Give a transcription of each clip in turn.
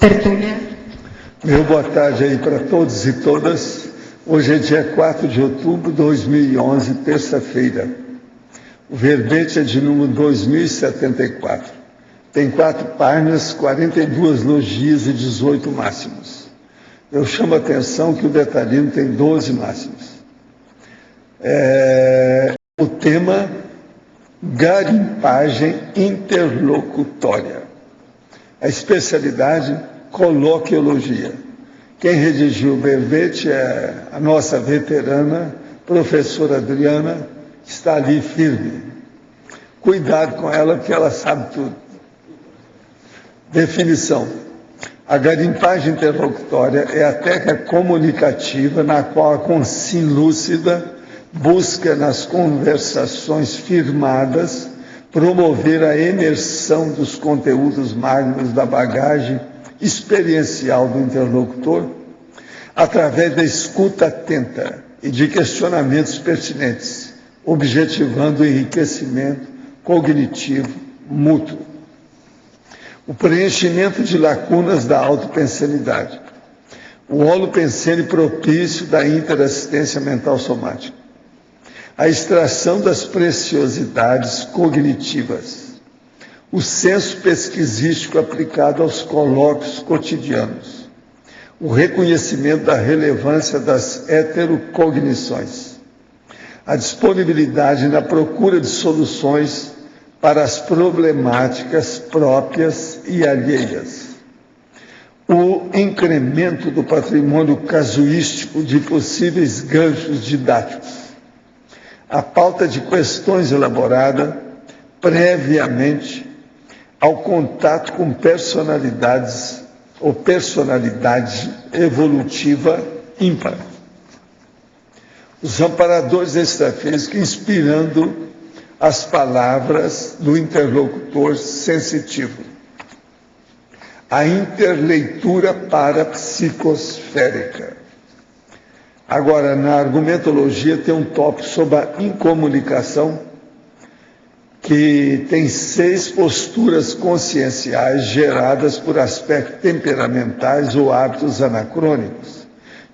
tertúlia. Meu boa tarde aí para todos e todas. Hoje é dia 4 de outubro de 2011, terça-feira. O verbete é de número 2074. Tem 4 páginas, 42 logias e 18 máximos. Eu chamo a atenção que o detalhismo tem 12 máximos. O tema, garimpagem interlocutória. A especialidade, coloquiologia. Quem redigiu o verbete é a nossa veterana, professora Adriana, que está ali firme. Cuidado com ela, porque ela sabe tudo. Definição. A garimpagem interlocutória é a técnica comunicativa na qual a consciência lúcida busca nas conversações firmadas promover a imersão dos conteúdos magnos da bagagem experiencial do interlocutor através da escuta atenta e de questionamentos pertinentes, objetivando o enriquecimento cognitivo mútuo. O preenchimento de lacunas da autopensenidade. O holopensene propício da interassistência mental somática. A extração das preciosidades cognitivas. O senso pesquisístico aplicado aos colóquios cotidianos. O reconhecimento da relevância das heterocognições. A disponibilidade na procura de soluções para as problemáticas próprias e alheias. O incremento do patrimônio casuístico de possíveis ganchos didáticos. A pauta de questões elaborada previamente ao contato com personalidades ou personalidade evolutiva ímpar. Os amparadores extrafísicos inspirando as palavras do interlocutor sensitivo. A interleitura parapsicosférica. Agora, na argumentologia tem um tópico sobre a incomunicação, que tem 6 posturas conscienciais geradas por aspectos temperamentais ou hábitos anacrônicos,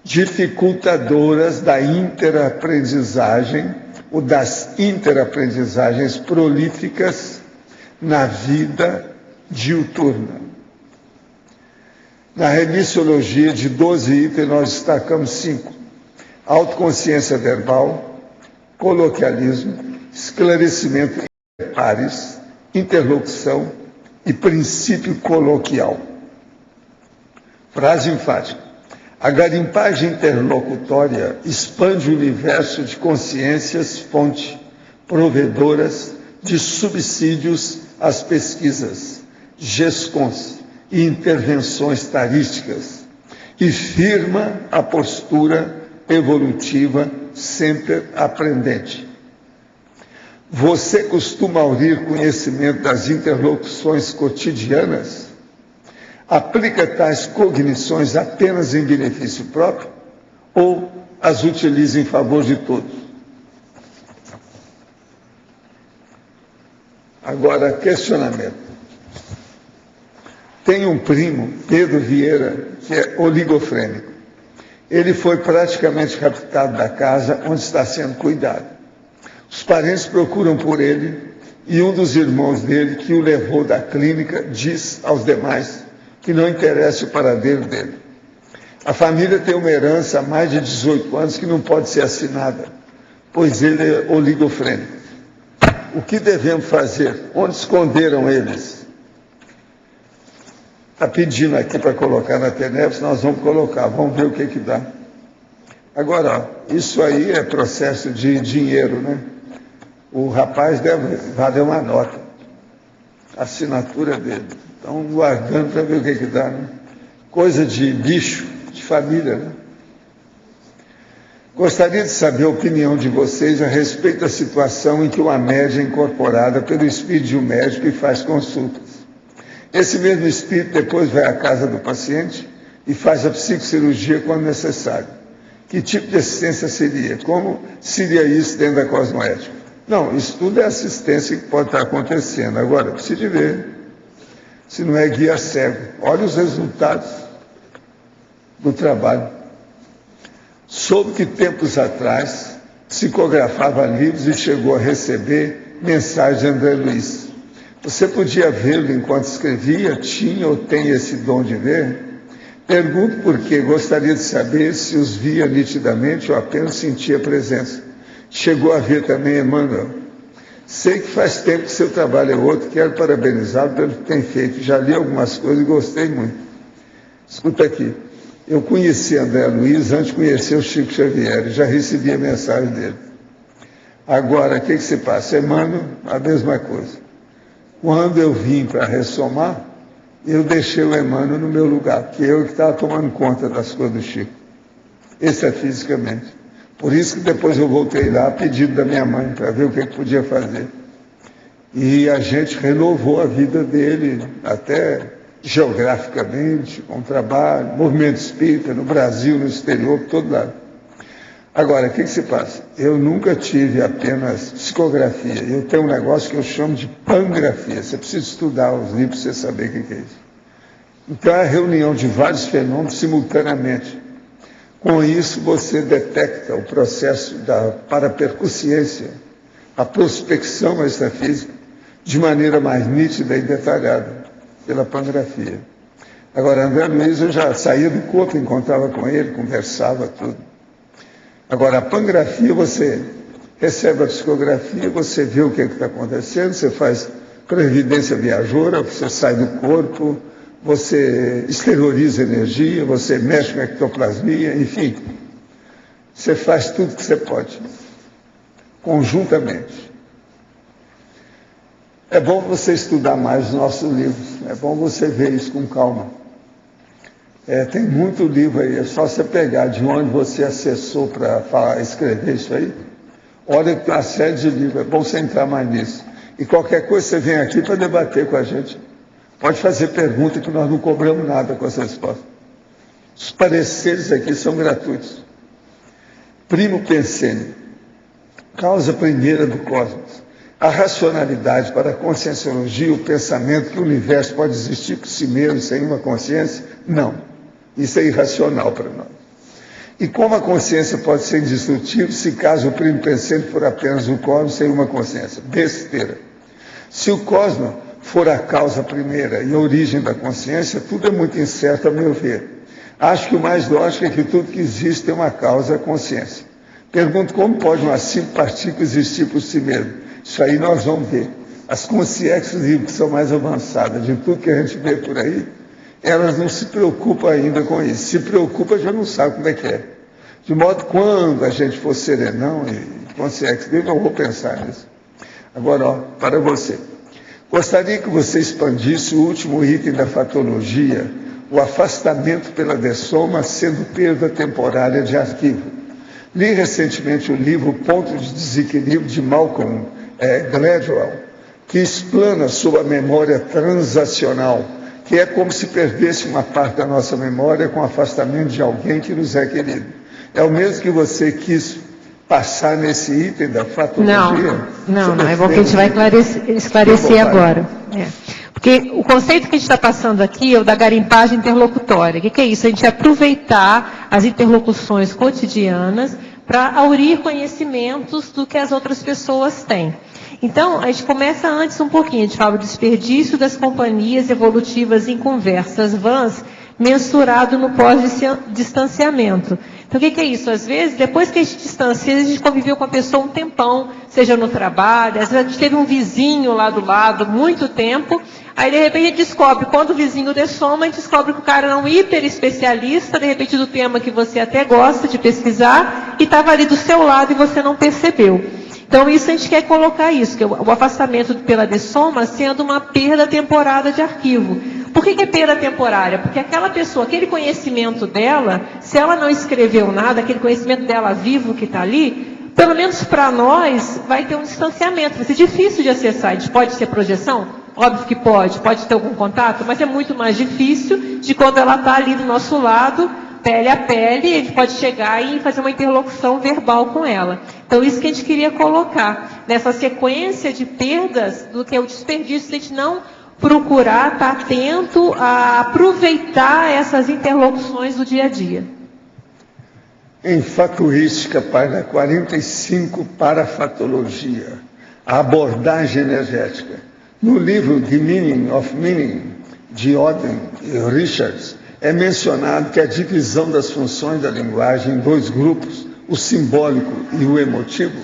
dificultadoras da interaprendizagem ou das interaprendizagens prolíficas na vida diuturna. Na remissiologia de 12 itens, nós destacamos 5. Autoconsciência verbal, coloquialismo, esclarecimento inter pares, interlocução e princípio coloquial. Frase enfática. A garimpagem interlocutória expande o universo de consciências fonte, provedoras de subsídios às pesquisas, GESCONs e intervenções tarísticas, e firma a postura evolutiva sempre aprendente. Você costuma ouvir conhecimento das interlocuções cotidianas? Aplica tais cognições apenas em benefício próprio ou as utiliza em favor de todos? Agora, questionamento. Tem um primo, Pedro Vieira, que é oligofrênico. Ele foi praticamente raptado da casa onde está sendo cuidado. Os parentes procuram por ele e um dos irmãos dele, que o levou da clínica, diz aos demais que não interessa o paradeiro dele. A família tem uma herança há mais de 18 anos que não pode ser assinada, pois ele é oligofrênico. O que devemos fazer? Onde esconderam eles? Está pedindo aqui para colocar na TENEPS, nós vamos colocar, vamos ver o que dá. Agora, isso aí é processo de dinheiro, né? O rapaz deve valer uma nota, a assinatura dele. Estão guardando para ver o que dá, né? Coisa de bicho, de família, né? Gostaria de saber a opinião de vocês a respeito da situação em que uma média é incorporada pelo espírito de um médico e faz consultas. Esse mesmo espírito depois vai à casa do paciente e faz a psicocirurgia quando necessário. Que tipo de assistência seria? Como seria isso dentro da cosmoética? Não, isso tudo é assistência que pode estar acontecendo. Agora, precisa de ver. se não é guia cego. Olha os resultados do trabalho. Soube que tempos atrás psicografava livros e chegou a receber mensagens de André Luiz. Você podia vê-lo enquanto escrevia? Tinha ou tem esse dom de ver? Pergunto porque gostaria de saber se os via nitidamente ou apenas sentia presença. Chegou a ver também Emmanuel. Sei que faz tempo que seu trabalho é outro, quero parabenizá-lo pelo que tem feito. Já li algumas coisas e gostei muito. Escuta aqui, eu conheci André Luiz antes de conhecer o Chico Xavier, já recebi a mensagem dele. Agora, o que se passa? Emmanuel, a mesma coisa. Quando eu vim para ressomar, eu deixei o Emmanuel no meu lugar, porque eu que estava tomando conta das coisas do Chico. Esse é fisicamente. Por isso que depois eu voltei lá a pedido da minha mãe, para ver o que podia fazer. E a gente renovou a vida dele, até geograficamente, com trabalho, movimento espírita, no Brasil, no exterior, por todo lado. Agora, o que se passa? Eu nunca tive apenas psicografia. Eu tenho um negócio que eu chamo de pangrafia. Você precisa estudar os livros para você saber o que é isso. Então, é a reunião de vários fenômenos simultaneamente. Com isso, você detecta o processo da parapercussiência, a prospecção extrafísica, de maneira mais nítida e detalhada, pela pangrafia. Agora, André Luiz, eu já saía do corpo, encontrava com ele, conversava, tudo. Agora, a pangrafia, você recebe a psicografia, você vê o que está acontecendo, você faz previdência viajoura, você sai do corpo, você exterioriza energia, você mexe com a ectoplasmia, enfim. Você faz tudo que você pode, conjuntamente. É bom você estudar mais os nossos livros, é bom você ver isso com calma. Tem muito livro aí, é só você pegar de onde você acessou para escrever isso aí. Olha que tem uma série de livros, é bom você entrar mais nisso. E qualquer coisa você vem aqui para debater com a gente. Pode fazer pergunta que nós não cobramos nada com essa resposta. Os pareceres aqui são gratuitos. Primo Pensene, causa primeira do cosmos. A racionalidade para a conscienciologia, o pensamento que o universo pode existir por si mesmo sem uma consciência? Não. Isso é irracional para nós. E como a consciência pode ser indestrutível se caso o primo Pensene for apenas o cosmos sem uma consciência? Besteira. Se o cosmos for a causa primeira e a origem da consciência, tudo é muito incerto, a meu ver. Acho que o mais lógico é que tudo que existe tem uma causa, a consciência. Pergunto como pode uma simples partícula existir por si mesma. Isso aí nós vamos ver. As consciências que são mais avançadas de tudo que a gente vê por aí, elas não se preocupam ainda com isso. Se preocupa, já não sabe como é que é. De modo que quando a gente for serenão e consciência livre, eu vou pensar nisso. Agora, para você. Gostaria que você expandisse o último item da fatologia, o afastamento pela dessoma sendo perda temporária de arquivo. Li recentemente o livro Ponto de Desequilíbrio de Malcolm Gladwell, que explana sobre a memória transacional, que é como se perdesse uma parte da nossa memória com o afastamento de alguém que nos é querido. É o mesmo que você quis passar nesse item da fatologia? Não, é bom que a gente vai esclarecer agora. Porque o conceito que a gente está passando aqui é o da garimpagem interlocutória. O que é isso? A gente aproveitar as interlocuções cotidianas para aurir conhecimentos do que as outras pessoas têm. Então, a gente começa antes um pouquinho, a gente fala do desperdício das companhias evolutivas em conversas vãs, mensurado no pós-distanciamento. Então, o que é isso? Às vezes, depois que a gente distancia, a gente conviveu com a pessoa um tempão, seja no trabalho, às vezes a gente teve um vizinho lá do lado muito tempo, aí de repente a gente descobre, quando o vizinho dessoma, a gente descobre que o cara era um hiper especialista, de repente do tema que você até gosta de pesquisar, e estava ali do seu lado e você não percebeu. Então, isso a gente quer colocar isso, que é o afastamento pela dessoma sendo uma perda temporária de arquivo. Por que é perda temporária? Porque aquela pessoa, aquele conhecimento dela, se ela não escreveu nada, aquele conhecimento dela vivo que está ali, pelo menos para nós, vai ter um distanciamento, vai ser difícil de acessar. A gente pode ter projeção? Óbvio que pode ter algum contato, mas é muito mais difícil de quando ela está ali do nosso lado, pele a pele, a gente pode chegar e fazer uma interlocução verbal com ela. Então, isso que a gente queria colocar, nessa sequência de perdas do que é o desperdício, se a gente não procurar estar atento a aproveitar essas interlocuções do dia a dia? Em Fatuística, página 45, Parafatologia, a abordagem energética. No livro The Meaning of Meaning, de Oden e Richards, é mencionado que a divisão das funções da linguagem em dois grupos, o simbólico e o emotivo.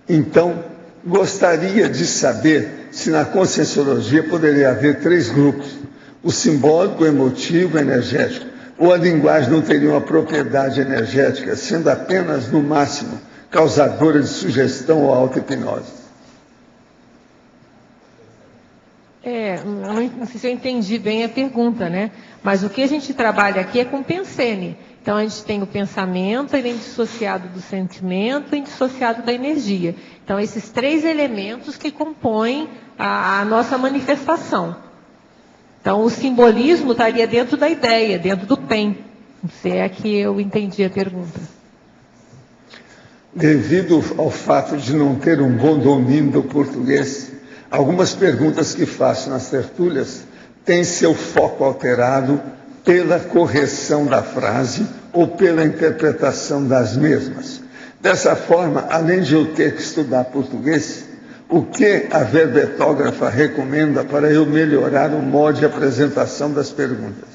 Então, gostaria de saber se na Conscienciologia poderia haver três grupos, o simbólico, o emotivo e o energético, ou a linguagem não teria uma propriedade energética, sendo apenas, no máximo, causadora de sugestão ou auto-hipnose. Não sei se eu entendi bem a pergunta, né? Mas o que a gente trabalha aqui é com pensene. Então, a gente tem o pensamento, ele é indissociado do sentimento, indissociado da energia. Então, esses três elementos que compõem a nossa manifestação. Então, o simbolismo estaria dentro da ideia, dentro do PEN. Se é que eu entendi a pergunta. Devido ao fato de não ter um bom domínio do português, algumas perguntas que faço nas tertúlias têm seu foco alterado pela correção da frase ou pela interpretação das mesmas. Dessa forma, além de eu ter que estudar português, o que a verbetógrafa recomenda para eu melhorar o modo de apresentação das perguntas?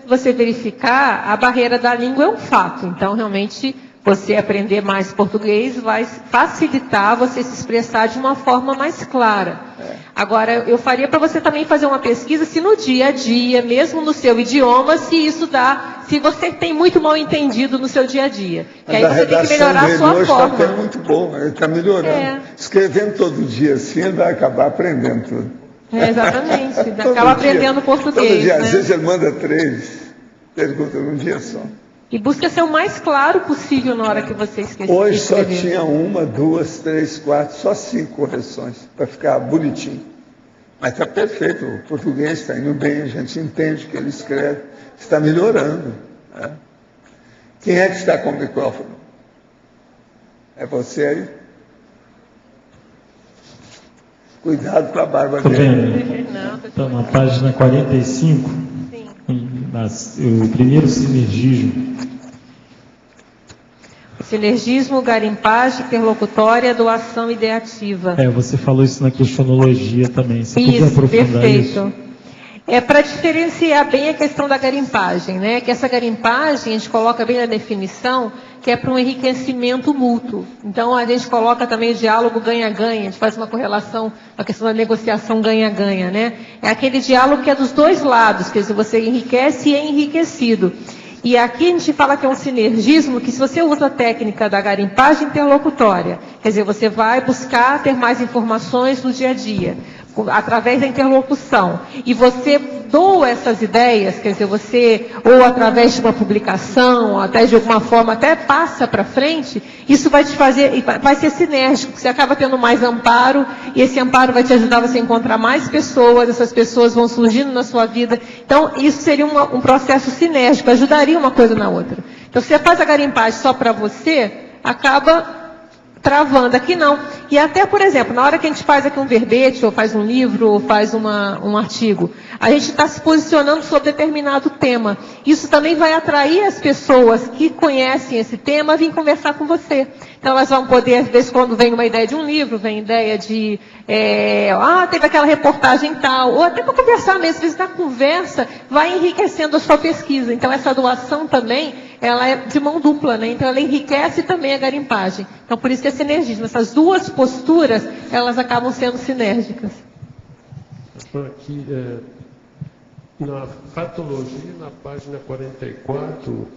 Você verificar, a barreira da língua é um fato. Então, realmente, você aprender mais português vai facilitar você se expressar de uma forma mais clara. Agora, eu faria para você também fazer uma pesquisa se no dia a dia, mesmo no seu idioma, se isso dá, se você tem muito mal entendido no seu dia a dia. Que aí você tem que melhorar a sua forma. Está muito bom, ele está melhorando. Escrevendo todo dia assim, ele vai acabar aprendendo tudo. Exatamente, acaba aprendendo português. Todo dia, né? Às vezes ele manda 3 perguntas num dia só. E busca ser o mais claro possível na hora que você esquecer. Hoje só tinha 1, 2, 3, 4, só 5 correções, para ficar bonitinho. Mas está perfeito, o português está indo bem, a gente entende o que ele escreve, está melhorando. Né? Quem é que está com o microfone? É você aí? Cuidado com a barba dele. Então, na página 45, o primeiro sinergismo. Sinergismo, garimpagem, interlocutória, doação ideativa. Você falou isso na questionologia também. Você podia aprofundar perfeito. Isso? É para diferenciar bem a questão da garimpagem, né? Que essa garimpagem, a gente coloca bem na definição, que é para um enriquecimento mútuo. Então, a gente coloca também o diálogo ganha-ganha, a gente faz uma correlação com a questão da negociação ganha-ganha, né? É aquele diálogo que é dos dois lados, quer dizer, você enriquece e é enriquecido. E aqui a gente fala que é um sinergismo, que se você usa a técnica da garimpagem interlocutória, quer dizer, você vai buscar ter mais informações no dia a dia, através da interlocução, e você doa essas ideias, quer dizer, você, ou através de uma publicação, ou até de alguma forma, até passa para frente, isso vai te fazer, vai ser sinérgico, você acaba tendo mais amparo, e esse amparo vai te ajudar você a encontrar mais pessoas, essas pessoas vão surgindo na sua vida. Então, isso seria um processo sinérgico, ajudaria uma coisa na outra. Então, se você faz a garimpagem só para você, acaba travando. Aqui não. E até, por exemplo, na hora que a gente faz aqui um verbete, ou faz um livro, ou faz um artigo, a gente está se posicionando sobre determinado tema. Isso também vai atrair as pessoas que conhecem esse tema a vir conversar com você. Então, elas vão poder, às vezes, quando vem uma ideia de um livro, vem ideia de, teve aquela reportagem tal, ou até para conversar mesmo, às vezes na conversa, vai enriquecendo a sua pesquisa. Então, essa doação também, ela é de mão dupla, né? Então, ela enriquece também a garimpagem. Então, por isso que é sinergismo. Essas duas posturas, elas acabam sendo sinérgicas. Aqui, na patologia, na página 44,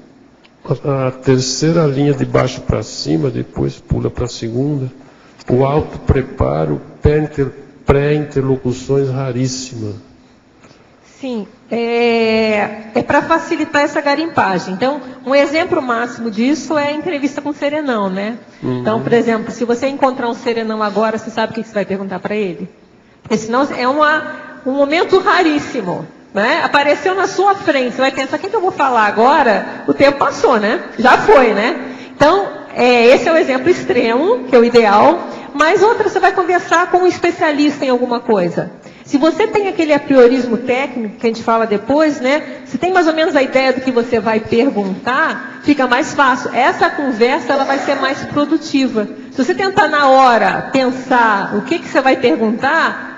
a terceira linha de baixo para cima, depois pula para a segunda, o autopreparo, pré-interlocuções raríssima. Sim, é para facilitar essa garimpagem. Então, um exemplo máximo disso é a entrevista com o serenão, né? Então, por exemplo, se você encontrar um serenão agora, você sabe o que você vai perguntar para ele? Porque senão é um momento raríssimo, né? Apareceu na sua frente, você vai pensar, o que eu vou falar agora? O tempo passou, né? Já foi, né? Então, esse é o exemplo extremo, que é o ideal, Mas outra, você vai conversar com um especialista em alguma coisa. Se você tem aquele apriorismo técnico, que a gente fala depois, né? Se tem mais ou menos a ideia do que você vai perguntar, fica mais fácil. Essa conversa, ela vai ser mais produtiva. Se você tentar na hora pensar o que você vai perguntar,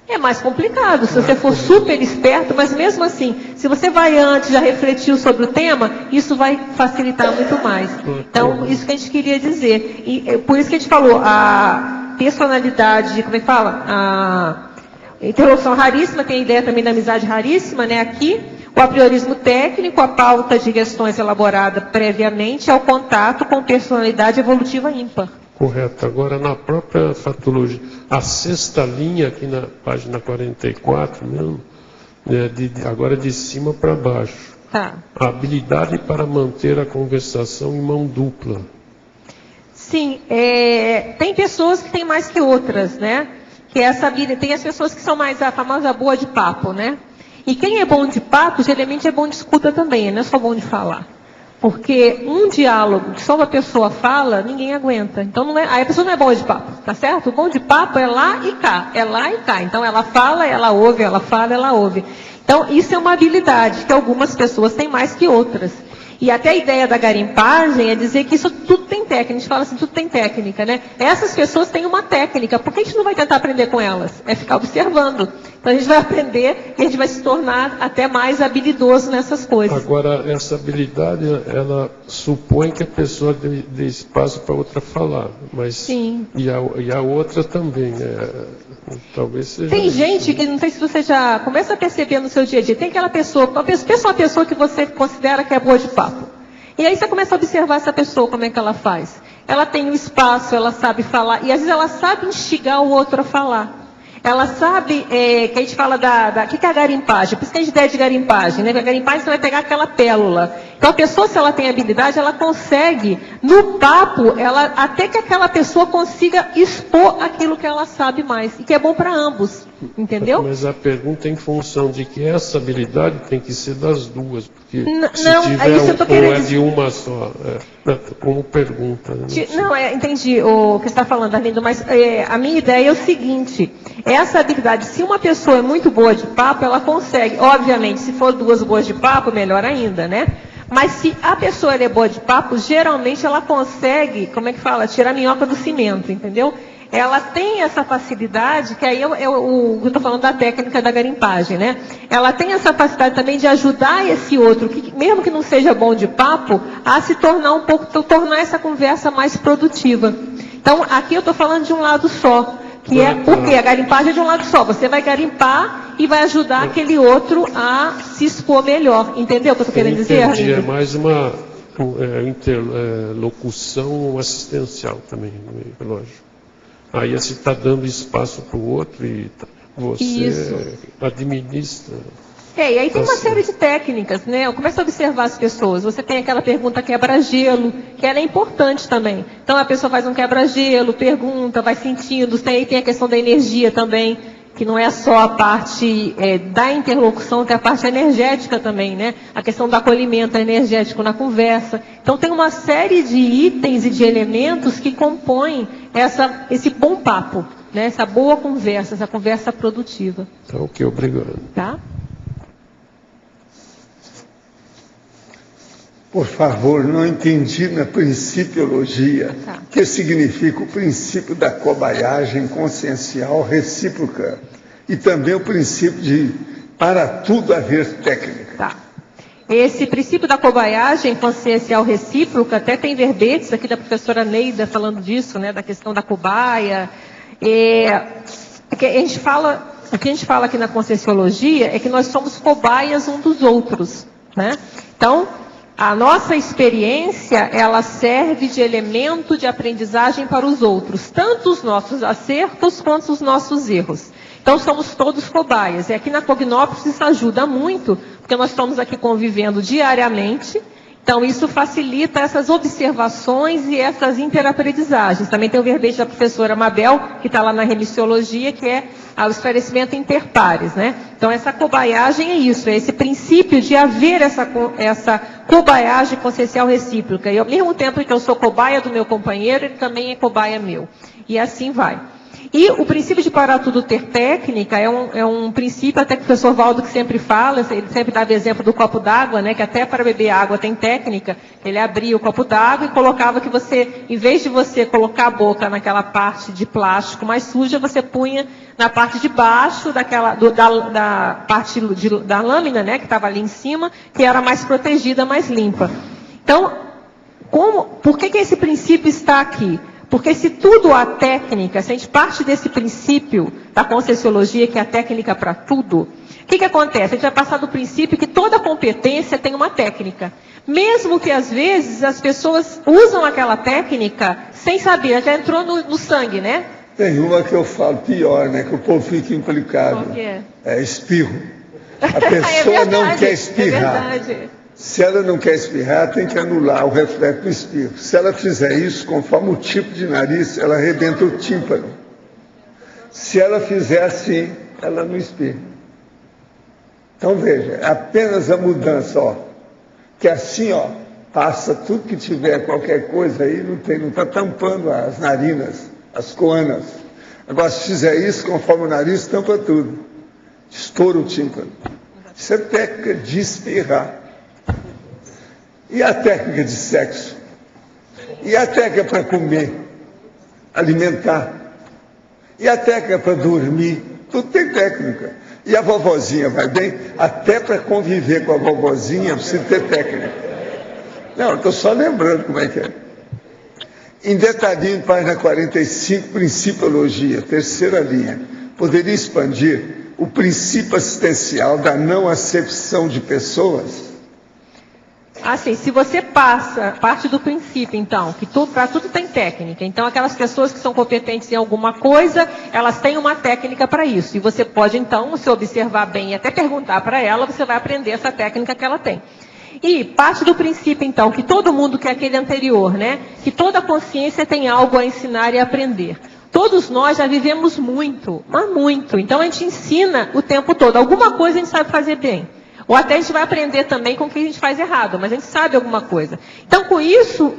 é mais complicado, se você for super esperto, mas mesmo assim, se você vai antes, já refletiu sobre o tema, isso vai facilitar muito mais. Então, isso que a gente queria dizer. E por isso que a gente falou, a personalidade, como é que fala? A interlocução raríssima, tem a ideia também da amizade raríssima, né? Aqui, o apriorismo técnico, a pauta de questões elaborada previamente ao contato com personalidade evolutiva ímpar. Correto. Agora, na própria fatologia, a sexta linha, aqui na página 44 mesmo, né, agora de cima para baixo. Tá. A habilidade para manter a conversação em mão dupla. Sim, tem pessoas que têm mais que outras, né? Que essa habilidade, tem as pessoas que são mais a famosa boa de papo, né? E quem é bom de papo, geralmente é bom de escuta também, não é só bom de falar. Porque um diálogo que só uma pessoa fala, ninguém aguenta. Então, aí a pessoa não é boa de papo, tá certo? O bom de papo é lá e cá, é lá e cá. Então, ela fala, ela ouve, ela fala, ela ouve. Então, isso é uma habilidade que algumas pessoas têm mais que outras. E até a ideia da garimpagem é dizer que isso tudo tem técnica. A gente fala assim, tudo tem técnica, né? Essas pessoas têm uma técnica. Por que a gente não vai tentar aprender com elas? É ficar observando. Então a gente vai aprender e a gente vai se tornar até mais habilidoso nessas coisas. Agora, essa habilidade, ela supõe que a pessoa dê espaço para outra falar. Mas, sim. E a outra também, né? Talvez seja. Tem gente que, não sei se você já começa a perceber no seu dia a dia, tem aquela pessoa, uma pessoa que você considera que é boa de papo. E aí você começa a observar essa pessoa, como é que ela faz. Ela tem o espaço, ela sabe falar, e às vezes ela sabe instigar o outro a falar. Ela sabe, que a gente fala o que é a garimpagem? Por isso que a gente tem ideia de garimpagem, né? A garimpagem você vai pegar aquela pérola. Então a pessoa, se ela tem habilidade, ela consegue, no papo, até que aquela pessoa consiga expor aquilo que ela sabe mais. E que é bom para ambos, entendeu? Mas a pergunta é em função de que essa habilidade tem que ser das duas. Porque se não, tiver isso eu tô querendo de uma só, como pergunta. Não, entendi o que você está falando, Arlindo, mas a minha ideia é o seguinte, essa habilidade, se uma pessoa é muito boa de papo, ela consegue, obviamente, se for duas boas de papo, melhor ainda, né? Mas se a pessoa é boa de papo, geralmente ela consegue, como é que fala, tirar a minhoca do cimento, entendeu? Ela tem essa facilidade, que aí eu estou falando da técnica da garimpagem, né? Ela tem essa facilidade também de ajudar esse outro, que mesmo que não seja bom de papo, a se tornar tornar essa conversa mais produtiva. Então, aqui eu estou falando de um lado só, que é porque a garimpagem é de um lado só. Você vai garimpar e vai ajudar aquele outro a se expor melhor. Entendeu o que eu estou querendo dizer, Arlindo? É mais uma interlocução assistencial também, lógico. Aí você está dando espaço para o outro e você administra. E aí tem uma série de técnicas, né? Eu começo a observar as pessoas. Você tem aquela pergunta quebra-gelo, que ela é importante também. Então a pessoa faz um quebra-gelo, pergunta, vai sentindo. Tem a questão da energia também, que não é só a parte da interlocução, tem a parte energética também, né? A questão do acolhimento energético na conversa. Então tem uma série de itens e de elementos que compõem esse bom papo, né? Essa boa conversa, essa conversa produtiva. Então, ok, obrigado. Tá? Por favor, não entendi na principiologia o que significa o princípio da cobaiagem consciencial recíproca e também o princípio de para tudo haver técnica. Tá. Esse princípio da cobaiagem consciencial recíproca, até tem verbetes aqui da professora Neida falando disso, né, da questão da cobaia. O que a gente fala aqui na conscienciologia é que nós somos cobaias um dos outros, né? Então, a nossa experiência, ela serve de elemento de aprendizagem para os outros, tanto os nossos acertos quanto os nossos erros. Então, somos todos cobaias. E aqui na Cognópolis isso ajuda muito, porque nós estamos aqui convivendo diariamente. Então, isso facilita essas observações e essas interaprendizagens. Também tem o verbete da professora Mabel, que está lá na remissiologia, que é o esclarecimento interpares, né? Então, essa cobaiagem é isso, é esse princípio de haver essa cobaiagem consciencial recíproca. E ao mesmo tempo que eu sou cobaia do meu companheiro, ele também é cobaia meu. E assim vai. E o princípio de para tudo ter técnica é um princípio até que o professor Valdo que sempre fala, ele sempre dava exemplo do copo d'água, né, que até para beber água tem técnica. Ele abria o copo d'água e colocava que você, em vez de você colocar a boca naquela parte de plástico mais suja, você punha na parte de baixo da parte da lâmina, né, que estava ali em cima, que era mais protegida, mais limpa. Então, por que esse princípio está aqui? Porque se tudo há técnica, se a gente parte desse princípio da Conscienciologia, que é a técnica para tudo, o que acontece? A gente vai passar do princípio que toda competência tem uma técnica. Mesmo que às vezes as pessoas usam aquela técnica sem saber, já entrou no sangue, né? Tem uma que eu falo pior, né? Que o povo fica implicado. Qual que é? É espirro. A pessoa verdade, não quer espirrar. É verdade. Se ela não quer espirrar, tem que anular o reflexo do espirro. Se ela fizer isso, conforme o tipo de nariz, ela arrebenta o tímpano. Se ela fizer assim, ela não espirra. Então veja, é apenas a mudança, ó. Que assim, ó, passa tudo que tiver qualquer coisa aí, não está tampando as narinas, as coanas. Agora, se fizer isso, conforme o nariz, tampa tudo. Estoura o tímpano. Isso é técnica de espirrar. E a técnica de sexo? E a técnica para comer, alimentar? E a técnica para dormir? Tudo tem técnica. E a vovozinha vai bem? Até para conviver com a vovozinha precisa ter técnica. Não, estou só lembrando como é que é. Em detalhinho, página 45, Principiologia, terceira linha. Poderia expandir o princípio assistencial da não acepção de pessoas? Assim, se você parte do princípio, então, que para tudo tem técnica. Então, aquelas pessoas que são competentes em alguma coisa, elas têm uma técnica para isso. E você pode, então, se observar bem e até perguntar para ela, você vai aprender essa técnica que ela tem. E parte do princípio, então, que todo mundo, que é aquele anterior, né? Que toda consciência tem algo a ensinar e aprender. Todos nós já vivemos muito, mas muito. Então, a gente ensina o tempo todo. Alguma coisa a gente sabe fazer bem. Ou até a gente vai aprender também com o que a gente faz errado, mas a gente sabe alguma coisa. Então, com isso,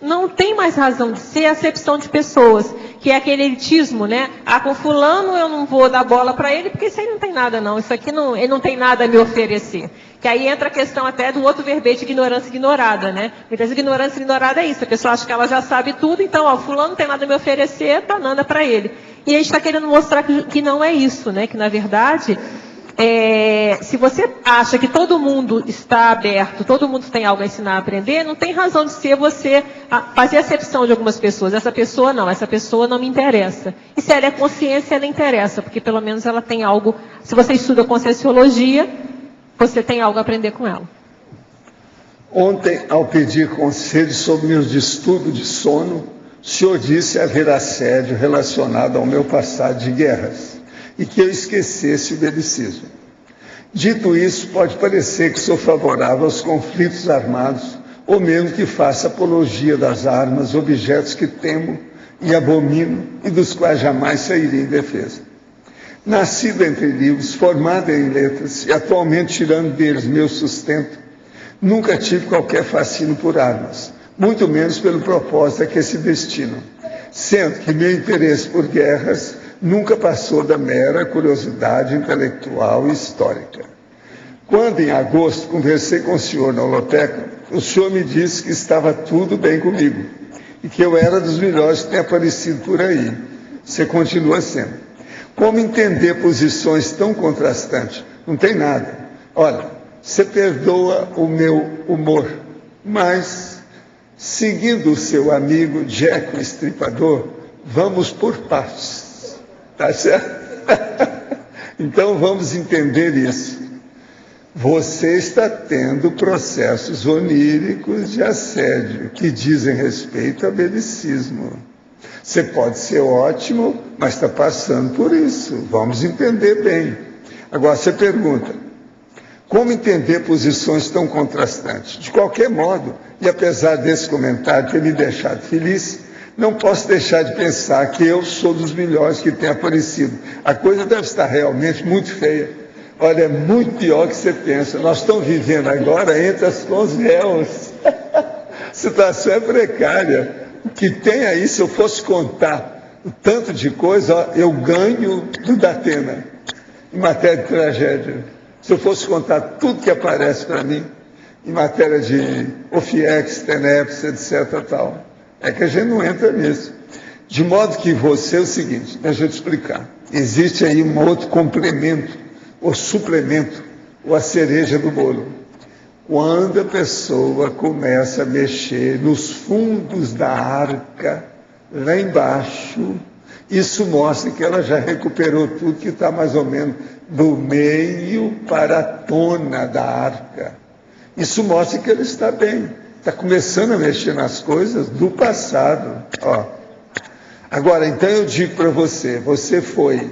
não tem mais razão de ser acepção de pessoas, que é aquele elitismo, né? Ah, com fulano eu não vou dar bola para ele, porque isso aí não tem nada não, isso aqui não, ele não tem nada a me oferecer. Que aí entra a questão até do outro verbete, ignorância ignorada, né? Muitas vezes ignorância ignorada é isso, a pessoa acha que ela já sabe tudo, então, ó, fulano não tem nada a me oferecer, banana para ele. E a gente está querendo mostrar que não é isso, né? Que na verdade... se você acha que todo mundo está aberto, todo mundo tem algo a ensinar a aprender, não tem razão de ser você fazer acepção de algumas pessoas. Essa pessoa não me interessa. E se ela é consciência, ela interessa, porque pelo menos ela tem algo. Se você estuda Conscienciologia, você tem algo a aprender com ela. Ontem, ao pedir conselho sobre meus distúrbios de sono, o senhor disse haver assédio relacionado ao meu passado de guerras e que eu esquecesse o belicismo. Dito isso, pode parecer que sou favorável aos conflitos armados, ou mesmo que faça apologia das armas, objetos que temo e abomino e dos quais jamais sairia em defesa. Nascido entre livros, formado em letras e atualmente tirando deles meu sustento, nunca tive qualquer fascínio por armas, muito menos pelo propósito a que se destinam, sendo que meu interesse por guerras nunca passou da mera curiosidade intelectual e histórica. Quando, em agosto, conversei com o senhor na holoteca, o senhor me disse que estava tudo bem comigo e que eu era dos melhores que tem aparecido por aí. Você continua sendo. Como entender posições tão contrastantes? Não tem nada. Olha, você perdoa o meu humor, mas, seguindo o seu amigo Jack o Estripador, vamos por partes. Tá certo? Então vamos entender isso. Você está tendo processos oníricos de assédio que dizem respeito a belicismo. Você pode ser ótimo, mas está passando por isso. Vamos entender bem. Agora você pergunta, como entender posições tão contrastantes? De qualquer modo, e apesar desse comentário ter me deixado feliz, não posso deixar de pensar que eu sou dos melhores que tem aparecido. A coisa deve estar realmente muito feia, Olha, é muito pior que você pensa. Nós estamos vivendo agora entre com os réus. A situação é precária. O que tem aí, se eu fosse contar o tanto de coisa, ó, eu ganho do Datena, em matéria de tragédia. Se eu fosse contar tudo que aparece para mim, em matéria de OFIEX, TENEPS, etc. Tal. É que a gente não entra nisso. De modo que você é o seguinte, deixa eu te explicar. Existe aí um outro complemento, ou suplemento, ou a cereja do bolo. Quando a pessoa começa a mexer nos fundos da arca, lá embaixo, isso mostra que ela já recuperou tudo que está mais ou menos do meio para a tona da arca. Isso mostra que ele está bem, está começando a mexer nas coisas do passado. Ó. Agora, então eu digo para você, você foi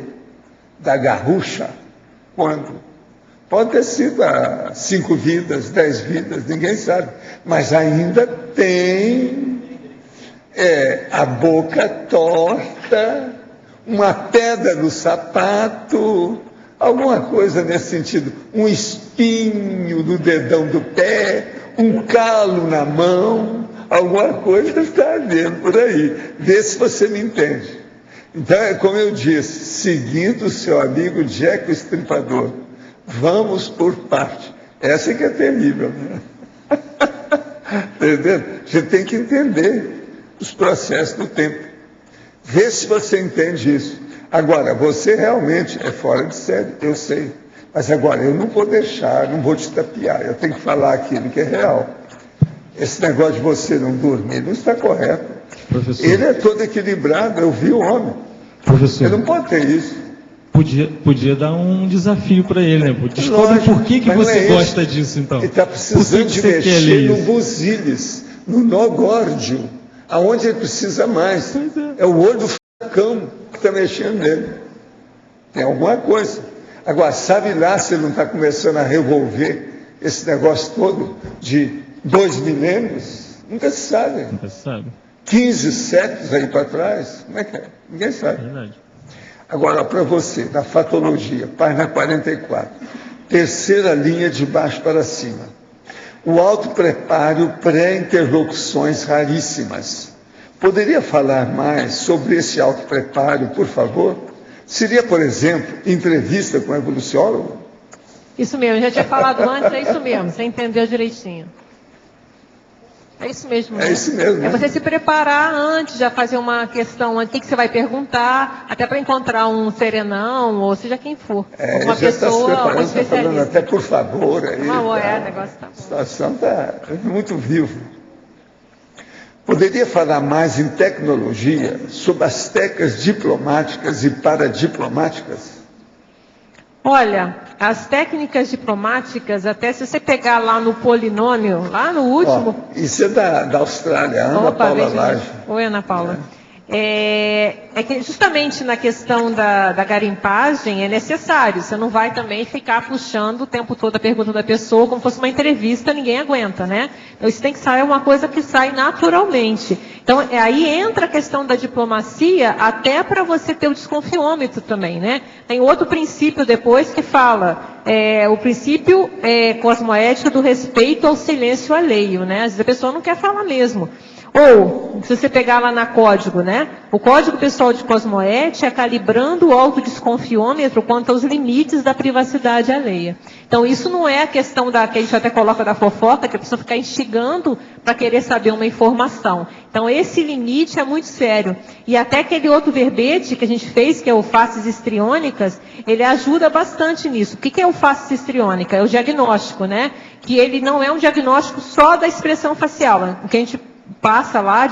da garrucha quando? Pode ter sido há 5 vidas, 10 vidas, ninguém sabe, mas ainda tem a boca torta, uma pedra no sapato, alguma coisa nesse sentido, um espinho no dedão do pé, um calo na mão, alguma coisa está havendo por aí. Vê se você me entende. Então, é como eu disse, seguindo o seu amigo Jack o Estripador, vamos por parte. Essa é que é terrível, né? Entendeu? A gente tem que entender os processos do tempo. Vê se você entende isso. Agora, você realmente é fora de série, eu sei. Mas agora, eu não vou deixar, não vou te tapear. Eu tenho que falar aquilo que é real. Esse negócio de você não dormir não está correto. Professor. Ele é todo equilibrado, eu vi o homem. Professor. Ele não pode ter isso. Podia dar um desafio para ele, né? Descobre por que você gosta disso, então. Ele está precisando de mexer no busilis, no nó górdio, aonde ele precisa mais. É o olho do furacão que está mexendo nele. Tem alguma coisa. Agora, sabe lá se ele não está começando a revolver esse negócio todo de 2 milênios? Nunca se sabe. Nunca se sabe. 15 séculos aí para trás? Como é que é? Ninguém sabe. Verdade. Agora, para você, da fatologia, página 44, terceira linha de baixo para cima. O autopreparo pré-interlocuções raríssimas. Poderia falar mais sobre esse autopreparo, por favor? Seria, por exemplo, entrevista com o evoluciólogo? Isso mesmo, já tinha falado antes, é isso mesmo, você entendeu direitinho. É isso mesmo. É isso mesmo. É você se preparar antes, já fazer uma questão, o que você vai perguntar, até para encontrar um serenão, ou seja quem for. Uma pessoa, um especialista. Está falando até por favor. Aí, o negócio está bom. A situação está muito viva. Poderia falar mais em tecnologia sobre as técnicas diplomáticas e paradiplomáticas? Olha, as técnicas diplomáticas, até se você pegar lá no polinômio, lá no último... Isso é da Austrália, Ana Paula Lage. Oi, Ana Paula. É que justamente na questão da garimpagem é necessário, você não vai também ficar puxando o tempo todo a pergunta da pessoa, como fosse uma entrevista, ninguém aguenta, né? Então isso tem que sair uma coisa que sai naturalmente. Então aí entra a questão da diplomacia, até para você ter o desconfiômetro também, né? Tem outro princípio depois que fala, o princípio cosmoético do respeito ao silêncio alheio, né? Às vezes a pessoa não quer falar mesmo. Ou, se você pegar lá na código, né? O Código Pessoal de Cosmoética é calibrando o autodesconfiômetro quanto aos limites da privacidade alheia. Então, isso não é a questão que a gente até coloca da fofoca, que a pessoa fica instigando para querer saber uma informação. Então, esse limite é muito sério. E até aquele outro verbete que a gente fez, que é o faces histriônicas, ele ajuda bastante nisso. O que é o faces histriônica? É o diagnóstico, né? Que ele não é um diagnóstico só da expressão facial. O que a gente passa lá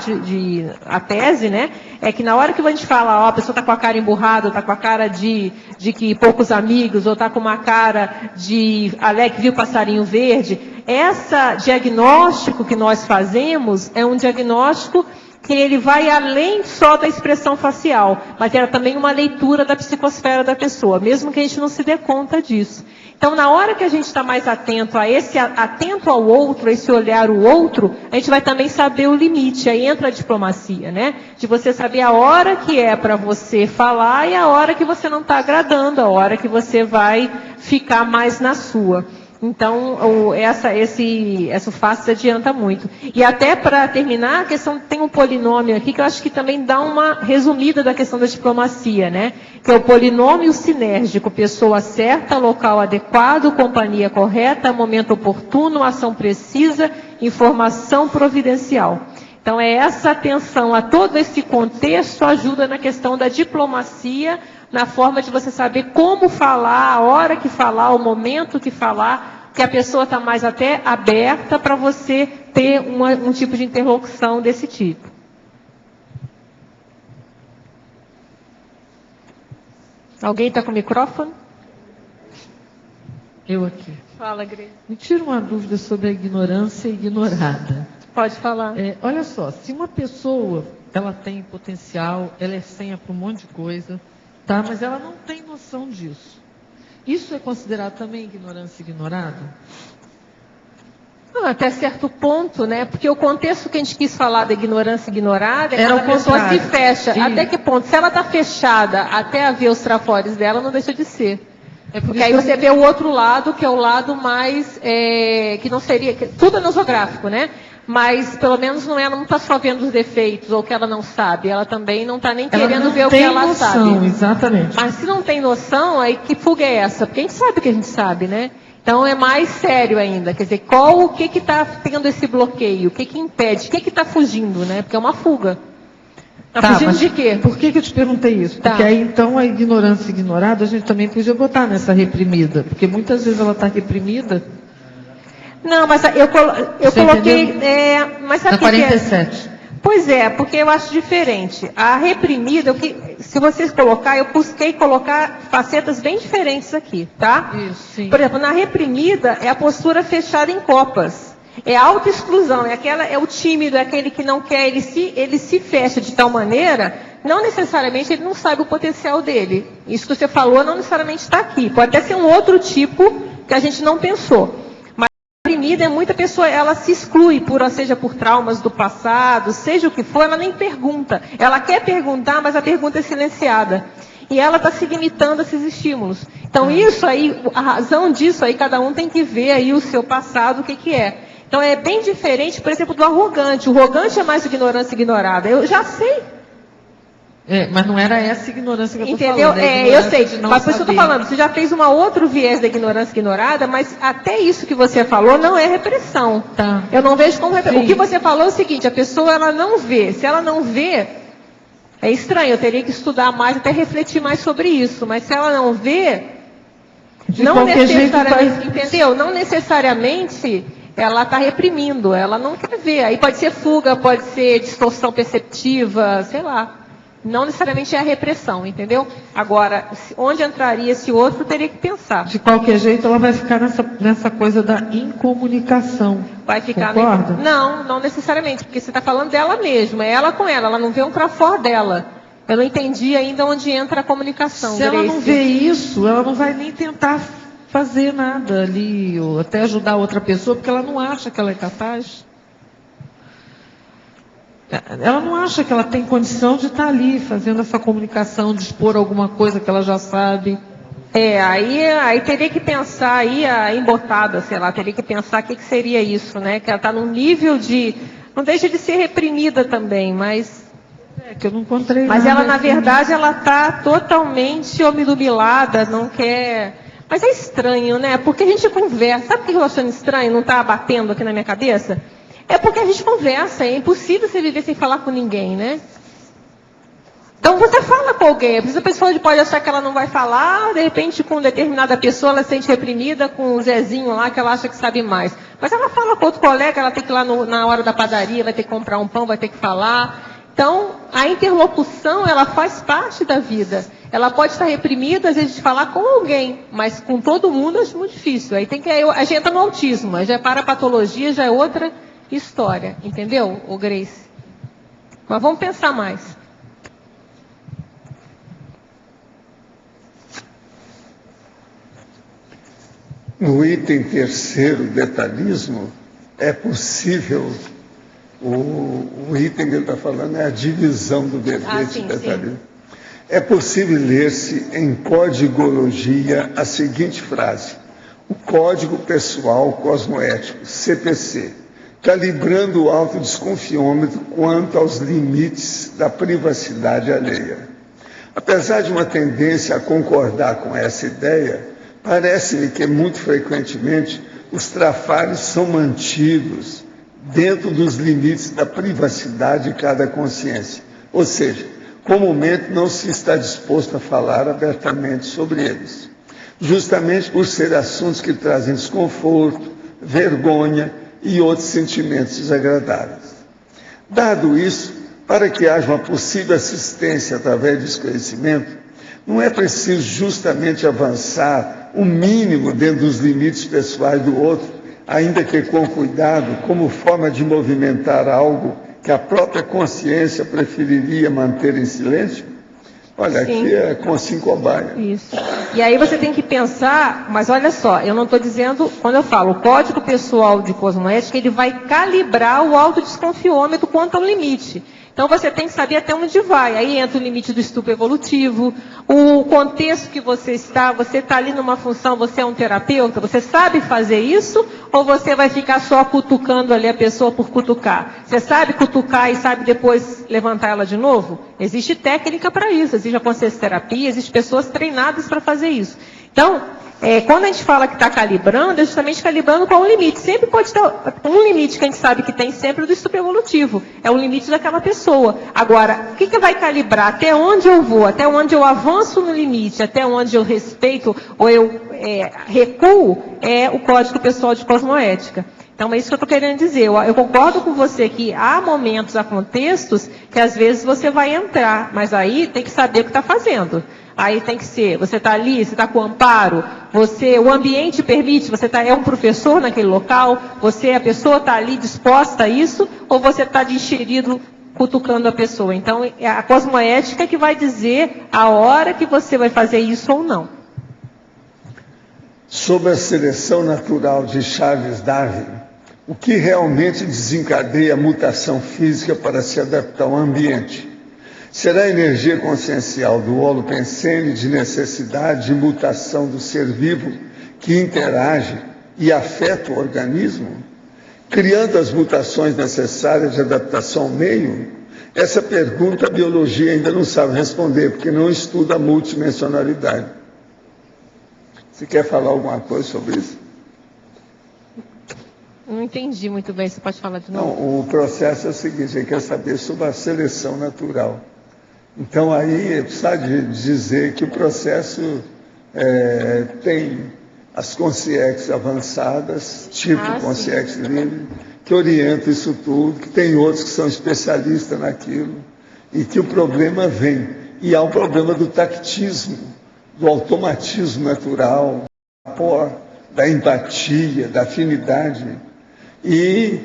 a tese, né, é que na hora que a gente fala, a pessoa está com a cara emburrada, está com a cara de que poucos amigos, ou está com uma cara de alegre, viu passarinho verde, esse diagnóstico que nós fazemos é um diagnóstico que ele vai além só da expressão facial, mas era também uma leitura da psicosfera da pessoa, mesmo que a gente não se dê conta disso. Então, na hora que a gente está mais atento atento ao outro, esse olhar o outro, a gente vai também saber o limite. Aí entra a diplomacia, né? De você saber a hora que é para você falar e a hora que você não está agradando, a hora que você vai ficar mais na sua. Então, essa face adianta muito. E até para terminar, a questão tem um polinômio aqui que eu acho que também dá uma resumida da questão da diplomacia, né? Que é o polinômio sinérgico, pessoa certa, local adequado, companhia correta, momento oportuno, ação precisa, informação providencial. Então, essa atenção a todo esse contexto ajuda na questão da diplomacia, na forma de você saber como falar, a hora que falar, o momento que falar, que a pessoa está mais até aberta para você ter um tipo de interlocução desse tipo. Alguém está com o microfone? Eu aqui. Fala, Grace. Me tira uma dúvida sobre a ignorância ignorada. Pode falar. Olha só, se uma pessoa, ela tem potencial, ela é senha para um monte de coisa, tá? Mas ela não tem noção disso. Isso é considerado também ignorância ignorada? Não, até certo ponto, né? Porque o contexto que a gente quis falar da ignorância ignorada é Era quando a pessoa se contrário. fecha. Sim. Até que ponto? Se ela está fechada até haver os trafores dela, não deixa de ser. Porque aí você vê o outro lado, que é o lado mais, que não seria, tudo é nosográfico, né? Mas pelo menos não está só vendo os defeitos ou o que ela não sabe, ela também não está nem querendo ver o que ela sabe. Exatamente. Mas se não tem noção, aí que fuga é essa? Porque a gente sabe o que a gente sabe, né? Então é mais sério ainda, quer dizer, o que está tendo esse bloqueio? O que impede? O que está fugindo, né? Porque é uma fuga. Está fugindo de quê? Por que eu te perguntei isso? Porque aí então a ignorância ignorada a gente também podia botar nessa reprimida, porque muitas vezes ela está reprimida. Não, mas eu coloquei. Mas sabe na o que 47. Pois é, porque eu acho diferente. A reprimida, se vocês colocar, eu busquei colocar facetas bem diferentes aqui, tá? Isso, sim. Por exemplo, na reprimida é a postura fechada em copas. É a autoexclusão, é o tímido, é aquele que não quer, ele se fecha de tal maneira, não necessariamente ele não sabe o potencial dele. Isso que você falou não necessariamente está aqui. Pode até ser um outro tipo que a gente não pensou. Reprimida é muita pessoa, ela se exclui, seja por traumas do passado, seja o que for, ela nem pergunta. Ela quer perguntar, mas a pergunta é silenciada. E ela está se limitando a esses estímulos. Então, isso aí, a razão disso aí, cada um tem que ver aí o seu passado, o que é. Então, é bem diferente, por exemplo, do arrogante. O arrogante é mais ignorância ignorada. Eu já sei. Mas não era essa ignorância que eu estou Entendeu? falando. Eu sei. Mas por isso que eu estou falando, você já fez um outro viés da ignorância ignorada, mas até isso que você falou não é repressão. Tá. Eu não vejo como repressão. Sim. O que você falou é o seguinte, a pessoa ela não vê. Se ela não vê, é estranho, eu teria que estudar mais, até refletir mais sobre isso. Mas se ela não vê, não necessariamente, entendeu? Não necessariamente ela está reprimindo, ela não quer ver. Aí pode ser fuga, pode ser distorção perceptiva, sei lá. Não necessariamente é a repressão, entendeu? Agora, onde entraria esse outro, teria que pensar. De qualquer jeito, ela vai ficar nessa coisa da incomunicação. Vai ficar Concorda? Não necessariamente, porque você está falando dela mesma, é ela com ela não vê um para fora dela. Eu não entendi ainda onde entra a comunicação. Se ela não vê isso, ela não vai nem tentar fazer nada ali, ou até ajudar outra pessoa, porque ela não acha que ela é capaz. Ela não acha que ela tem condição de estar ali fazendo essa comunicação, de expor alguma coisa que ela já sabe. Aí teria que pensar aí a embotada, sei lá, teria que pensar o que seria isso, né? Que ela está num nível de, não deixa de ser reprimida também, mas que eu não encontrei. Mas nada ela na assim. verdade ela está totalmente omnubilada, não quer. Mas é estranho, né? Porque a gente conversa. Sabe o que eu estou achando estranho? Não está batendo aqui na minha cabeça? É porque a gente conversa, é impossível você viver sem falar com ninguém, né? Então você fala com alguém, a pessoa pode achar que ela não vai falar, de repente com determinada pessoa ela se sente reprimida com o Zezinho lá, que ela acha que sabe mais. Mas ela fala com outro colega, ela tem que ir lá na hora da padaria, vai ter que comprar um pão, vai ter que falar. Então, a interlocução, ela faz parte da vida. Ela pode estar reprimida, às vezes, de falar com alguém, mas com todo mundo acho muito difícil. Aí a gente entra no autismo, já é parapatologia, já é outra história, entendeu, ô Grace? Mas vamos pensar mais. no item terceiro, detalhismo, é possível, o item que ele está falando é a divisão do verbete detalhismo. É possível ler-se em codigologia a seguinte frase: o Código Pessoal Cosmoético, CPC, calibrando o autodesconfiômetro quanto aos limites da privacidade alheia. Apesar de uma tendência a concordar com essa ideia, parece-me que muito frequentemente os trafalhos são mantidos dentro dos limites da privacidade de cada consciência. Ou seja, comumente não se está disposto a falar abertamente sobre eles, justamente por serem assuntos que trazem desconforto, vergonha e outros sentimentos desagradáveis. Dado isso, para que haja uma possível assistência através desse conhecimento, não é preciso justamente avançar o mínimo dentro dos limites pessoais do outro, ainda que com cuidado, como forma de movimentar algo que a própria consciência preferiria manter em silêncio? Olha, Sim. aqui é com 5 cobaia. Isso. E aí você tem que pensar, mas olha só, eu não estou dizendo, quando eu falo o Código Pessoal de Cosmoética, ele vai calibrar o autodesconfiômetro quanto ao limite. Então você tem que saber até onde vai. Aí entra o limite do estupro evolutivo, o contexto que você está ali numa função, você é um terapeuta, você sabe fazer isso? Ou você vai ficar só cutucando ali a pessoa por cutucar? Você sabe cutucar e sabe depois levantar ela de novo? Existe técnica para isso, existe a consciência terapia, existem pessoas treinadas para fazer isso. Então, quando a gente fala que está calibrando, é justamente calibrando qual o limite. Sempre pode ter um limite que a gente sabe que tem sempre do estupro evolutivo. É o limite daquela pessoa. Agora, o que vai calibrar? Até onde eu vou? Até onde eu avanço no limite? Até onde eu respeito ou eu recuo? É o Código Pessoal de Cosmoética. Então, é isso que eu estou querendo dizer. Eu concordo com você que há momentos, há contextos que às vezes você vai entrar, mas aí tem que saber o que está fazendo. Aí tem que ser, você está ali, você está com amparo, o ambiente permite, é um professor naquele local, a pessoa está ali disposta a isso, ou você está de enxerido cutucando a pessoa. Então, é a cosmoética que vai dizer a hora que você vai fazer isso ou não. Sobre a seleção natural de Charles Darwin, o que realmente desencadeia a mutação física para se adaptar ao ambiente? Será a energia consciencial do holopensene de necessidade de mutação do ser vivo que interage e afeta o organismo, criando as mutações necessárias de adaptação ao meio? Essa pergunta a biologia ainda não sabe responder, porque não estuda a multidimensionalidade. Você quer falar alguma coisa sobre isso? Não entendi muito bem, você pode falar de novo? Não, o processo é o seguinte, ele quer saber sobre a seleção natural. Então, aí, precisa de dizer que o processo tem as consciências avançadas, tipo consciência livre, que orientam isso tudo, que tem outros que são especialistas naquilo, e que o problema vem. E há o problema do tactismo, do automatismo natural, da empatia, da afinidade, e,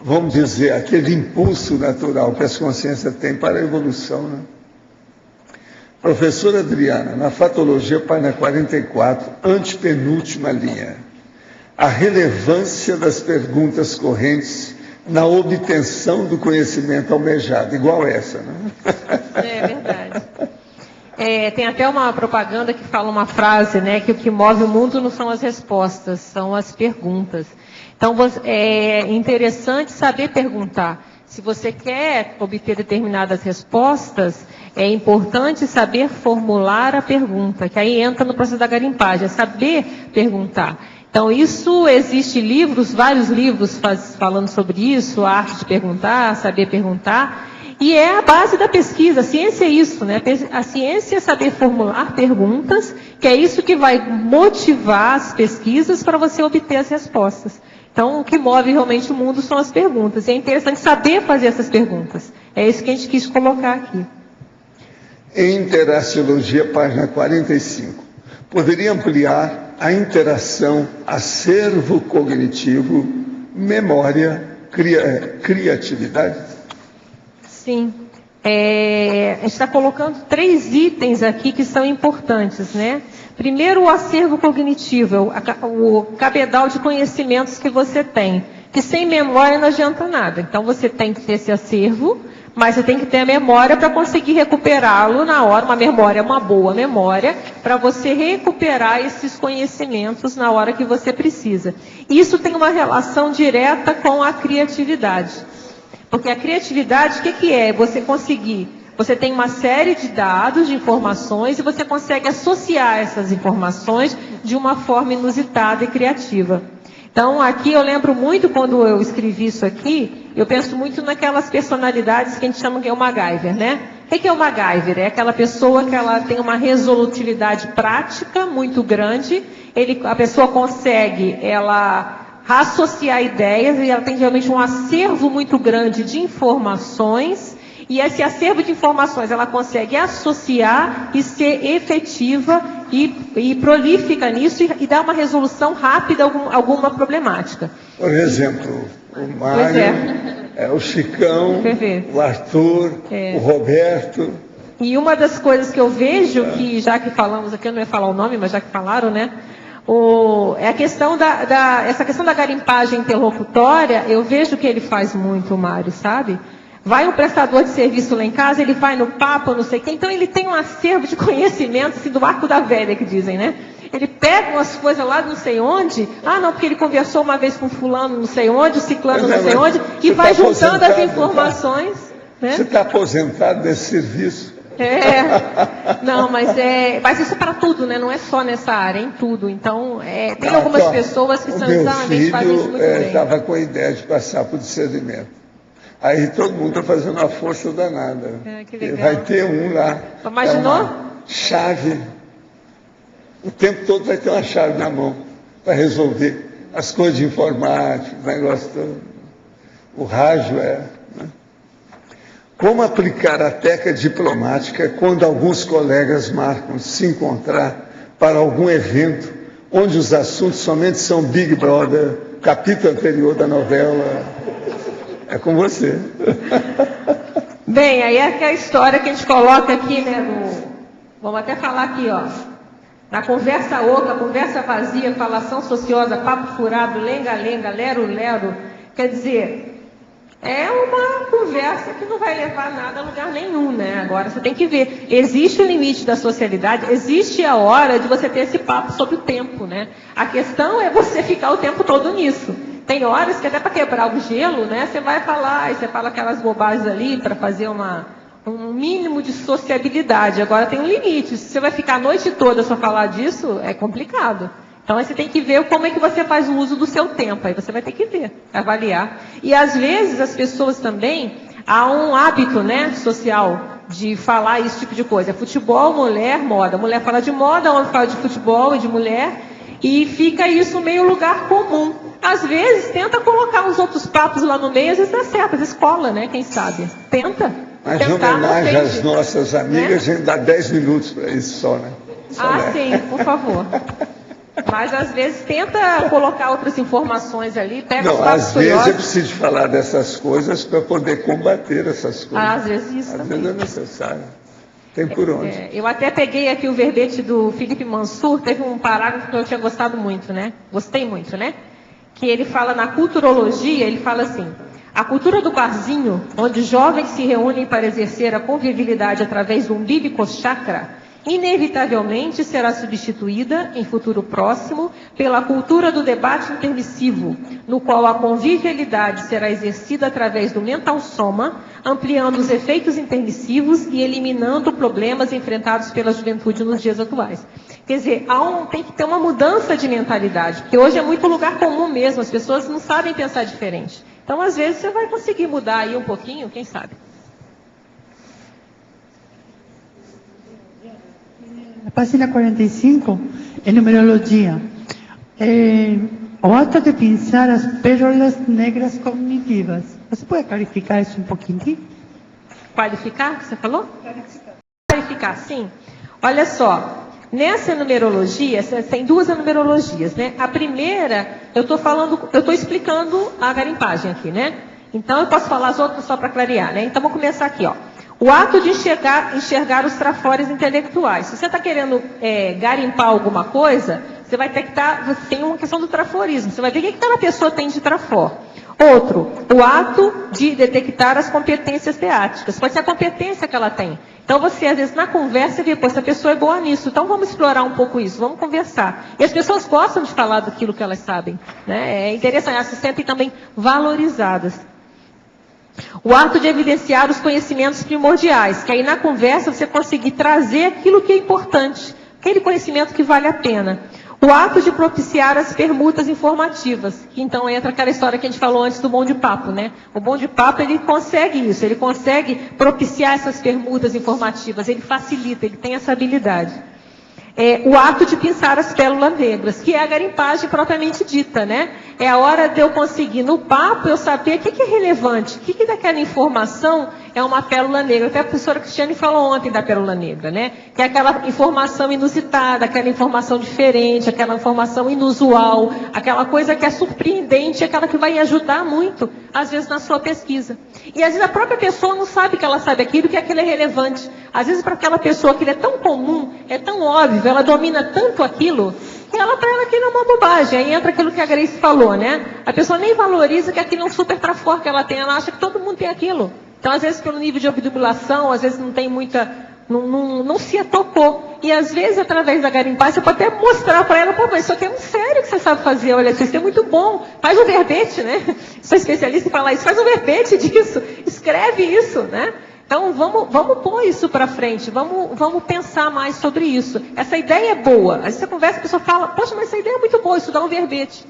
vamos dizer, aquele impulso natural que as consciências têm para a evolução, né? Professora Adriana, na Fatologia, página 44, antepenúltima linha. A relevância das perguntas correntes na obtenção do conhecimento almejado, igual essa, né? É verdade. Tem até uma propaganda que fala uma frase, né, que o que move o mundo não são as respostas, são as perguntas. Então, é interessante saber perguntar. Se você quer obter determinadas respostas, é importante saber formular a pergunta, que aí entra no processo da garimpagem, é saber perguntar. Então, isso existe livros, vários livros falando sobre isso, a arte de perguntar, saber perguntar, e é a base da pesquisa. A ciência é isso, né? A ciência é saber formular perguntas, que é isso que vai motivar as pesquisas para você obter as respostas. Então, o que move realmente o mundo são as perguntas. E é interessante saber fazer essas perguntas. É isso que a gente quis colocar aqui. Em Interaciologia, página 45. Poderia ampliar a interação acervo cognitivo, memória, criatividade? Sim. A gente está colocando 3 itens aqui que são importantes, né? Primeiro, o acervo cognitivo, o cabedal de conhecimentos que você tem, que sem memória não adianta nada. Então, você tem que ter esse acervo, mas você tem que ter a memória para conseguir recuperá-lo na hora, uma boa memória, para você recuperar esses conhecimentos na hora que você precisa. Isso tem uma relação direta com a criatividade. Porque a criatividade, o que é? Você tem uma série de dados, de informações, e você consegue associar essas informações de uma forma inusitada e criativa. Então, aqui eu lembro muito, quando eu escrevi isso aqui, eu penso muito naquelas personalidades que a gente chama que é o MacGyver, né? O que é o MacGyver? É aquela pessoa que ela tem uma resolutividade prática muito grande, a pessoa consegue, raciocinar ideias, e ela tem realmente um acervo muito grande de informações, e esse acervo de informações ela consegue associar e ser efetiva e prolífica nisso e dar uma resolução rápida a alguma problemática. Por exemplo, o Mário, o Chicão, o Arthur, o Roberto. E uma das coisas que eu vejo, que já que falamos aqui, eu não ia falar o nome, mas já que falaram, né? É a questão essa questão da garimpagem interlocutória, eu vejo que ele faz muito, o Mário, sabe? Vai um prestador de serviço lá em casa, ele vai no papo, não sei o quê, então ele tem um acervo de conhecimento, assim, do arco da velha, que dizem, né? Ele pega umas coisas lá não sei onde, não, porque ele conversou uma vez com fulano não sei onde, ciclano não sei onde, e vai juntando as informações. Né? Você está aposentado desse serviço? Não, mas isso é para tudo, né? Não é só nessa área, é em tudo. Então, tem algumas pessoas que são extremamente fazem isso muito bem. Meu filho estava com a ideia de passar por discernimento. Aí todo mundo está fazendo uma força danada. Que legal. Vai ter um lá. Imaginou? Chave. O tempo todo vai ter uma chave na mão para resolver as coisas de informática, o negócio todo. O rádio né? Como aplicar a técnica diplomática quando alguns colegas marcam se encontrar para algum evento onde os assuntos somente são Big Brother, capítulo anterior da novela. É com você. Bem, aí é aquela história que a gente coloca aqui, né? Vamos até falar aqui, ó. Na conversa oca, conversa vazia, falação sociosa, papo furado, lenga-lenga, lero-lero. Quer dizer, é uma conversa que não vai levar nada a lugar nenhum, né? Agora você tem que ver. Existe o limite da socialidade, existe a hora de você ter esse papo sobre o tempo, né? A questão é você ficar o tempo todo nisso. Tem horas que até para quebrar o gelo, né? Você vai falar, e você fala aquelas bobagens ali para fazer um mínimo de sociabilidade. Agora tem um limite. Se você vai ficar a noite toda só falar disso, é complicado. Então aí você tem que ver como é que você faz o uso do seu tempo. Aí você vai ter que ver, avaliar. E às vezes as pessoas também, há um hábito, né, social de falar esse tipo de coisa. Futebol, mulher, moda. Mulher fala de moda, homem fala de futebol e de mulher. E fica isso meio lugar comum. Às vezes, tenta colocar os outros papos lá no meio, às vezes dá certo, às vezes cola, né? Quem sabe? Tenta. Mas em homenagem às nossas amigas, a gente dá 10 minutos para isso só, né? Sim, por favor. Mas às vezes tenta colocar outras informações ali, pega os papos às vezes eu preciso falar dessas coisas para poder combater essas coisas. Às vezes isso também. Às vezes é necessário. Tem por onde. Eu até peguei aqui o verbete do Felipe Mansur, teve um parágrafo que eu tinha gostado muito, né? Gostei muito, né? Que ele fala na culturologia, ele fala assim: a cultura do barzinho, onde jovens se reúnem para exercer a convivialidade através do umbilical chakra, inevitavelmente será substituída, em futuro próximo, pela cultura do debate intermissivo, no qual a convivialidade será exercida através do mental soma, ampliando os efeitos intermissivos e eliminando problemas enfrentados pela juventude nos dias atuais. Quer dizer, tem que ter uma mudança de mentalidade, porque hoje é muito lugar comum mesmo, as pessoas não sabem pensar diferente. Então, às vezes, você vai conseguir mudar aí um pouquinho, quem sabe? Na página 45, em numerologia, o ato de pensar as pérolas negras cognitivas. Você pode clarificar isso um pouquinho? Qualificar, que você falou? Qualificar, sim. Olha só, nessa numerologia, tem duas numerologias, né? A primeira, eu estou explicando a garimpagem aqui, né? Então, eu posso falar as outras só para clarear, né? Então, vou começar aqui, ó. O ato de enxergar os trafores intelectuais. Se você está querendo garimpar alguma coisa, você vai detectar, você tem uma questão do traforismo. Você vai ver o que aquela pessoa tem de trafor. Outro, o ato de detectar as competências teáticas. Pode ser a competência que ela tem. Então você, às vezes, na conversa, vê, pô, essa pessoa é boa nisso. Então vamos explorar um pouco isso, vamos conversar. E as pessoas gostam de falar daquilo que elas sabem. Né? É interessante, elas se sentem também valorizadas. O ato de evidenciar os conhecimentos primordiais, que aí na conversa você conseguir trazer aquilo que é importante, aquele conhecimento que vale a pena. O ato de propiciar as permutas informativas, que então entra aquela história que a gente falou antes do bom de papo, né? O bom de papo, ele consegue isso, ele consegue propiciar essas permutas informativas, ele facilita, ele tem essa habilidade. O ato de pinçar as pérolas negras, que é a garimpagem propriamente dita, né? É a hora de eu conseguir, no papo, eu saber o que é relevante, o que daquela informação é uma pérola negra. Até a professora Cristiane falou ontem da pérola negra, né? Que é aquela informação inusitada, aquela informação diferente, aquela informação inusual, aquela coisa que é surpreendente, aquela que vai ajudar muito, às vezes, na sua pesquisa. E às vezes a própria pessoa não sabe que ela sabe aquilo, que aquilo é relevante. Às vezes para aquela pessoa aquilo é tão comum, é tão óbvio, ela domina tanto aquilo, que para ela aquilo é uma bobagem. Aí entra aquilo que a Grace falou, né? A pessoa nem valoriza que aquilo é um super trafor que ela tem, ela acha que todo mundo tem aquilo. Então, às vezes, pelo nível de obnubilação, às vezes não tem muita... Não se tocou. E, às vezes, através da garimpagem, você pode até mostrar para ela, pô, mas isso aqui é muito sério que você sabe fazer, olha, isso é muito bom. Faz um verbete, né? Sou especialista em falar isso, faz um verbete disso, escreve isso, né? Então, vamos pôr isso para frente, vamos pensar mais sobre isso. Essa ideia é boa. Às vezes você conversa, a pessoa fala, poxa, mas essa ideia é muito boa, isso dá um verbete.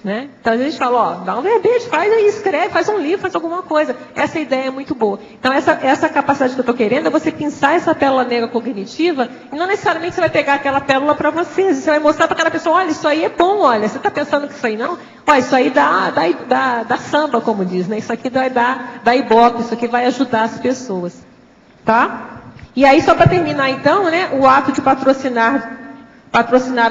Né? Então, às vezes a gente fala, ó, dá um verbete, faz aí, escreve, faz um livro, faz alguma coisa. Essa ideia é muito boa. Então, essa capacidade que eu estou querendo é você pensar essa pérola negra cognitiva e não necessariamente você vai pegar aquela pérola para você. Você vai mostrar para aquela pessoa, olha, isso aí é bom, olha, você está pensando que isso aí não? Olha, isso aí dá samba, como diz, né? Isso aqui dá ibope, isso aqui vai ajudar as pessoas. Tá? E aí, só para terminar então, né, o ato de patrocinar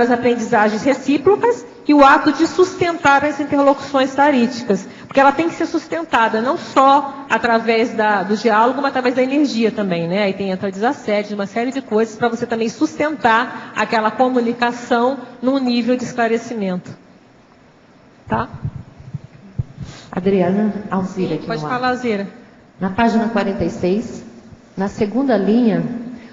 as aprendizagens recíprocas e o ato de sustentar as interlocuções taríticas. Porque ela tem que ser sustentada, não só através do diálogo, mas através da energia também, né? Aí entra desassédio, uma série de coisas para você também sustentar aquela comunicação num nível de esclarecimento. Tá? Adriana Alzira aqui. Pode falar, Alzira. Na página 46, na segunda linha,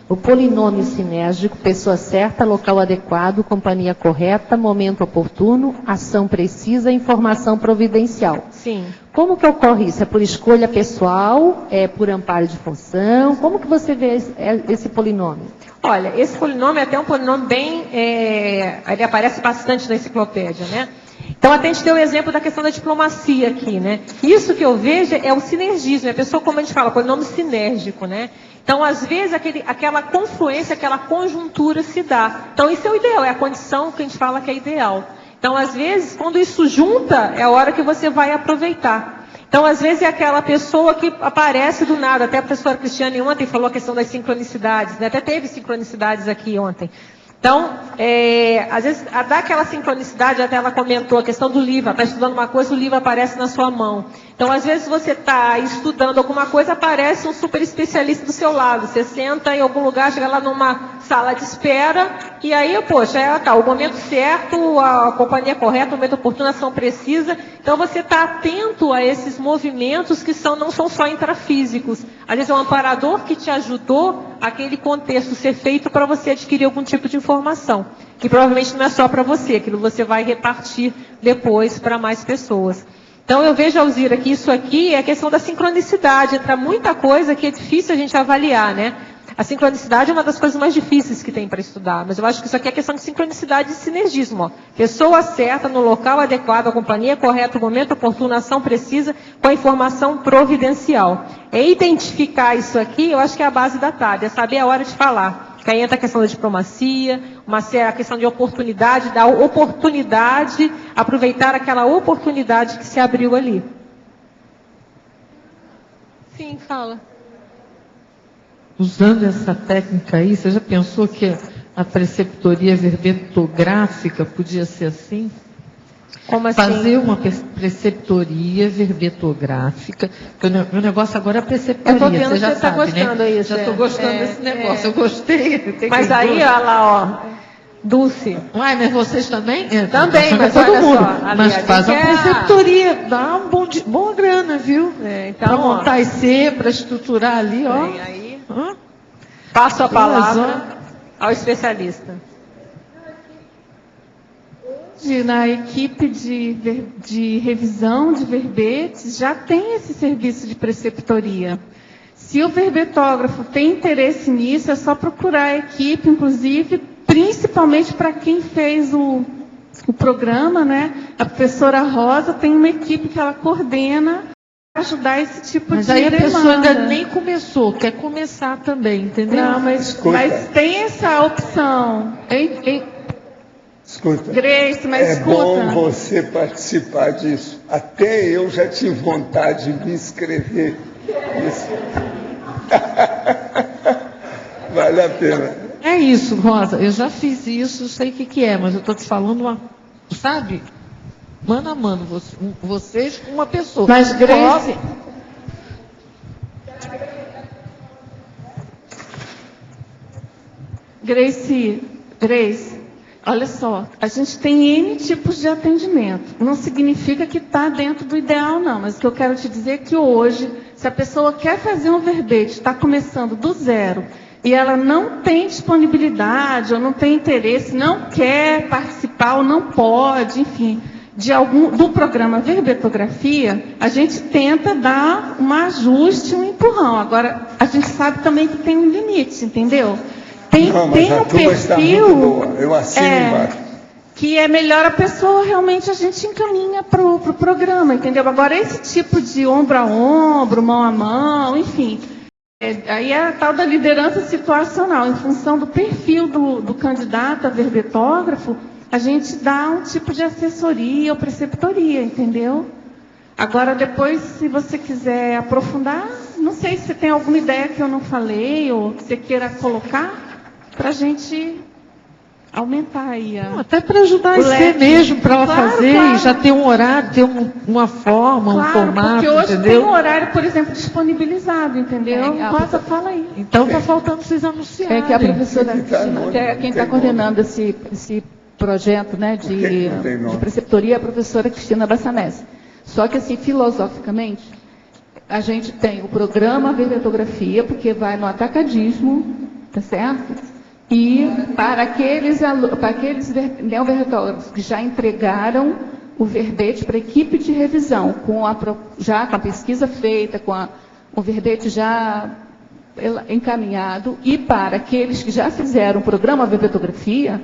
o polinômio sinérgico, pessoa certa, local adequado, companhia correta, momento oportuno, ação precisa, informação providencial. Sim. Como que ocorre isso? É por escolha pessoal? É por amparo de função? Como que você vê esse polinômio? Olha, esse polinômio é até um polinômio bem... ele aparece bastante na enciclopédia, né? Então, até a gente deu o exemplo da questão da diplomacia aqui, né? Isso que eu vejo é o sinergismo, é a pessoa, como a gente fala, polinômio sinérgico, né? Então, às vezes, aquela confluência, aquela conjuntura se dá. Então, isso é o ideal, é a condição que a gente fala que é ideal. Então, às vezes, quando isso junta, é a hora que você vai aproveitar. Então, às vezes, é aquela pessoa que aparece do nada. Até a professora Cristiane ontem falou a questão das sincronicidades, né? Até teve sincronicidades aqui ontem. Então, às vezes, dá aquela sincronicidade, até ela comentou a questão do livro, está estudando uma coisa, o livro aparece na sua mão. Então, às vezes, você está estudando alguma coisa, aparece um super especialista do seu lado. Você senta em algum lugar, chega lá numa sala de espera, e aí, poxa, o momento certo, a companhia correta, o momento oportuno, a ação precisa. Então, você está atento a esses movimentos que não são só intrafísicos. Às vezes, é um amparador que te ajudou aquele contexto ser feito para você adquirir algum tipo de informação, que provavelmente não é só para você, aquilo você vai repartir depois para mais pessoas. Então, eu vejo, Alzira, que isso aqui é a questão da sincronicidade, entra muita coisa que é difícil a gente avaliar, né? A sincronicidade é uma das coisas mais difíceis que tem para estudar, mas eu acho que isso aqui é questão de sincronicidade e sinergismo. Ó. Pessoa certa, no local adequado, a companhia correta, o momento oportuno, a ação precisa, com a informação providencial. É identificar isso aqui, eu acho que é a base da TAB, é saber a hora de falar. Que aí entra a questão da diplomacia, a questão de oportunidade, da oportunidade, aproveitar aquela oportunidade que se abriu ali. Sim, fala. Usando essa técnica aí, você já pensou que a preceptoria verbetográfica podia ser assim? Como assim? Fazer uma preceptoria verbetográfica, porque o negócio agora é preceptoria, Eu tô vendo você já que você tá sabe, gostando né? aí, Já Zé. estou gostando desse negócio, eu gostei. Mas aí, olha lá, ó, Dulce. Uai, mas vocês também? Também, mas todo olha mundo. só, ali, Mas ali faz que uma é preceptoria, dá uma boa grana, viu? Então, Para ó, montar IC, para estruturar ali, ó. vem aí. Hã? Passo a palavra Mas, ao especialista. Na equipe de revisão de verbetes já tem esse serviço de preceptoria. Se o verbetógrafo tem interesse nisso, é só procurar a equipe, inclusive, principalmente para quem fez o programa, né? A professora Rosa tem uma equipe que ela coordena para ajudar esse tipo Mas de aí a demanda. pessoa ainda nem começou, quer começar também, entendeu? Não, mas tem essa opção. Escuta, Grace, mas é escuta. bom você participar disso. Até eu já tive vontade de me inscrever nisso. Vale a pena. É isso, Rosa, eu já fiz isso, sei o que é, mas eu estou te falando sabe? Mano a mano, vocês com uma pessoa. Mas Grace... Grace, olha só, a gente tem N tipos de atendimento. Não significa que está dentro do ideal, não. Mas o que eu quero te dizer é que hoje, se a pessoa quer fazer um verbete, está começando do zero, e ela não tem disponibilidade, ou não tem interesse, não quer participar, ou não pode, enfim, do programa Verbetografia, a gente tenta dar um ajuste, um empurrão. Agora, a gente sabe também que tem um limite, entendeu? Tem um perfil eu assino embaixo. Que é melhor a pessoa, realmente a gente encaminha para o programa, entendeu? Agora, esse tipo de ombro a ombro, mão a mão, enfim, aí é a tal da liderança situacional. Em função do perfil do candidato a verbetógrafo, a gente dá um tipo de assessoria ou preceptoria, entendeu? Agora, depois, se você quiser aprofundar, não sei se você tem alguma ideia que eu não falei, ou que você queira colocar, para a gente aumentar aí até para ajudar a IC mesmo, para ela fazer, e já ter um horário, ter uma forma, um formato, porque hoje entendeu? tem um horário, por exemplo, disponibilizado, entendeu? Rosa, fala aí. Então está faltando vocês anunciarem. É que a professora Cristina, que é quem está coordenando esse projeto, né, de preceptoria, é a professora Cristina Bassanese. Só que, assim, filosoficamente, a gente tem o programa Verbetografia, porque vai no atacadismo, tá certo? E para aqueles neoverbetógrafos que já entregaram o verbete para a equipe de revisão, já com a pesquisa feita, com o verbete já encaminhado, e para aqueles que já fizeram o programa Verbetografia,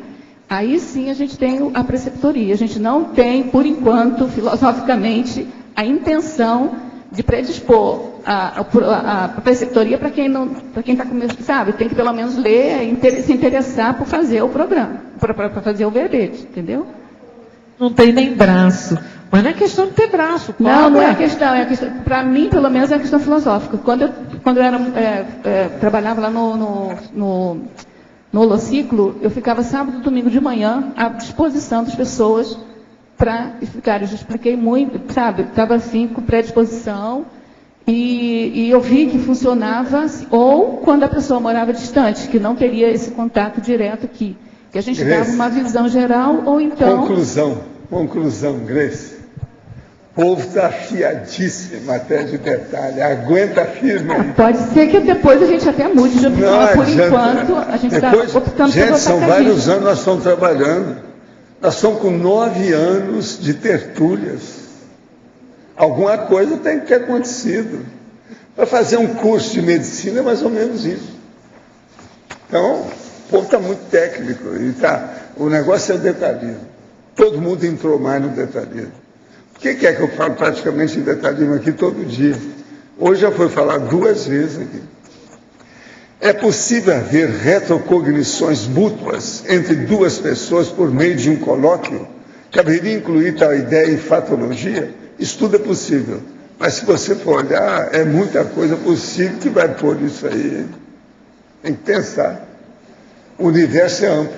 aí sim a gente tem a preceptoria. A gente não tem, por enquanto, filosoficamente, a intenção de predispor a preceptoria para quem está começando, sabe? Tem que pelo menos ler e se interessar por fazer o programa, para fazer o verbete, entendeu? Não tem nem braço. Mas não é questão de ter braço. Não é questão. Para mim, pelo menos, é uma questão filosófica. Quando eu trabalhava lá no Holociclo, eu ficava sábado e domingo de manhã à disposição das pessoas para explicar. Eu já expliquei muito, sabe? Estava assim, com predisposição, e eu vi que funcionava, ou quando a pessoa morava distante, que não teria esse contato direto aqui, que a gente dava uma visão geral, ou então... Conclusão, Grace. O povo está afiadíssimo em matéria de detalhe, aguenta firme aí. Pode ser que depois a gente até mude de opinião, mas por enquanto a gente está optando pelo são vários anos nós estamos trabalhando. Nós estamos com 9 anos de tertúlias. Alguma coisa tem que ter acontecido. Para fazer um curso de medicina é mais ou menos isso. Então, o povo está muito técnico. O negócio é o detalhismo. Todo mundo entrou mais no detalhismo. Por que é que eu falo praticamente em detalhismo aqui todo dia? Hoje já foi falar 2 vezes aqui. É possível haver retrocognições mútuas entre 2 pessoas por meio de um colóquio? Caberia incluir tal ideia em fatologia? Isso tudo é possível. Mas se você for olhar, é muita coisa possível que vai pôr isso aí. Tem que pensar. O universo é amplo.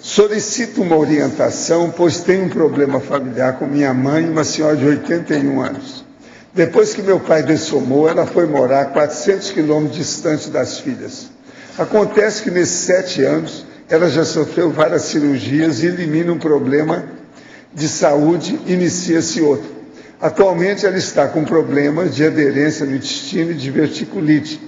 Solicito uma orientação, pois tenho um problema familiar com minha mãe, uma senhora de 81 anos. Depois que meu pai dessomou, ela foi morar 400 quilômetros distante das filhas. Acontece que nesses 7 anos, ela já sofreu várias cirurgias e elimina um problema de saúde, inicia-se outro. Atualmente ela está com problemas de aderência no intestino e de verticulite.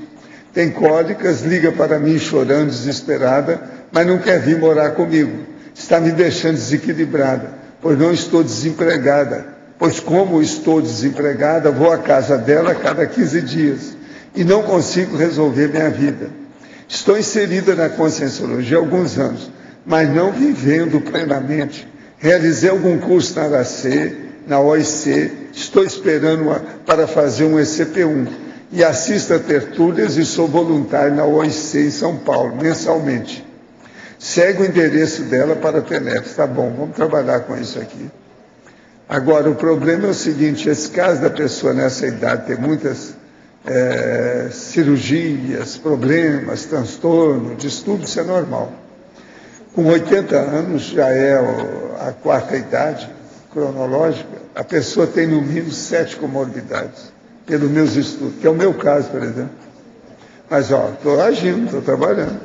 Tem cólicas, liga para mim chorando, desesperada, mas não quer vir morar comigo. Está me deixando desequilibrada, pois não estou desempregada. Pois como estou desempregada, vou à casa dela a cada 15 dias e não consigo resolver minha vida. Estou inserida na Conscienciologia há alguns anos, mas não vivendo plenamente. Realizei algum curso na HC, na OIC, estou esperando para fazer um ECP1 e assisto a tertúlias e sou voluntário na OIC em São Paulo, mensalmente. Segue o endereço dela para a TENEPS. Tá bom, vamos trabalhar com isso aqui. Agora, o problema é o seguinte, esse caso da pessoa nessa idade ter muitas cirurgias, problemas, transtorno, distúrbio, isso é normal. Com 80 anos, já é a 4ª idade cronológica, a pessoa tem no mínimo 7 comorbidades, pelos meus estudos, que é o meu caso, por exemplo. Mas, estou agindo, estou trabalhando.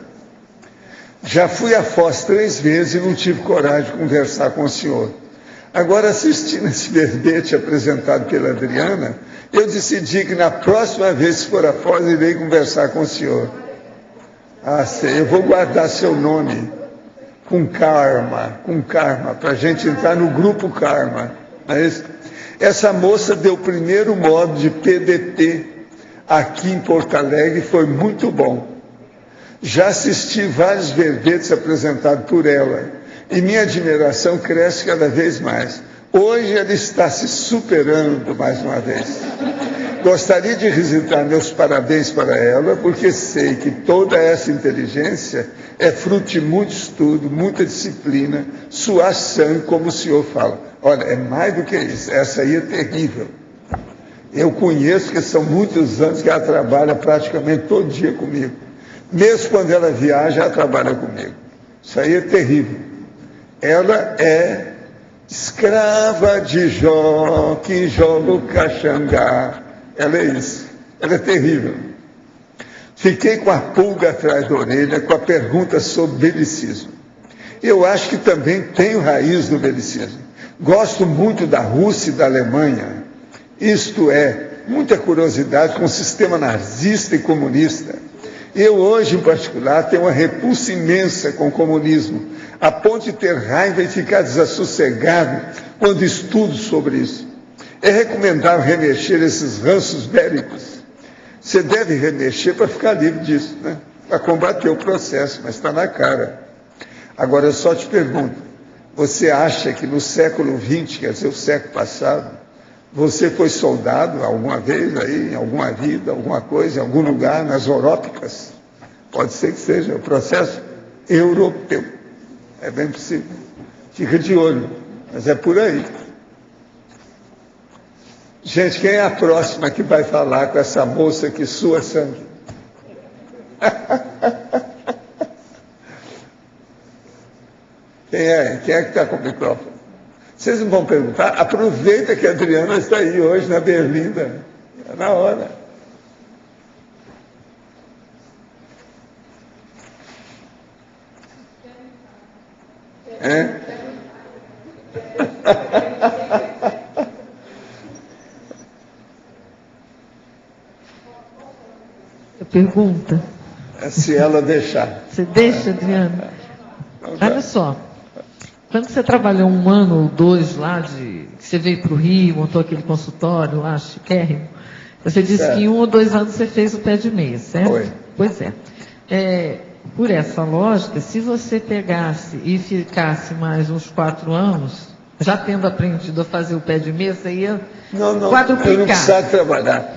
Já fui à Foz 3 vezes e não tive coragem de conversar com o senhor. Agora, assistindo esse verbete apresentado pela Adriana, eu decidi que na próxima vez que for a Foz, irei conversar com o senhor. Sei, eu vou guardar seu nome com karma, para a gente entrar no grupo karma. Essa moça deu o primeiro modo de PDT aqui em Porto Alegre, foi muito bom. Já assisti vários verbetes apresentados por ela, e minha admiração cresce cada vez mais. Hoje ela está se superando mais uma vez. Gostaria de registrar meus parabéns para ela, porque sei que toda essa inteligência é fruto de muito estudo, muita disciplina, suar sangue, como o senhor fala. Olha, é mais do que isso, essa aí é terrível. Eu conheço que são muitos anos que ela trabalha praticamente todo dia comigo. Mesmo quando ela viaja, ela trabalha comigo. Isso aí é terrível. Ela é escrava de Jó, que joga o caxangá. Ela é isso. Ela é terrível. Fiquei com a pulga atrás da orelha com a pergunta sobre belicismo. Eu acho que também tenho raiz no belicismo. Gosto muito da Rússia e da Alemanha. Isto é, muita curiosidade com o sistema nazista e comunista. Eu hoje, em particular, tenho uma repulsa imensa com o comunismo, a ponto de ter raiva e ficar desassossegado quando estudo sobre isso. É recomendável remexer esses ranços bélicos. Você deve remexer para ficar livre disso, né? Para combater o processo, mas está na cara. Agora, eu só te pergunto, você acha que no século XX, quer dizer, o século passado, você foi soldado alguma vez aí, em alguma vida, alguma coisa, em algum lugar, nas Orópicas? Pode ser que seja o processo europeu. É bem possível. Fica de olho, mas é por aí. Gente, quem é a próxima que vai falar com essa moça que sua sangue? Quem é? Quem é que está com o microfone? Vocês não vão perguntar? Aproveita que a Adriana está aí hoje na Berlinda. É na hora. Pergunta. Se ela deixar. Você deixa, Adriana? Olha só. Quando você trabalhou 1 ano ou 2 lá, que você veio para o Rio, montou aquele consultório lá, chiquérrimo, você disse que em 1 ou 2 anos você fez o pé de meia, certo? Foi. Pois é. Por essa lógica, se você pegasse e ficasse mais uns 4 anos, já tendo aprendido a fazer o pé de meia, você ia quadruplicar. Eu não precisava trabalhar.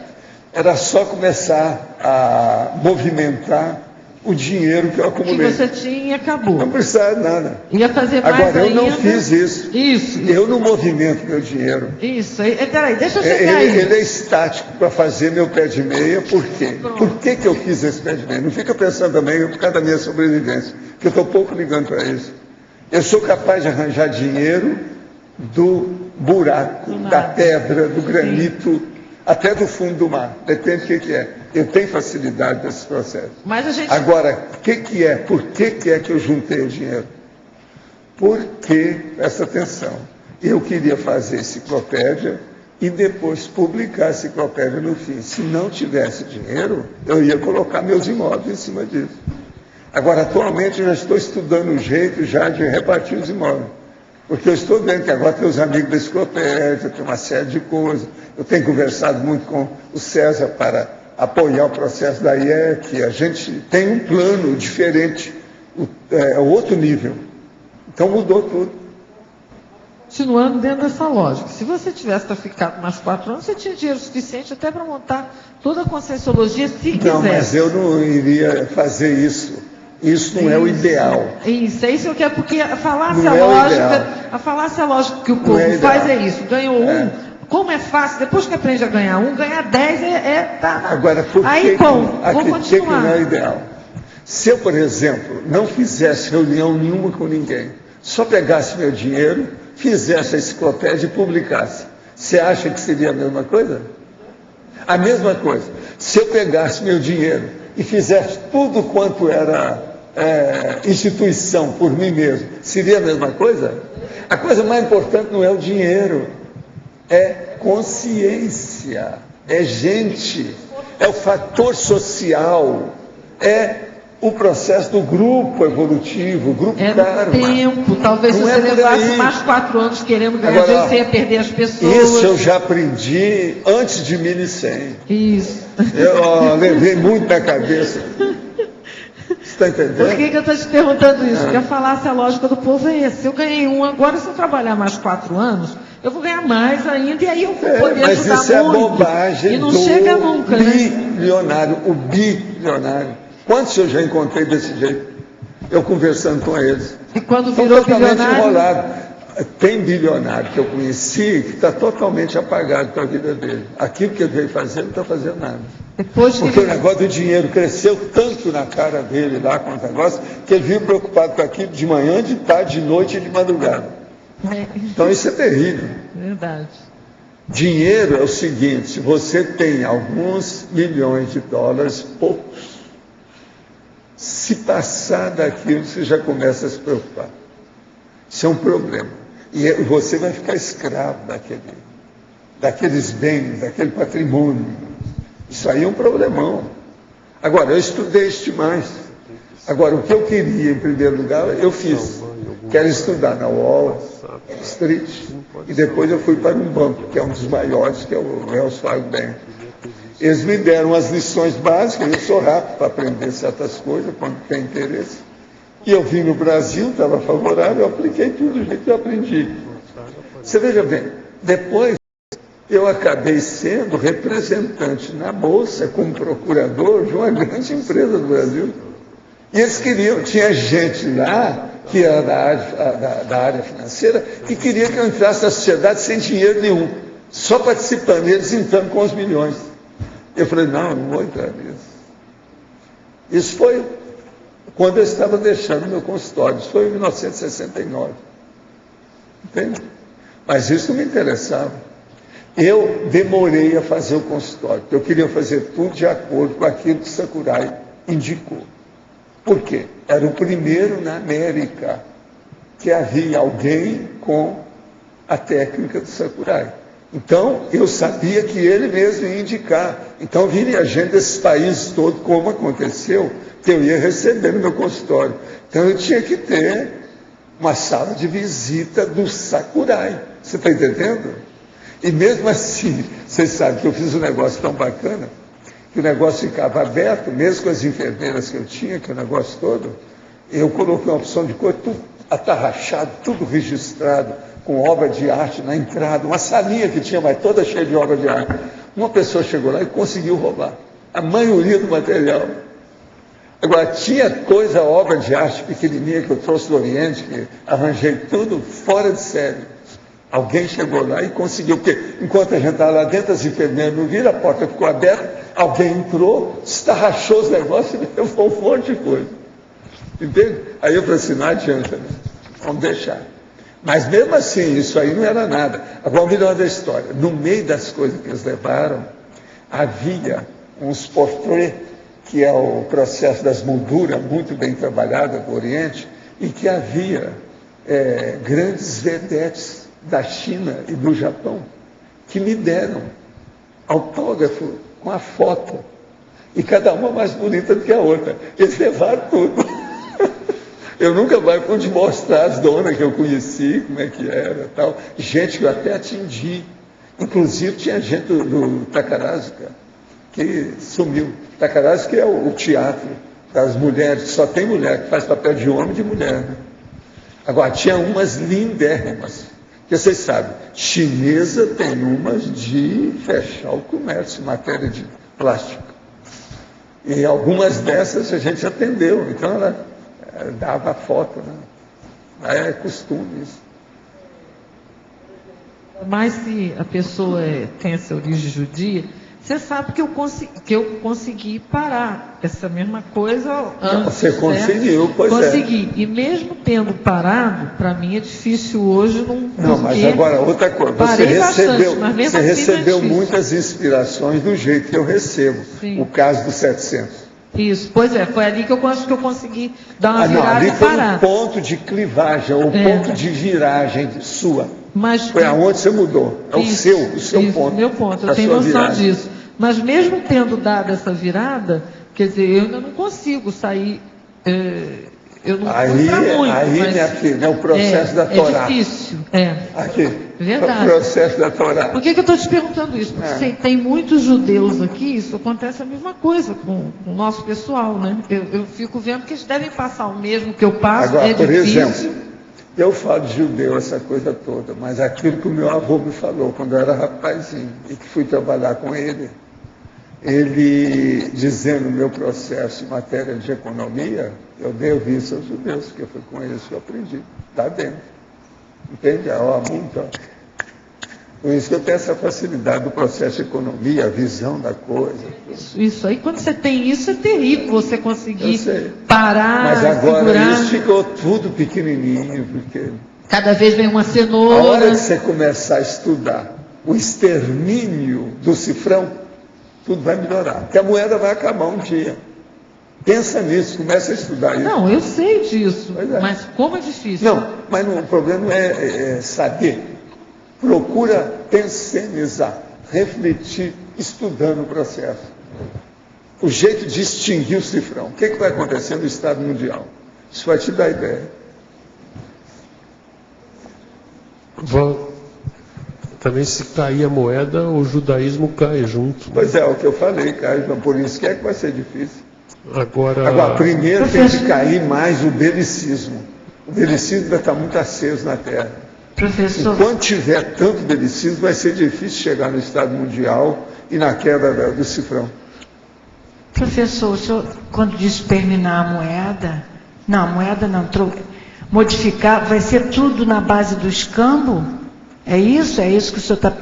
Era só começar a movimentar o dinheiro que eu acumulei. Que você tinha e acabou. Não precisava de nada. Ia fazer mais Agora, ainda. eu não fiz isso. Isso. Eu não movimento meu dinheiro. Isso. Peraí, deixa eu chegar aí. Ele é estático para fazer meu pé de meia, por quê? Por que eu fiz esse pé de meia? Não fica pensando também por causa da minha sobrevivência, que eu estou pouco ligando para isso. Eu sou capaz de arranjar dinheiro do buraco, da pedra, do granito, até do fundo do mar. Depende do que é. Eu tenho facilidade nesse processo. Mas a gente... Agora, o que é? Por que é que eu juntei o dinheiro? Porque, presta atenção, eu queria fazer enciclopédia e depois publicar a enciclopédia no fim. Se não tivesse dinheiro, eu ia colocar meus imóveis em cima disso. Agora, atualmente, eu já estou estudando o jeito já de repartir os imóveis. Porque eu estou vendo que agora tem os amigos da enciclopédia, tem uma série de coisas. Eu tenho conversado muito com o César para apoiar o processo da IEC. A gente tem um plano diferente, outro nível. Então mudou tudo. Continuando dentro dessa lógica, se você tivesse para ficar mais 4 anos, você tinha dinheiro suficiente até para montar toda a Conscienciologia, se quisesse. Não, mas eu não iria fazer isso. Isso não é o ideal. Isso eu quero, porque a falácia lógica que o povo faz é isso. Ganhou um, como é fácil, depois que aprende a ganhar um, ganhar 10 tá. Agora, por aí, que vou continuar. Que não é o ideal? Se eu, por exemplo, não fizesse reunião nenhuma com ninguém, só pegasse meu dinheiro, fizesse a enciclopédia e publicasse, você acha que seria a mesma coisa? A mesma coisa. Se eu pegasse meu dinheiro e fizesse tudo quanto era instituição por mim mesmo, seria a mesma coisa? A coisa mais importante não é o dinheiro, é consciência, é gente, é o fator social, é o processo do grupo evolutivo, o grupo Dharma. Tempo, talvez se você levasse mais 4 anos querendo ganhar dinheiro, você ia perder as pessoas. Isso eu já aprendi antes de 1100. Isso. Eu levei muito na cabeça. Você está entendendo? Por que eu estou te perguntando isso? Porque a falácia lógica do povo é essa. Se eu ganhei um agora, se eu trabalhar mais 4 anos, eu vou ganhar mais ainda, e aí eu vou poder mas ajudar isso muito. É bobagem. E não chega nunca, bilionário, o bilionário. Quantos eu já encontrei desse jeito? Eu conversando com eles. E quando virou bilionário? Enrolado. Tem bilionário que eu conheci que está totalmente apagado com a vida dele. Aquilo que ele veio fazer, não está fazendo nada. Porque o negócio do dinheiro cresceu tanto na cara dele lá com o negócio, que ele vive preocupado com aquilo de manhã, de tarde, de noite e de madrugada. Então isso é terrível. Verdade. Dinheiro é o seguinte, se você tem alguns milhões de dólares, poucos, se passar daquilo, você já começa a se preocupar. Isso é um problema. E você vai ficar escravo daqueles bens, daquele patrimônio. Isso aí é um problemão. Agora, eu estudei isso demais. Agora, o que eu queria, em primeiro lugar, eu fiz. Quero estudar na Wall Street. E depois eu fui para um banco, que é um dos maiores, que é o Wells Fargo Bank. Eles me deram as lições básicas, eu sou rápido para aprender certas coisas, quando tem interesse. E eu vim no Brasil, estava favorável, eu apliquei tudo do jeito que eu aprendi. Você veja bem, depois eu acabei sendo representante na Bolsa, como procurador de uma grande empresa do Brasil. E eles queriam, tinha gente lá, que era da área financeira, que queria que eu entrasse na sociedade sem dinheiro nenhum, só participando, eles entrando com os milhões. Eu falei, não vou entrar nisso. Isso foi quando eu estava deixando meu consultório, isso foi em 1969. Entende? Mas isso não me interessava. Eu demorei a fazer o consultório, porque eu queria fazer tudo de acordo com aquilo que Sakurai indicou. Por quê? Era o primeiro na América que havia alguém com a técnica do Sakurai. Então, eu sabia que ele mesmo ia indicar. Então, viria gente desses países todos, como aconteceu, que eu ia receber no meu consultório. Então, eu tinha que ter uma sala de visita do Sakurai. Você está entendendo? E mesmo assim, vocês sabem que eu fiz um negócio tão bacana, que o negócio ficava aberto, mesmo com as enfermeiras que eu tinha, que o negócio todo, eu coloquei uma opção de cor, tudo atarrachado, tudo registrado, com obra de arte na entrada, uma salinha que tinha, mas toda cheia de obra de arte. Uma pessoa chegou lá e conseguiu roubar a maioria do material. Agora, tinha coisa, obra de arte pequenininha que eu trouxe do Oriente, que arranjei tudo fora de série. Alguém chegou lá e conseguiu, porque enquanto a gente estava lá dentro, as enfermeiras não viram, a porta ficou aberta, alguém entrou, estarrachou os negócios e levou um monte de coisa. Entende? Aí eu falei assim, não adianta, né? vamos deixar. Mas mesmo assim, isso aí não era nada. Agora, o melhor da história, no meio das coisas que eles levaram, havia uns portrait, que é o processo das molduras muito bem trabalhada do Oriente, e que havia grandes vedetes da China e do Japão que me deram autógrafo com a foto, e cada uma mais bonita do que a outra. Eles levaram tudo. Eu nunca mais pude mostrar as donas que eu conheci, como é que era, tal. Gente que eu até atingi. Inclusive tinha gente do Takarazuka, que sumiu. Takarazuka é o teatro das mulheres, só tem mulher, que faz papel de homem e de mulher. Né? Agora, tinha umas lindérrimas, que vocês sabem, chinesa tem umas de fechar o comércio em matéria de plástico. E algumas dessas a gente atendeu, então ela dava foto, né? É costume isso. Mas se a pessoa tem essa origem judia, você sabe que eu consegui parar essa mesma coisa antes. Você conseguiu, pois consegui. E mesmo tendo parado, para mim é difícil hoje não, mas agora outra coisa, você recebeu muitas inspirações do jeito que eu recebo. Sim. O caso dos 700. Isso, pois é, foi ali que eu acho que eu consegui dar uma virada ali e parar. Foi um ponto de clivagem, o ponto de viragem sua. Mas, foi aonde você mudou. É o seu ponto. Meu ponto, eu tenho noção disso. Mas mesmo tendo dado essa virada, quer dizer, eu ainda não consigo sair. Eu não fui pra muito. Aí, minha filha, é o processo da Torá. É difícil. Aqui. Verdade. É o processo da Torá. Por que eu estou te perguntando isso? Porque tem muitos judeus aqui, isso acontece a mesma coisa com o nosso pessoal, né? Eu fico vendo que eles devem passar o mesmo que eu passo. Agora, por difícil. exemplo, eu falo de judeu, essa coisa toda, mas aquilo que o meu avô me falou quando eu era rapazinho e que fui trabalhar com ele dizendo o meu processo em matéria de economia, eu devo isso aos judeus, porque foi com eles que eu aprendi, lá dentro. Entende? Por isso que eu tenho essa facilidade do processo de economia, a visão da coisa. Isso aí, quando você tem isso, é terrível você conseguir parar, mas agora segurar. Isso ficou tudo pequenininho, porque cada vez vem uma a cenoura. hora que você começar a estudar o extermínio do cifrão, tudo vai melhorar, porque a moeda vai acabar um dia. Pensa nisso, começa a estudar isso. Não, eu sei disso, mas como é difícil. Não, mas o problema não é saber. Procura pensionizar, refletir, estudando o processo. O jeito de extinguir o cifrão. O que vai acontecer no Estado Mundial? Isso vai te dar ideia. Também se cair a moeda, o judaísmo cai junto. Pois é, o que eu falei, cai, por isso que é que vai ser difícil. Agora primeiro tem que cair mais o belicismo. O belicismo vai estar muito aceso na Terra. Professor. Enquanto tiver tanto belicismo, vai ser difícil chegar no Estado Mundial e na queda do cifrão. Professor, o senhor, quando diz terminar a moeda não, modificar, vai ser tudo na base do escambo? É isso? É isso que o senhor está...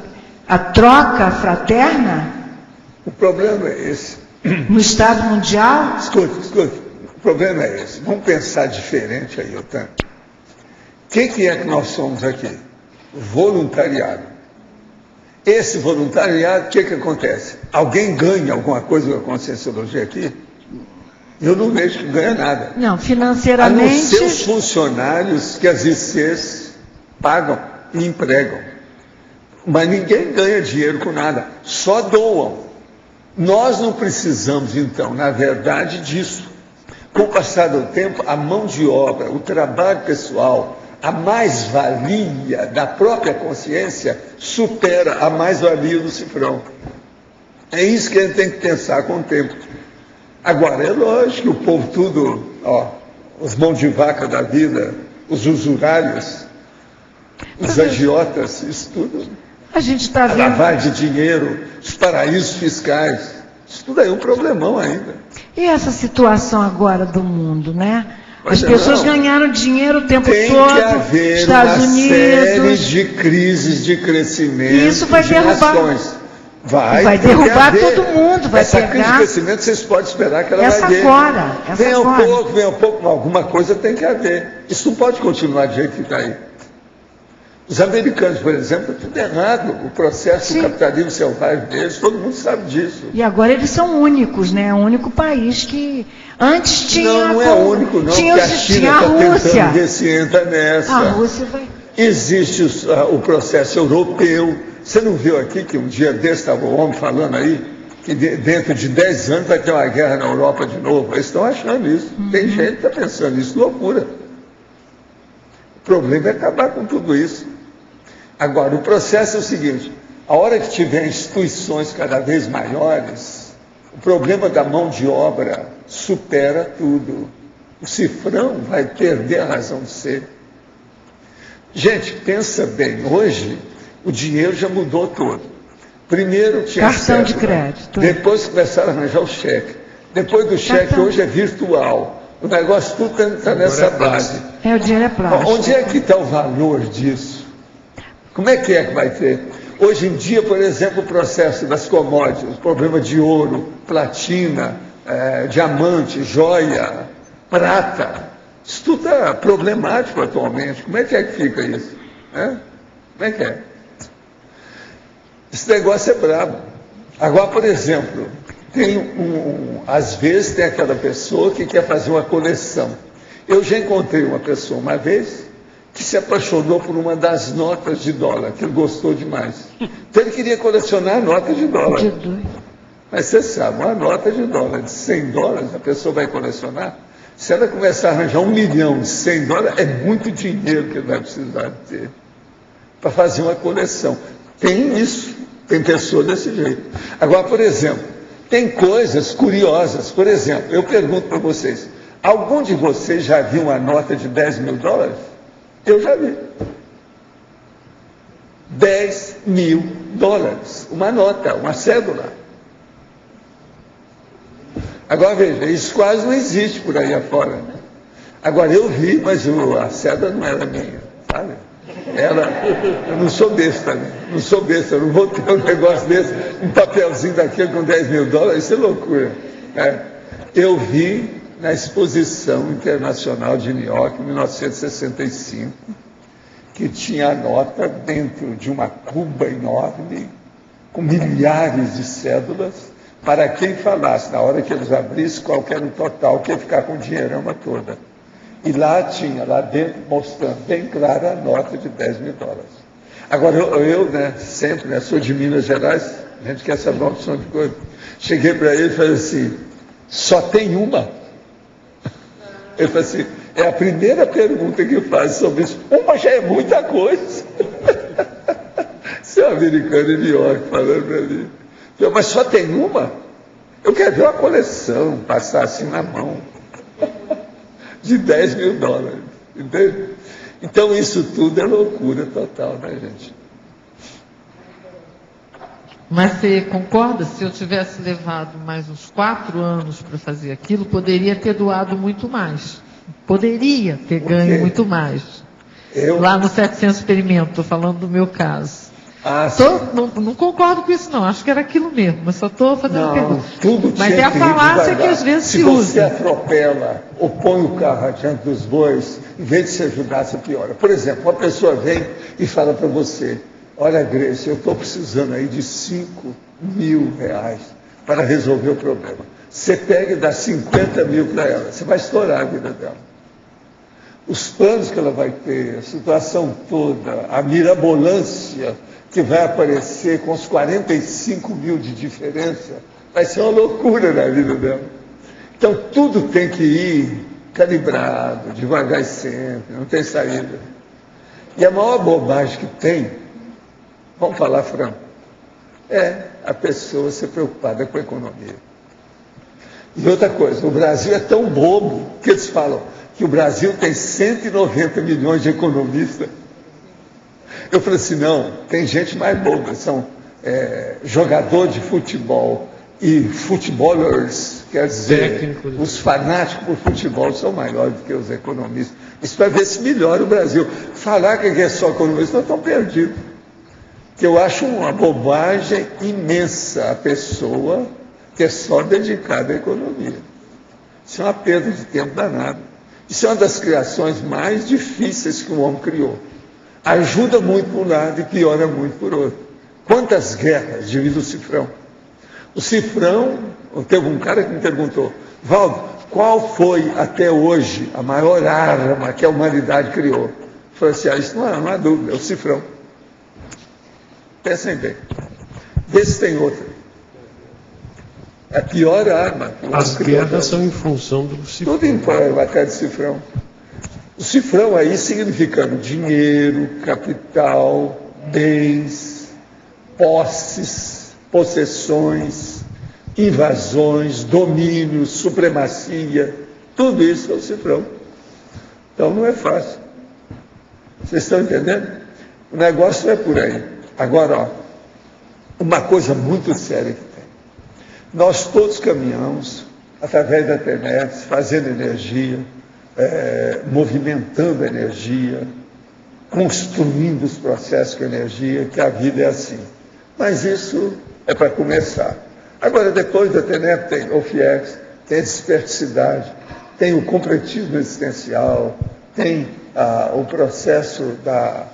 A troca fraterna? O problema é esse. No Estado Mundial? Escute. O problema é esse. Vamos pensar diferente aí, Otan. O que é que nós somos aqui? Voluntariado. Esse voluntariado, o que acontece? Alguém ganha alguma coisa com a Conscienciologia aqui? Eu não vejo que ganha nada. Não, financeiramente... A não ser os funcionários que as ICs pagam e empregam. Mas ninguém ganha dinheiro com nada, só doam. Nós não precisamos, então, na verdade, disso. Com o passar do tempo, a mão de obra, o trabalho pessoal, a mais-valia da própria consciência supera a mais-valia do cifrão. É isso que a gente tem que pensar com o tempo. Agora, é lógico que o povo tudo, os mãos de vaca da vida, os usurários, os agiotas, isso tudo. A gente está vendo... A lavagem de dinheiro, os paraísos fiscais, isso tudo aí é um problemão ainda. E essa situação agora do mundo, né? As pessoas ganharam dinheiro o tempo todo, tem que haver Estados uma Unidos... série de crises de crescimento, e isso vai de derrubar... nações. Vai derrubar todo mundo, vai essa pegar... crise de crescimento, vocês podem esperar que ela essa vai haver. agora, essa Vem agora. Vem um pouco, alguma coisa tem que haver. Isso não pode continuar do jeito que está aí. Os americanos, por exemplo, é tudo errado. O processo do capitalismo selvagem deles, todo mundo sabe disso. E agora eles são únicos, né? É o único país que... Antes tinha... Não é único, não, porque a China está tentando ver se entra nessa. A Rússia vai... Existe o processo europeu. Você não viu aqui que um dia desse estava o homem falando aí que dentro de 10 anos vai ter uma guerra na Europa de novo? Eles estão achando isso. Tem gente que está pensando isso, loucura. O problema é acabar com tudo isso. Agora, o processo é o seguinte, a hora que tiver instituições cada vez maiores, o problema da mão de obra supera tudo. O cifrão vai perder a razão de ser. Gente, pensa bem, hoje o dinheiro já mudou todo. Primeiro tinha cartão de crédito. Depois começaram a arranjar o cheque. Depois do cheque, hoje é virtual. O negócio tudo está nessa base. O dinheiro é plástico. Onde é que está o valor disso? Como é que vai ter? Hoje em dia, por exemplo, o processo das commodities, o problema de ouro, platina, diamante, joia, prata, isso tudo é problemático atualmente. Como é que fica isso? Como é que é? Esse negócio é brabo. Agora, por exemplo, às vezes tem aquela pessoa que quer fazer uma coleção. Eu já encontrei uma pessoa uma vez que se apaixonou por uma das notas de dólar, que ele gostou demais. Então ele queria colecionar notas de dólar. Mas você sabe, uma nota de dólar de $100, a pessoa vai colecionar. Se ela começar a arranjar $1 milhão de $100, é muito dinheiro que ele vai precisar ter para fazer uma coleção. Tem isso, tem pessoa desse jeito. Agora, por exemplo, tem coisas curiosas. Por exemplo, eu pergunto para vocês, algum de vocês já viu uma nota de $10 mil? Eu já vi. $10 mil. Uma nota, uma cédula. Agora veja, isso quase não existe por aí afora. Né? Agora eu vi, mas a cédula não era minha, sabe? Eu não sou besta, né? Não sou besta, eu não vou ter um negócio desse, um papelzinho daquele com $10 mil, isso é loucura. Eu vi na Exposição Internacional de New York, em 1965, que tinha a nota dentro de uma cuba enorme, com milhares de cédulas, para quem falasse, na hora que eles abrissem, qual que era o total, que ia ficar com dinheirama toda. E lá tinha, lá dentro, mostrando bem clara a nota de $10 mil. Agora, eu sempre, sou de Minas Gerais, a gente quer saber uma opção de coisa. Cheguei para ele e falei assim, só tem uma? Ele falou assim, é a primeira pergunta que faz sobre isso. Uma já é muita coisa. Esse é um americano em New York falando para mim. Mas só tem uma? Eu quero ver uma coleção, passar assim na mão. De $10 mil. Entende? Então isso tudo é loucura total, né, gente? Mas você concorda? Se eu tivesse levado mais uns 4 anos para fazer aquilo, poderia ter doado muito mais. Poderia ter ganho muito mais. Lá no 700 Experimento, estou falando do meu caso. Não concordo com isso, não. Acho que era aquilo mesmo, mas só estou fazendo pergunta. Mas é a falácia que às vezes se usa. Se você atropela ou põe o carro adiante dos bois, em vez de se ajudar, você piora. Por exemplo, uma pessoa vem e fala para você, olha, Grace, eu estou precisando aí de R$5 mil para resolver o problema. Você pega e dá 50 mil para ela, você vai estourar a vida dela. Os planos que ela vai ter, a situação toda, a mirabolância que vai aparecer com os 45 mil de diferença, vai ser uma loucura na vida dela. Então, tudo tem que ir calibrado, devagar e sempre, não tem saída. E a maior bobagem que tem, vamos falar franco, é a pessoa ser preocupada com a economia. E outra coisa, o Brasil é tão bobo que eles falam que o Brasil tem 190 milhões de economistas. Eu falei assim, não, tem gente mais boba, são jogador de futebol e futebólers, quer dizer, os fanáticos por futebol são maiores do que os economistas. Isso para ver se melhora o Brasil. Falar que é só economista, nós estamos perdidos. que eu acho uma bobagem imensa a pessoa que é só dedicada à economia. Isso é uma perda de tempo danada. Isso é uma das criações mais difíceis que o homem criou. Ajuda muito por um lado e piora muito por outro. Quantas guerras devido ao cifrão? O cifrão, teve um cara que me perguntou, Valdo, qual foi até hoje a maior arma que a humanidade criou? Eu falei assim, isso não há dúvida, é o cifrão. Pensem bem. Vê se tem outra. É a pior arma. As guerras são em função do cifrão. Tudo em matéria de cifrão. O cifrão aí significando dinheiro, capital, bens, posses, possessões, invasões, domínios, supremacia, tudo isso é o cifrão. Então não é fácil. Vocês estão entendendo? O negócio não é por aí. Agora, ó, uma coisa muito séria que tem. Nós todos caminhamos através da internet, fazendo energia, movimentando a energia, construindo os processos com energia, que a vida é assim. Mas isso é para começar. Agora, depois da internet, tem o FIEX, tem a desperticidade, tem o concretismo existencial, tem o processo da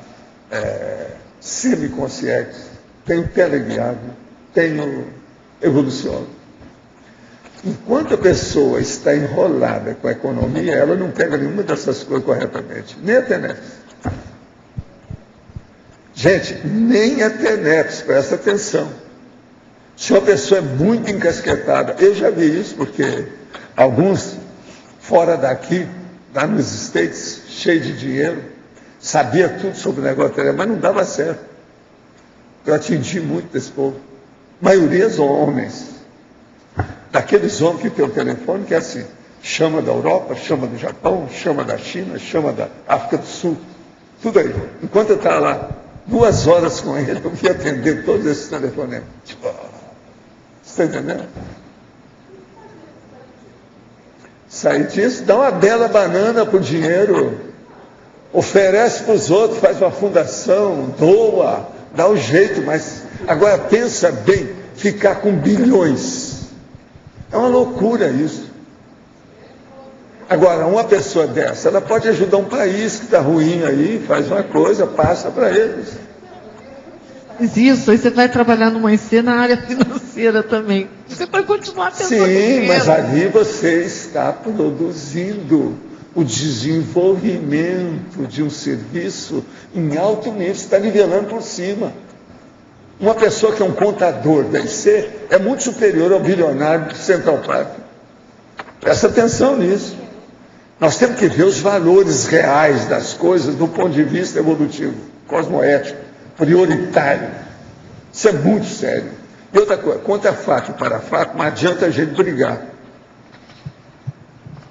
semiconsciente, tem o teleguiado, tem o evolucionário. Enquanto a pessoa está enrolada com a economia, ela não pega nenhuma dessas coisas corretamente, nem a TENEPS. Gente, nem a TENEPS, presta atenção. Se uma pessoa é muito encasquetada, eu já vi isso, porque alguns fora daqui, lá nos States, cheios de dinheiro, sabia tudo sobre o negócio, mas não dava certo. Eu atingi muito desse povo. A maioria são homens. Daqueles homens que tem o telefone, que é assim, chama da Europa, chama do Japão, chama da China, chama da África do Sul, tudo aí. Enquanto eu estava lá 2 horas com ele, eu fui atender todos esses telefonemas. Tipo, você está entendendo? Sair disso, dá uma bela banana por dinheiro, oferece para os outros, faz uma fundação, doa, dá um jeito, mas agora pensa bem, ficar com bilhões. É uma loucura isso. Agora, uma pessoa dessa, ela pode ajudar um país que está ruim aí, faz uma coisa, passa para eles. Mas isso, aí você vai trabalhar numa IC na área financeira também. Você vai continuar tendo Sim, mas ali você está produzindo o desenvolvimento de um serviço em alto nível, você está nivelando por cima. Uma pessoa que é um contador da IC é muito superior ao bilionário do Central Park. Presta atenção nisso. Nós temos que ver os valores reais das coisas do ponto de vista evolutivo, cosmoético, prioritário. Isso é muito sério. E outra coisa, contra fato e para fato, não adianta a gente brigar.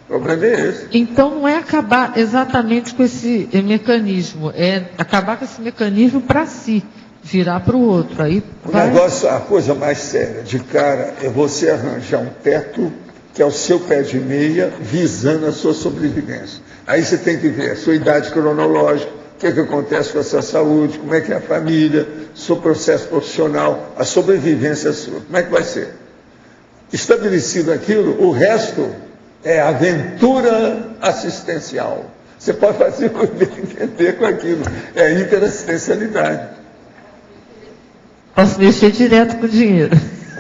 O problema é esse. Então não é acabar exatamente com esse mecanismo, é acabar com esse mecanismo para si. Virar para o outro. Aí vai... negócio, a coisa mais séria de cara é você arranjar um teto que é o seu pé de meia visando a sua sobrevivência. Aí você tem que ver a sua idade cronológica, o que acontece com a sua saúde, como é que é a família, seu processo profissional, a sobrevivência sua. Como é que vai ser? Estabelecido aquilo, o resto é aventura assistencial. Você pode fazer o que entender com aquilo. É interassistencialidade. Posso mexer direto com o dinheiro.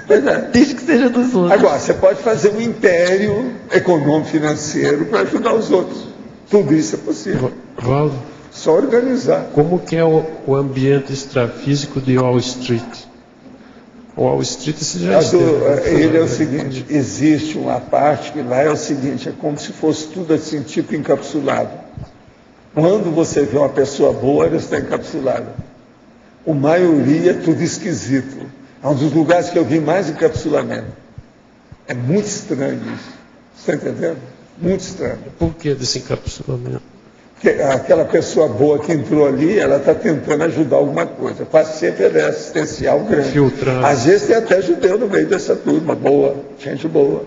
Pois é. Desde que seja dos outros. Agora, você pode fazer um império econômico-financeiro para ajudar os outros. Tudo isso é possível. Valdo, só organizar. Como que é o ambiente extrafísico de Wall Street? Wall Street você já ele é o seguinte, existe uma parte que lá é o seguinte, é como se fosse tudo assim, tipo encapsulado. Quando você vê uma pessoa boa, ela está encapsulada. A maioria é tudo esquisito. É um dos lugares que eu vi mais encapsulamento. É muito estranho isso. Você está entendendo? Muito estranho. Por que desse encapsulamento? Porque aquela pessoa boa que entrou ali, ela está tentando ajudar alguma coisa. Quase sempre ela é assistencial grande. Filtrado. Às vezes tem até judeu no meio dessa turma, boa, gente boa.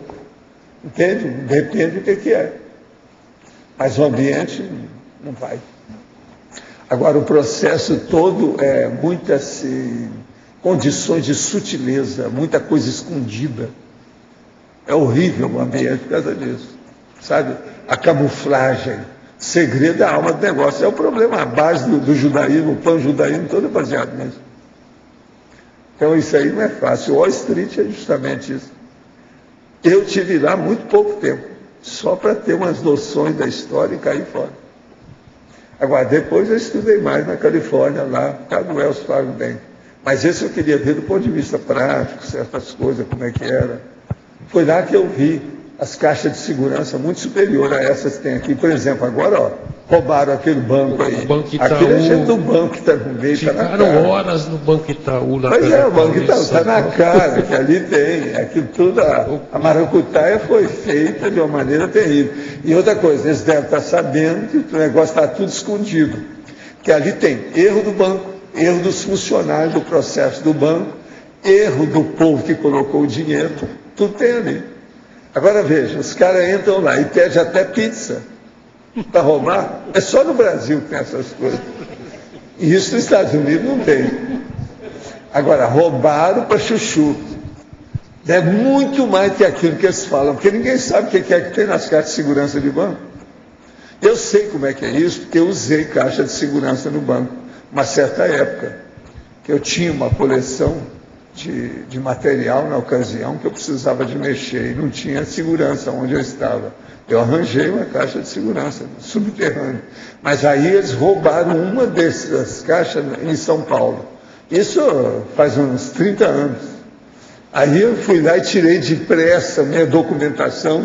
Entende? Depende do que é. Mas o ambiente não vai. Agora, o processo todo é muitas condições de sutileza, muita coisa escondida. É horrível o ambiente por causa disso. Sabe? A camuflagem, segredo é a alma do negócio. É o problema, a base do judaísmo, o pan-judaísmo todo é baseado nisso. Então isso aí não é fácil. O Wall Street é justamente isso. Eu tive lá muito pouco tempo, só para ter umas noções da história e cair fora. Agora, depois eu estudei mais na Califórnia, lá, por causa do Wells Fargo Bank. Mas esse eu queria ver do ponto de vista prático, certas coisas, como é que era. Foi lá que eu vi as caixas de segurança muito superior a essas que tem aqui. Por exemplo, agora, ó, roubaram aquele banco aí. O Banco Itaú. Aquele é gente do banco que está no meio, tá na cara. Ficaram horas no Banco Itaú. Lá Pois é, o Banco Itaú está na cara, que ali tem. Aquilo tudo, a maracutaia foi feita de uma maneira terrível. E outra coisa, eles devem estar sabendo que o negócio está tudo escondido. Que ali tem erro do banco, erro dos funcionários do processo do banco, erro do povo que colocou o dinheiro, tudo tem ali. Agora veja, os caras entram lá e pedem até pizza para roubar. É só no Brasil que tem essas coisas. E isso nos Estados Unidos não tem. Agora, roubaram para chuchu. É muito mais que aquilo que eles falam, porque ninguém sabe o que é que tem nas caixas de segurança de banco. Eu sei como é que é isso, porque eu usei caixa de segurança no banco, uma certa época, que eu tinha uma coleção de material na ocasião que eu precisava de mexer e não tinha segurança onde eu estava. Eu arranjei uma caixa de segurança subterrânea. Mas aí eles roubaram uma dessas caixas em São Paulo. Isso faz uns 30 anos. Aí eu fui lá e tirei depressa minha documentação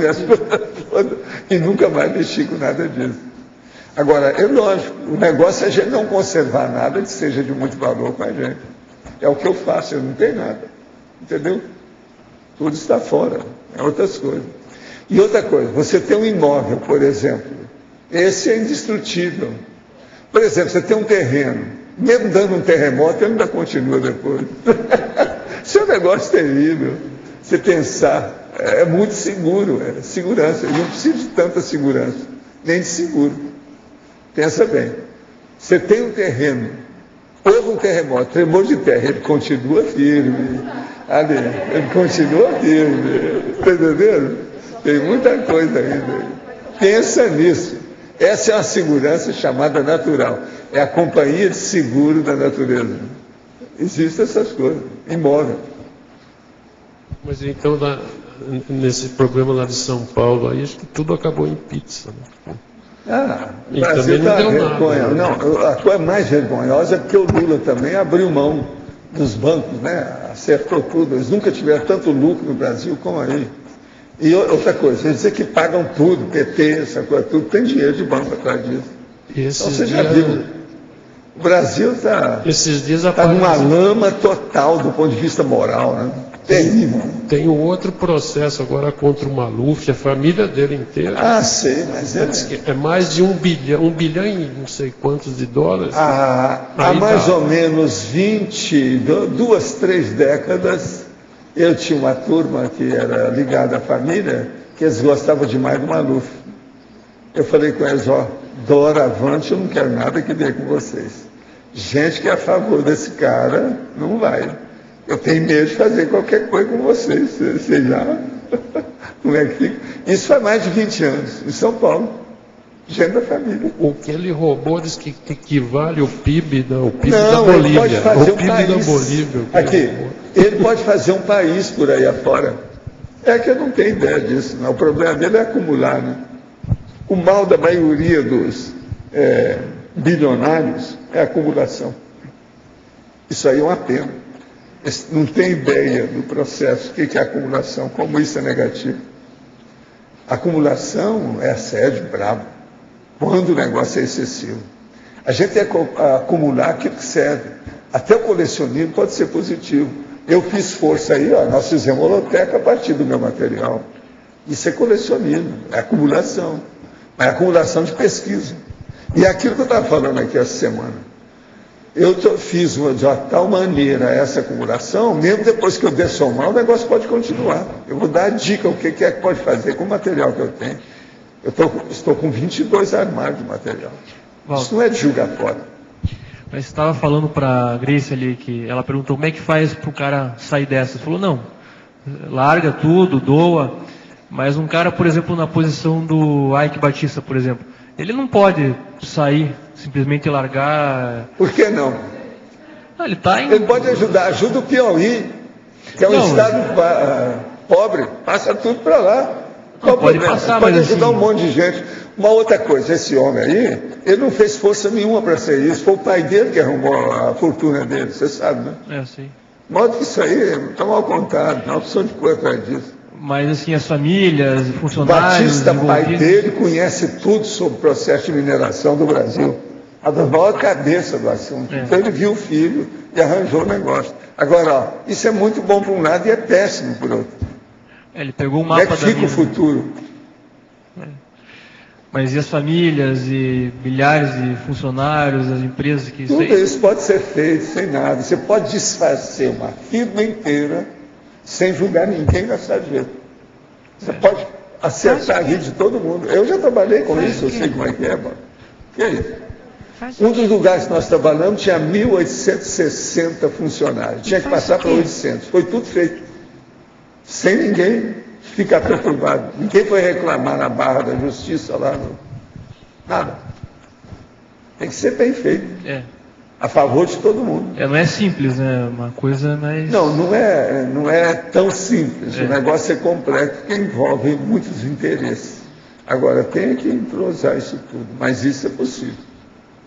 e nunca mais mexi com nada disso. Agora, é lógico, o negócio é a gente não conservar nada que seja de muito valor com a gente. É o que eu faço, eu não tenho nada. Entendeu? Tudo está fora. É outras coisas. E outra coisa, você tem um imóvel, por exemplo. Esse é indestrutível. Por exemplo, você tem um terreno. Mesmo dando um terremoto, ele ainda continua depois. Isso é um negócio terrível. Você pensar, é muito seguro, é segurança. Eu não preciso de tanta segurança, nem de seguro. Pensa bem. Você tem um terreno. Houve um terremoto, tremor de terra, ele continua firme. Ali, ele continua firme. Está entendendo? Tem muita coisa ainda. Pensa nisso. Essa é uma segurança chamada natural. É a companhia de seguro da natureza. Existem essas coisas. Imóvel. Mas então, nesse problema lá de São Paulo, aí acho que tudo acabou em pizza. Né? O Brasil também não deu vergonha. nada. Não, a coisa mais vergonhosa é porque o Lula também abriu mão dos bancos, né? Acertou tudo. Eles nunca tiveram tanto lucro no Brasil como aí. E outra coisa, eles dizem que pagam tudo, PT, essa coisa, tudo, tem dinheiro de banco atrás disso. Então você já viu. O Brasil está numa lama total do ponto de vista moral, né? Terrível. Tem um outro processo agora contra o Maluf, a família dele inteira. Sei, mas é mais de 1 bilhão e não sei quantos de dólares. Há mais ou menos 2, 3 décadas, eu tinha uma turma que era ligada à família, que eles gostavam demais do Maluf. Eu falei com eles, doravante eu não quero nada que ver com vocês. Gente que é a favor desse cara, não vai. Eu tenho medo de fazer qualquer coisa com vocês, sei lá. Como é que fica? Isso faz mais de 20 anos, em São Paulo. Gente da família. O que ele roubou diz que equivale ao PIB, da Bolívia. Ele pode fazer o PIB da Bolívia. Aqui, ele pode fazer um país por aí afora. É que eu não tenho ideia disso, não. O problema dele é acumular, né? O mal da maioria dos bilionários é a acumulação. Isso aí é uma pena. Eles não tem ideia do processo, o que é acumulação, como isso é negativo. Acumulação é assédio brabo, quando o negócio é excessivo. A gente tem que acumular aquilo que serve. Até o colecionismo pode ser positivo. Eu fiz força aí, nós fizemos holoteca a partir do meu material. Isso é colecionismo, é acumulação. Mas é acumulação de pesquisa. E é aquilo que eu estava falando aqui essa semana. Eu fiz de uma tal maneira essa acumulação, mesmo depois que eu dessomar, o negócio pode continuar. Eu vou dar a dica, o que é que pode fazer com o material que eu tenho. Eu estou com 22 armários de material. Isso não é de jogar fora. Mas você estava falando para a Grace ali, que ela perguntou como é que faz para o cara sair dessa. Você falou, não, larga tudo, doa. Mas um cara, por exemplo, na posição do Ike Batista, por exemplo, ele não pode sair, simplesmente largar... Por que não? Não, ele está em... Ele pode ajudar, ajuda o Piauí, que é um estado pobre, passa tudo para lá. Não, pode passar, pode mas ajudar assim... um monte de gente. Uma outra coisa, esse homem aí, ele não fez força nenhuma para ser isso, foi o pai dele que arrumou a fortuna dele, você sabe, né? É, sim. De modo que isso aí está mal contado, não há opção de coisa atrás disso. Mas assim, as famílias, O funcionários... Batista, pai dele, conhece tudo sobre o processo de mineração do Brasil. A da maior cabeça do assunto. Então ele viu o filho e arranjou o negócio. Agora, ó, isso é muito bom por um lado e é péssimo por outro. Ele pegou o mapa Como é que fica o futuro? Mas e as famílias e milhares de funcionários, as empresas que... Tudo isso pode ser feito sem nada. Você pode desfazer uma firma inteira sem julgar ninguém dessa jeito. Você pode acertar a vida de todo mundo. Eu já trabalhei com isso, eu sei como é que é, mano. Que é isso? Um dos lugares que nós trabalhamos tinha 1.860 funcionários. Tinha que passar para 800. Foi tudo feito. Sem ninguém ficar perturbado. Ninguém foi reclamar na barra da justiça lá. Nada. Tem que ser bem feito. A favor de todo mundo. Não é simples, né? Uma coisa mais... Não é tão simples. O negócio é complexo, porque envolve muitos interesses. Agora, tem que entrosar isso tudo. Mas isso é possível.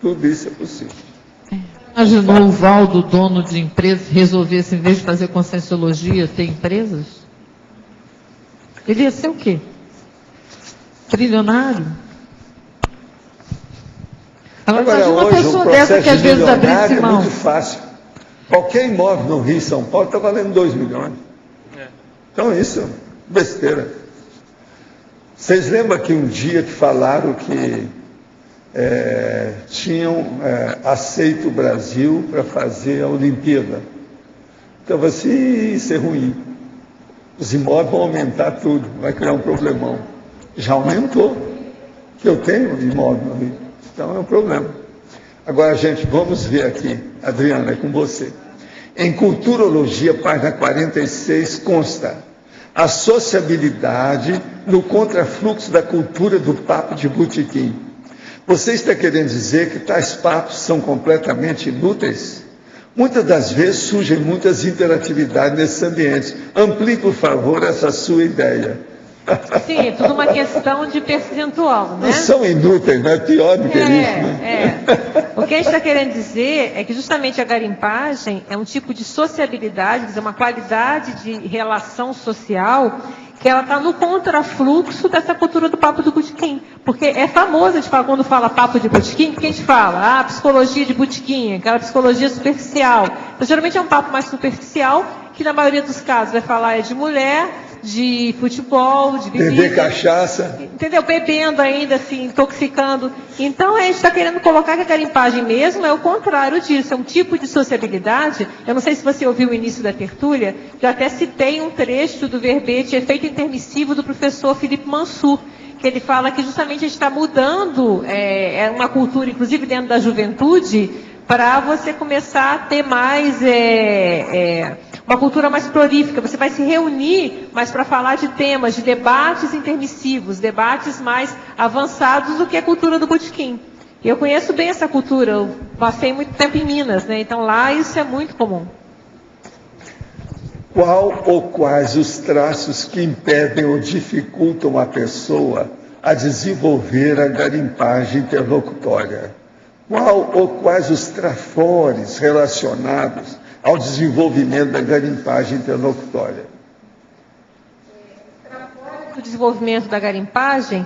Tudo isso é possível. Imaginou o Valdo, dono de empresa, resolvesse, em vez de fazer conscienciologia, ter empresas? Ele ia ser o quê? Trilionário? Agora, uma hoje, pessoa o dessa processo que às vezes abrisse milionário é mão. muito fácil. Qualquer imóvel no Rio e São Paulo está valendo 2 milhões. Então, isso é besteira. Vocês lembram que um dia que falaram que tinham aceito o Brasil para fazer a Olimpíada? Então, isso é ruim. Os imóveis vão aumentar tudo, vai criar um problemão. Já aumentou, que eu tenho imóvel no Rio. Então é um problema. Agora, gente, vamos ver aqui. Adriana, é com você. Em Culturologia, página 46, consta a sociabilidade no contrafluxo da cultura do papo de botequim. Você está querendo dizer que tais papos são completamente inúteis? Muitas das vezes surgem muitas interatividades nesses ambientes. Amplie, por favor, essa sua ideia. Sim, é tudo uma questão de percentual, né? Não são inúteis, não é pior do que isso, né? O que a gente está querendo dizer é que justamente a garimpagem é um tipo de sociabilidade, quer dizer, uma qualidade de relação social que ela está no contrafluxo dessa cultura do papo do botequim. Porque é famoso, a gente fala, quando fala papo de botequim, o que a gente fala? Psicologia de botequim, aquela psicologia superficial. Então, geralmente é um papo mais superficial, que na maioria dos casos vai falar de mulher, de futebol, de bebida. Beber cachaça. Entendeu? Bebendo ainda, assim, intoxicando. Então, a gente está querendo colocar que a garimpagem mesmo é o contrário disso. É um tipo de sociabilidade. Eu não sei se você ouviu o início da tertúlia, eu até citei um trecho do verbete Efeito Intermissivo do professor Felipe Mansur, que ele fala que justamente a gente está mudando uma cultura, inclusive dentro da juventude, para você começar a ter mais uma cultura mais prolífica. Você vai se reunir, mas para falar de temas, de debates intermissivos, debates mais avançados do que a cultura do botequim. Eu conheço bem essa cultura, eu passei muito tempo em Minas, né? Então lá isso é muito comum. Qual ou quais os traços que impedem ou dificultam a pessoa a desenvolver a garimpagem interlocutória? Qual ou quais os trafores relacionados ao desenvolvimento da garimpagem interlocutória? O desenvolvimento da garimpagem,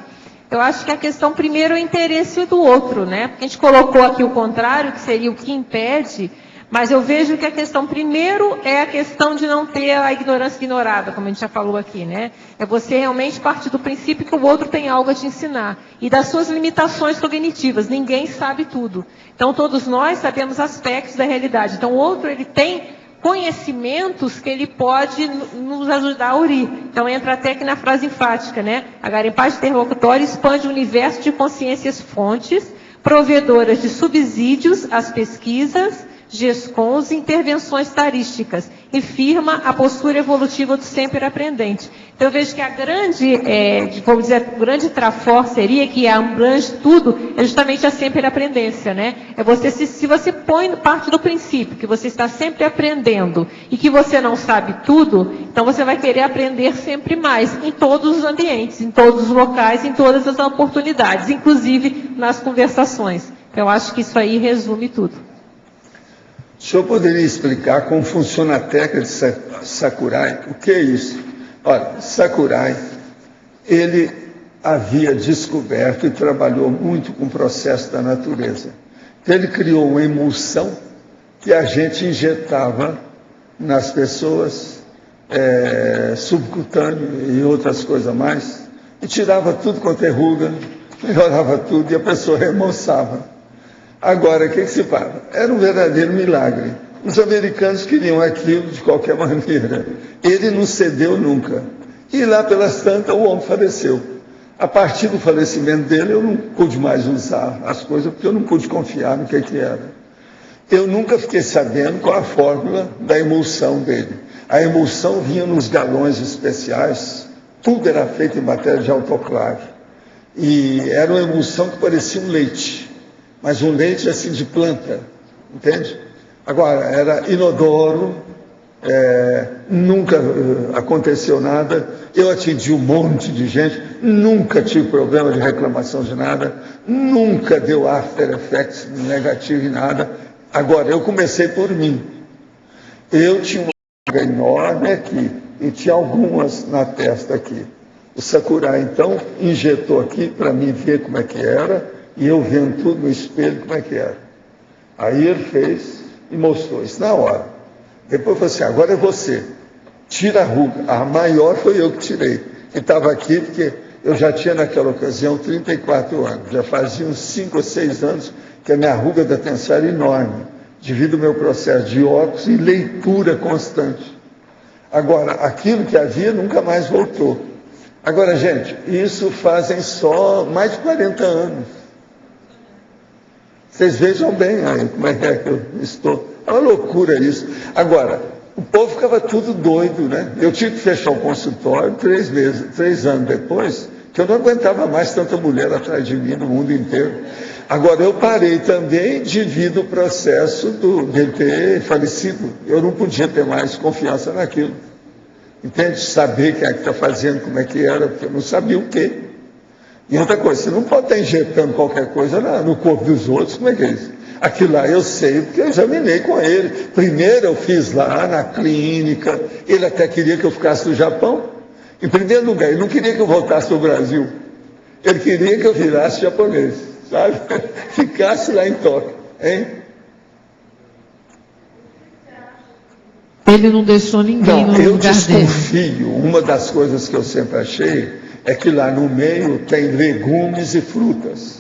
eu acho que a questão primeiro é o interesse do outro, né? Porque a gente colocou aqui o contrário, que seria o que impede, mas eu vejo que a questão primeiro é a questão de não ter a ignorância ignorada, como a gente já falou aqui, né? É você realmente partir do princípio que o outro tem algo a te ensinar e das suas limitações cognitivas. Ninguém sabe tudo. Então todos nós sabemos aspectos da realidade. Então o outro ele tem conhecimentos que ele pode nos ajudar a aurir. Então entra até aqui na frase enfática, né? A garimpagem interlocutória expande o universo de consciências fontes, provedoras de subsídios às pesquisas, GESCONs e intervenções tarísticas, e firma a postura evolutiva do sempre aprendente. Então, eu vejo que a grande, vamos dizer, o grande trafor seria que abrange tudo, é justamente a sempre aprendência, né? É você, se você põe parte do princípio que você está sempre aprendendo e que você não sabe tudo, então você vai querer aprender sempre mais, em todos os ambientes, em todos os locais, em todas as oportunidades, inclusive nas conversações. Então, eu acho que isso aí resume tudo. O senhor poderia explicar como funciona a técnica de Sakurai? O que é isso? Olha, Sakurai, ele havia descoberto e trabalhou muito com o processo da natureza. Então, ele criou uma emulsão que a gente injetava nas pessoas, subcutâneo e outras coisas mais, e tirava tudo quanto é ruga, melhorava tudo e a pessoa remoçava. Agora, o que se fala? Era um verdadeiro milagre. Os americanos queriam aquilo de qualquer maneira. Ele não cedeu nunca. E lá pelas tantas, o homem faleceu. A partir do falecimento dele, eu não pude mais usar as coisas, porque eu não pude confiar no que era. Eu nunca fiquei sabendo qual a fórmula da emulsão dele. A emulsão vinha nos galões especiais, tudo era feito em matéria de autoclave. E era uma emulsão que parecia um leite. Mas um leite assim de planta, entende? Agora, era inodoro, nunca aconteceu nada, eu atendi um monte de gente, nunca tive problema de reclamação de nada, nunca deu after effects negativo em nada. Agora, eu comecei por mim. Eu tinha uma ruga enorme aqui, e tinha algumas na testa aqui. O Sakurai, então, injetou aqui para mim ver como é que era, e eu vendo tudo no espelho como é que era. Aí ele fez e mostrou isso na hora. Depois falou assim, agora é você. Tira a ruga. A maior foi eu que tirei. E estava aqui porque eu já tinha naquela ocasião 34 anos. Já fazia uns 5 ou 6 anos que a minha ruga da tensão era enorme. Devido ao meu processo de óculos e leitura constante. Agora, aquilo que havia nunca mais voltou. Agora, gente, isso fazem só mais de 40 anos. Vocês vejam bem aí como é que eu estou. É uma loucura isso. Agora, o povo ficava tudo doido, né? Eu tive que fechar o consultório 3 anos depois, que eu não aguentava mais tanta mulher atrás de mim no mundo inteiro. Agora, eu parei também devido ao processo dele ter falecido. Eu não podia ter mais confiança naquilo. Entende? Saber quem é que está fazendo, como é que era, porque eu não sabia o quê. E outra coisa, você não pode estar injetando qualquer coisa no corpo dos outros, como é que é isso? Aquilo lá eu sei, porque eu examinei com ele. Primeiro eu fiz lá na clínica, ele até queria que eu ficasse no Japão. Em primeiro lugar, ele não queria que eu voltasse para o Brasil. Ele queria que eu virasse japonês, sabe? Ficasse lá em Tóquio, hein? Ele não deixou ninguém no lugar dele. Eu desconfio, uma das coisas que eu sempre achei é que lá no meio tem legumes e frutas.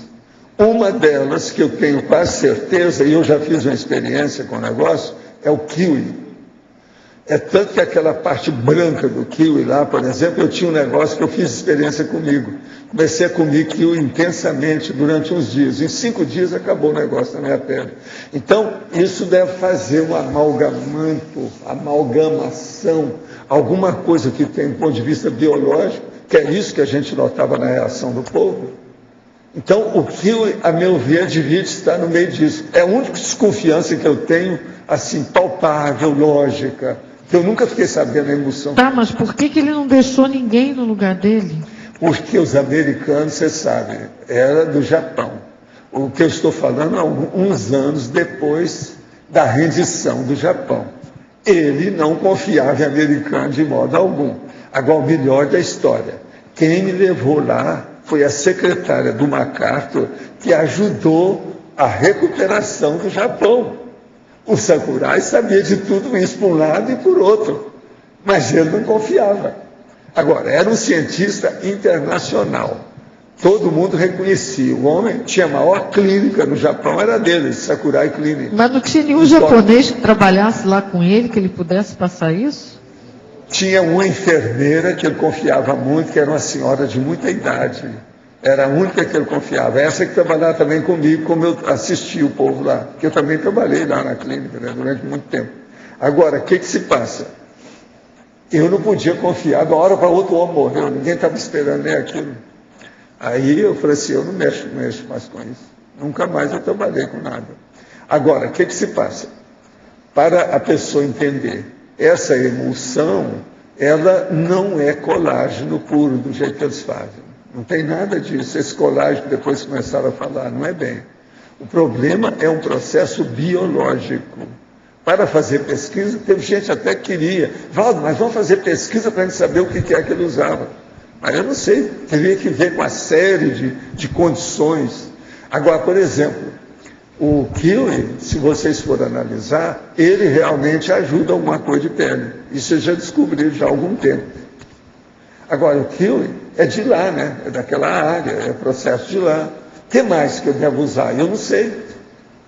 Uma delas, que eu tenho quase certeza, e eu já fiz uma experiência com o negócio, é o kiwi. É tanto que aquela parte branca do kiwi lá, por exemplo, eu tinha um negócio que eu fiz experiência comigo. Comecei a comer kiwi intensamente durante uns dias. Em 5 dias acabou o negócio na minha pele. Então, isso deve fazer um amalgamação, alguma coisa que tem do ponto de vista biológico, que é isso que a gente notava na reação do povo. Então, o kiwi, a meu ver, devia estar no meio disso. É a única desconfiança que eu tenho, assim, palpável, lógica, que eu nunca fiquei sabendo a emoção. Tá, mas por que ele não deixou ninguém no lugar dele? Porque os americanos, você sabe, era do Japão. O que eu estou falando há uns anos depois da rendição do Japão. Ele não confiava em americano de modo algum. Agora, o melhor da história, quem me levou lá foi a secretária do MacArthur, que ajudou a recuperação do Japão. O Sakurai sabia de tudo isso por um lado e por outro, mas ele não confiava. Agora, era um cientista internacional. Todo mundo reconhecia. O homem tinha a maior clínica no Japão, era dele, Sakurai Clinic. Mas não tinha nenhum japonês que trabalhasse lá com ele, que ele pudesse passar isso? Tinha uma enfermeira que ele confiava muito, que era uma senhora de muita idade. Era a única que ele confiava. Essa que trabalhava também comigo, como eu assisti o povo lá. Porque eu também trabalhei lá na clínica, né, durante muito tempo. Agora, o que se passa? Eu não podia confiar, de uma hora para outra o homem morreu, ninguém estava esperando nem aquilo. Aí eu falei assim, eu não mexo mais com isso. Nunca mais eu trabalhei com nada. Agora, o que se passa? Para a pessoa entender, essa emulsão, ela não é colágeno puro, do jeito que eles fazem. Não tem nada disso. Esse colágeno, depois começaram a falar, não é bem. O problema é um processo biológico. Para fazer pesquisa, teve gente até que queria. Valdo, mas vamos fazer pesquisa para a gente saber o que é que ele usava. Mas eu não sei, teria que ver com a série de condições. Agora, por exemplo, o kiwi, se vocês forem analisar, ele realmente ajuda alguma coisa de pele. Isso eu já descobri já há algum tempo. Agora, o kiwi é de lá, né? É daquela área, é processo de lá. O que mais que eu devo usar? Eu não sei.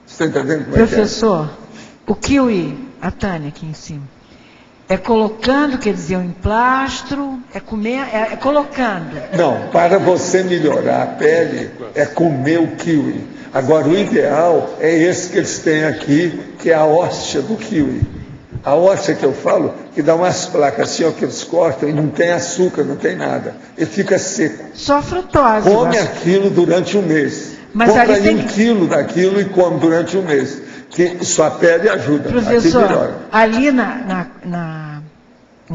Você está entendendo como Professor, o kiwi, a Tânia aqui em cima, é colocando, quer dizer, um emplastro, é comer, é colocando. Não, para você melhorar a pele, é comer o kiwi. Agora, o ideal é esse que eles têm aqui, que é a hóstia do kiwi. A hóstia que eu falo, que dá umas placas assim, ó, que eles cortam e não tem açúcar, não tem nada. Ele fica seco. Só frutose. Come aquilo durante um mês. Mas compra aí tem 1 quilo daquilo e come durante um mês. Que sua pele ajuda. Professor, ali na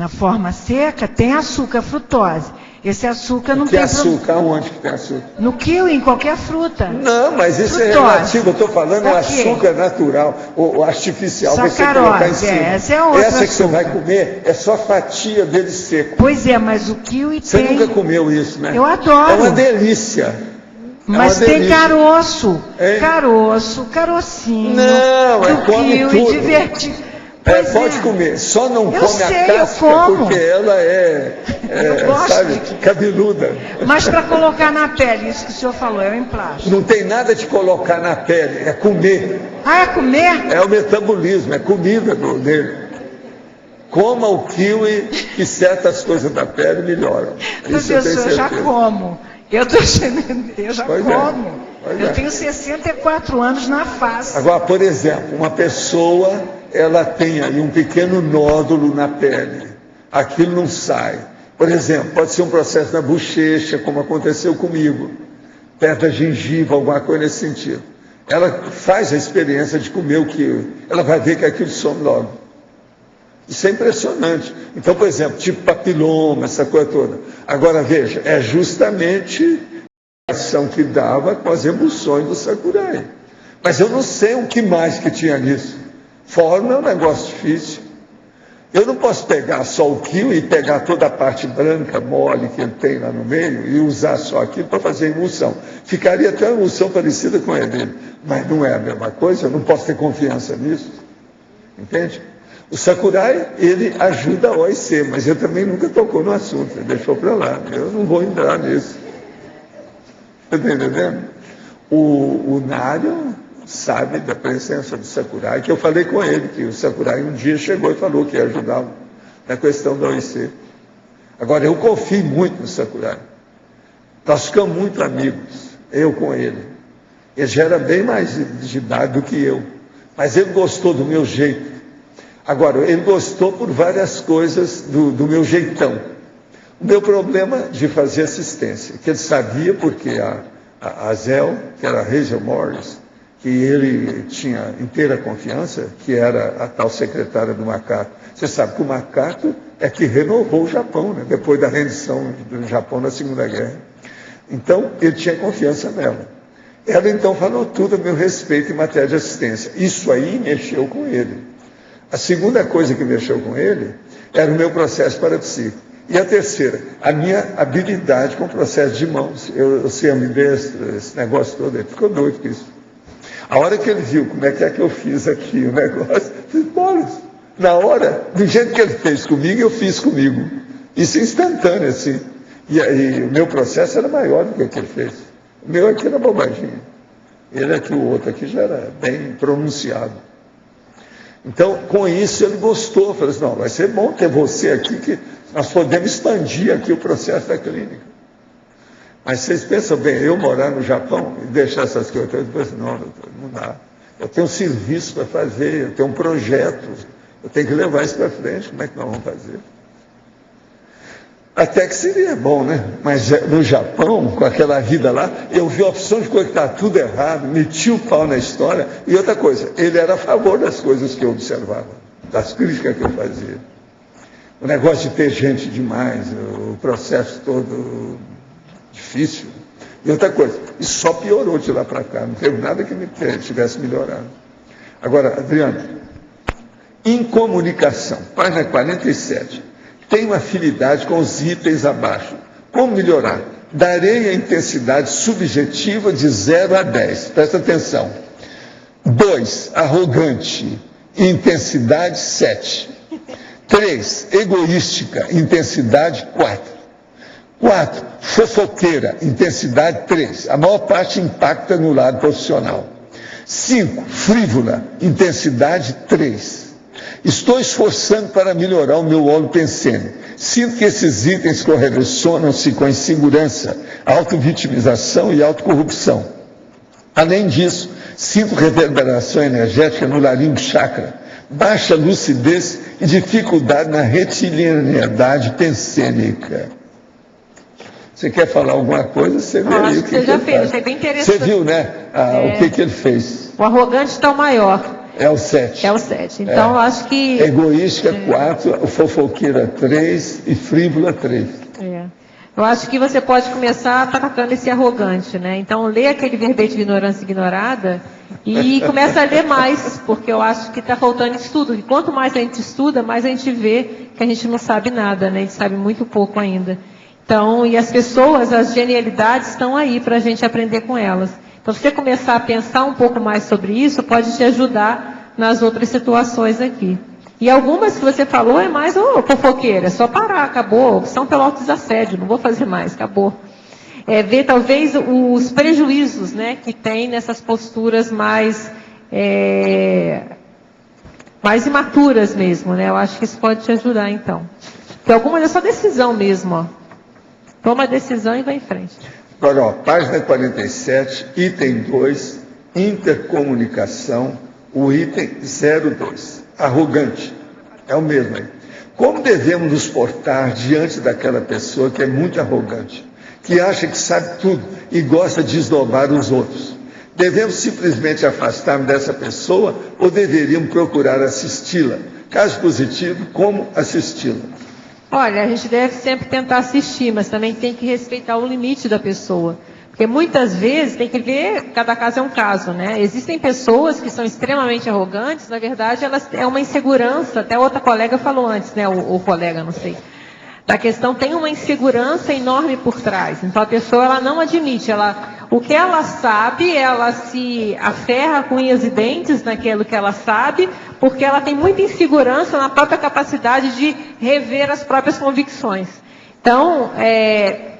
forma seca tem açúcar, frutose. Esse açúcar não tem... açúcar? Aonde que tem açúcar? No kiwi, em qualquer fruta. Não, mas isso frutose. É relativo. Eu estou falando é açúcar natural, ou artificial. Sacarose, você colocar em cima. Essa é outra Essa que açúcar. você vai comer é só fatia dele seco. Pois é, mas o kiwi você tem... Você nunca comeu isso, né? Eu adoro. É uma delícia. Mas tem caroço. Carocinho. Não, é come kiwi, tudo. Divertido. Pode comer, só não eu come sei, a casca porque ela sabe, cabeluda. Mas para colocar na pele, isso que o senhor falou, é o emplastro. Não tem nada de colocar na pele, é comer. Ah, é comer? É o metabolismo, é comida dele. Coma o kiwi que certas coisas da pele melhoram. Isso eu tenho certeza. Eu já como. Eu já como. Eu tenho 64 anos na face. Agora, por exemplo, uma pessoa, ela tem aí um pequeno nódulo na pele. Aquilo não sai. Por exemplo, pode ser um processo na bochecha, como aconteceu comigo. Perto da gengiva, alguma coisa nesse sentido. Ela faz a experiência de comer o kiwi. Ela vai ver que aquilo some logo. Isso é impressionante. Então, por exemplo, tipo papiloma, essa coisa toda. Agora, veja, é justamente a ação que dava com as emulsões do Sakurai. Mas eu não sei o que mais que tinha nisso. Forma é um negócio difícil. Eu não posso pegar só o kiwi e pegar toda a parte branca, mole que ele tem lá no meio e usar só aquilo para fazer emulsão. Ficaria até uma emulsão parecida com a dele. Mas não é a mesma coisa, eu não posso ter confiança nisso. Entende? O Sakurai, ele ajuda a OIC, mas ele também nunca tocou no assunto, ele deixou para lá. Eu não vou entrar nisso. Está entendendo? O Nário sabe da presença do Sakurai, que eu falei com ele, que o Sakurai um dia chegou e falou que ia ajudá-lo na questão da OIC. Agora, eu confio muito no Sakurai. Nós ficamos muito amigos, eu com ele. Ele já era bem mais de idade do que eu, mas ele gostou do meu jeito. Agora, ele gostou por várias coisas do meu jeitão. O meu problema de fazer assistência, que ele sabia porque a Zéu, que era a Rachel Morris, que ele tinha inteira confiança, que era a tal secretária do Macaco. Você sabe que o Macaco é que renovou o Japão, né? Depois da rendição do Japão na Segunda Guerra. Então, ele tinha confiança nela. Ela, então, falou tudo a meu respeito em matéria de assistência. Isso aí mexeu com ele. A segunda coisa que mexeu com ele era o meu processo parapsíquico. E a terceira, a minha habilidade com o processo de mãos. Eu sei ambidestro, esse negócio todo, ele ficou doido com isso. A hora que ele viu como é que eu fiz aqui o negócio, fiz bolas. Na hora, do jeito que ele fez comigo, eu fiz comigo. Isso instantâneo, assim. E o meu processo era maior do que o que ele fez. O meu aqui era bobaginha. Ele aqui, o outro aqui já era bem pronunciado. Então, com isso, ele gostou. Falei assim, não, vai ser bom ter você aqui, que nós podemos expandir aqui o processo da clínica. Mas vocês pensam bem, eu morar no Japão e deixar essas coisas, eu penso, não, doutor, não dá. Eu tenho um serviço para fazer, eu tenho um projeto, eu tenho que levar isso para frente, como é que nós vamos fazer? Até que seria bom, né? Mas no Japão, com aquela vida lá, eu vi a opção de coisa que está tudo errado, meti o pau na história. E outra coisa, ele era a favor das coisas que eu observava, das críticas que eu fazia. O negócio de ter gente demais, o processo todo difícil. E outra coisa, isso só piorou de lá para cá, não teve nada que me tivesse melhorado. Agora, Adriano, incomunicação, página 47. Tenho afinidade com os itens abaixo. Como melhorar? Darei a intensidade subjetiva de 0 a 10. Presta atenção. 2, arrogante, intensidade 7. 3, egoística, intensidade 4. 4, fofoqueira, intensidade 3. A maior parte impacta no lado profissional. 5, frívola, intensidade 3. Estou esforçando para melhorar o meu holopensene. Sinto que esses itens correlacionam-se com a insegurança, autovitimização e autocorrupção. Além disso, sinto reverberação energética no laringe chakra, baixa lucidez e dificuldade na retilineidade pensênica. Você quer falar alguma coisa? Você vê aí o que você já fez, achei bem interessante. Você viu, né? O que ele fez? O arrogante está o maior. É o 7. É o 7. Então, eu acho que... Egoística 4, fofoqueira 3 e frívola 3. Eu acho que você pode começar atacando esse arrogante, né? Então, lê aquele verbete de ignorância ignorada e começa a ler mais, porque eu acho que está faltando estudo. E quanto mais a gente estuda, mais a gente vê que a gente não sabe nada, né? A gente sabe muito pouco ainda. Então, e as pessoas, as genialidades estão aí para a gente aprender com elas. Então, se você começar a pensar um pouco mais sobre isso, pode te ajudar nas outras situações aqui. E algumas que você falou é mais, fofoqueira, é só parar, acabou, opção pelo autodesassédio, não vou fazer mais, acabou. Ver talvez os prejuízos, né, que tem nessas posturas mais imaturas mesmo, né? Eu acho que isso pode te ajudar, então. Porque algumas é só decisão mesmo, ó. Toma a decisão e vai em frente. Agora, ó, página 47, item 2, intercomunicação, o item 02, arrogante. É o mesmo aí. Como devemos nos portar diante daquela pessoa que é muito arrogante, que acha que sabe tudo e gosta de esnobar os outros? Devemos simplesmente afastar-nos dessa pessoa ou deveríamos procurar assisti-la? Caso positivo, como assisti-la? Olha, a gente deve sempre tentar assistir, mas também tem que respeitar o limite da pessoa. Porque muitas vezes tem que ver, cada caso é um caso, né? Existem pessoas que são extremamente arrogantes, na verdade, elas é uma insegurança, até outra colega falou antes, né? O colega, não sei. Da questão tem uma insegurança enorme por trás. Então a pessoa ela não admite, o que ela sabe, ela se aferra com unhas e dentes naquilo que ela sabe, porque ela tem muita insegurança na própria capacidade de rever as próprias convicções. Então,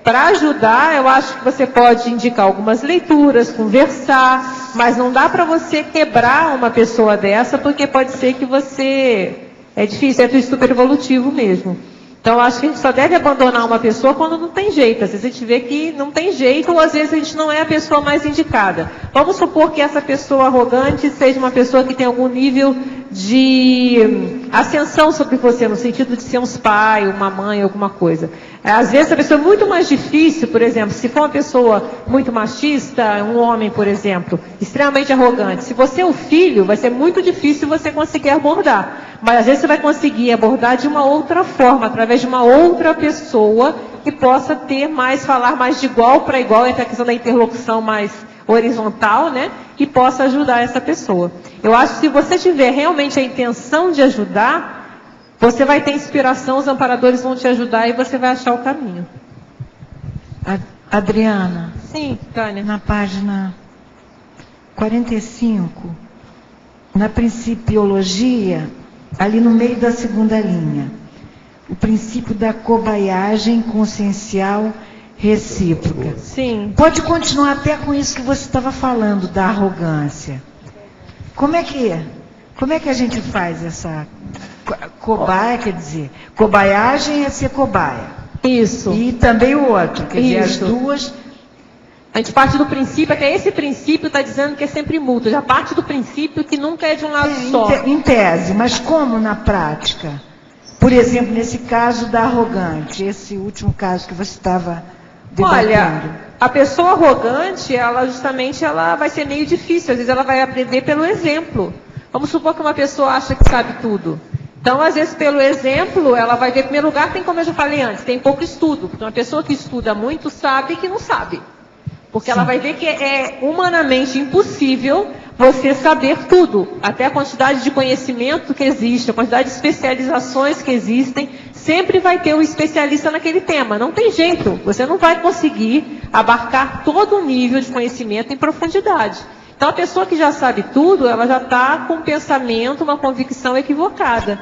para ajudar, eu acho que você pode indicar algumas leituras, conversar, mas não dá para você quebrar uma pessoa dessa, porque pode ser que é difícil, é super evolutivo mesmo. Então, acho que a gente só deve abandonar uma pessoa quando não tem jeito. Às vezes a gente vê que não tem jeito, ou às vezes a gente não é a pessoa mais indicada. Vamos supor que essa pessoa arrogante seja uma pessoa que tem algum nível de ascensão sobre você, no sentido de ser um pai, uma mãe, alguma coisa. Às vezes a pessoa é muito mais difícil, por exemplo, se for uma pessoa muito machista, um homem, por exemplo, extremamente arrogante. Se você é o filho, vai ser muito difícil você conseguir abordar. Mas às vezes você vai conseguir abordar de uma outra forma, através de uma outra pessoa que possa falar mais de igual para igual, entre a questão da interlocução mais horizontal, né? E possa ajudar essa pessoa. Eu acho que se você tiver realmente a intenção de ajudar, você vai ter inspiração, os amparadores vão te ajudar e você vai achar o caminho. Adriana. Sim, Tânia. Na página 45, na principiologia, ali no meio da segunda linha, o princípio da cobaiagem consciencial recíproca. Sim. Pode continuar até com isso que você estava falando, da arrogância. Como é que a gente faz essa cobaia, quer dizer, cobaiagem é ser cobaia. Isso. E também o outro, quer dizer, as duas A gente parte do princípio, até esse princípio está dizendo que é sempre multa. Já parte do princípio que nunca é de um lado só. Em tese, mas como na prática? Por exemplo, nesse caso da arrogante, esse último caso que você estava debatendo. Olha, a pessoa arrogante, ela justamente vai ser meio difícil. Às vezes ela vai aprender pelo exemplo. Vamos supor que uma pessoa acha que sabe tudo. Então, às vezes, pelo exemplo, ela vai ver, em primeiro lugar, tem, como eu já falei antes, tem pouco estudo. Porque uma pessoa que estuda muito sabe que não sabe. Porque ela vai ver que é humanamente impossível você saber tudo. Até a quantidade de conhecimento que existe, a quantidade de especializações que existem, sempre vai ter um especialista naquele tema. Não tem jeito. Você não vai conseguir abarcar todo o nível de conhecimento em profundidade. Então, a pessoa que já sabe tudo, ela já está com um pensamento, uma convicção equivocada.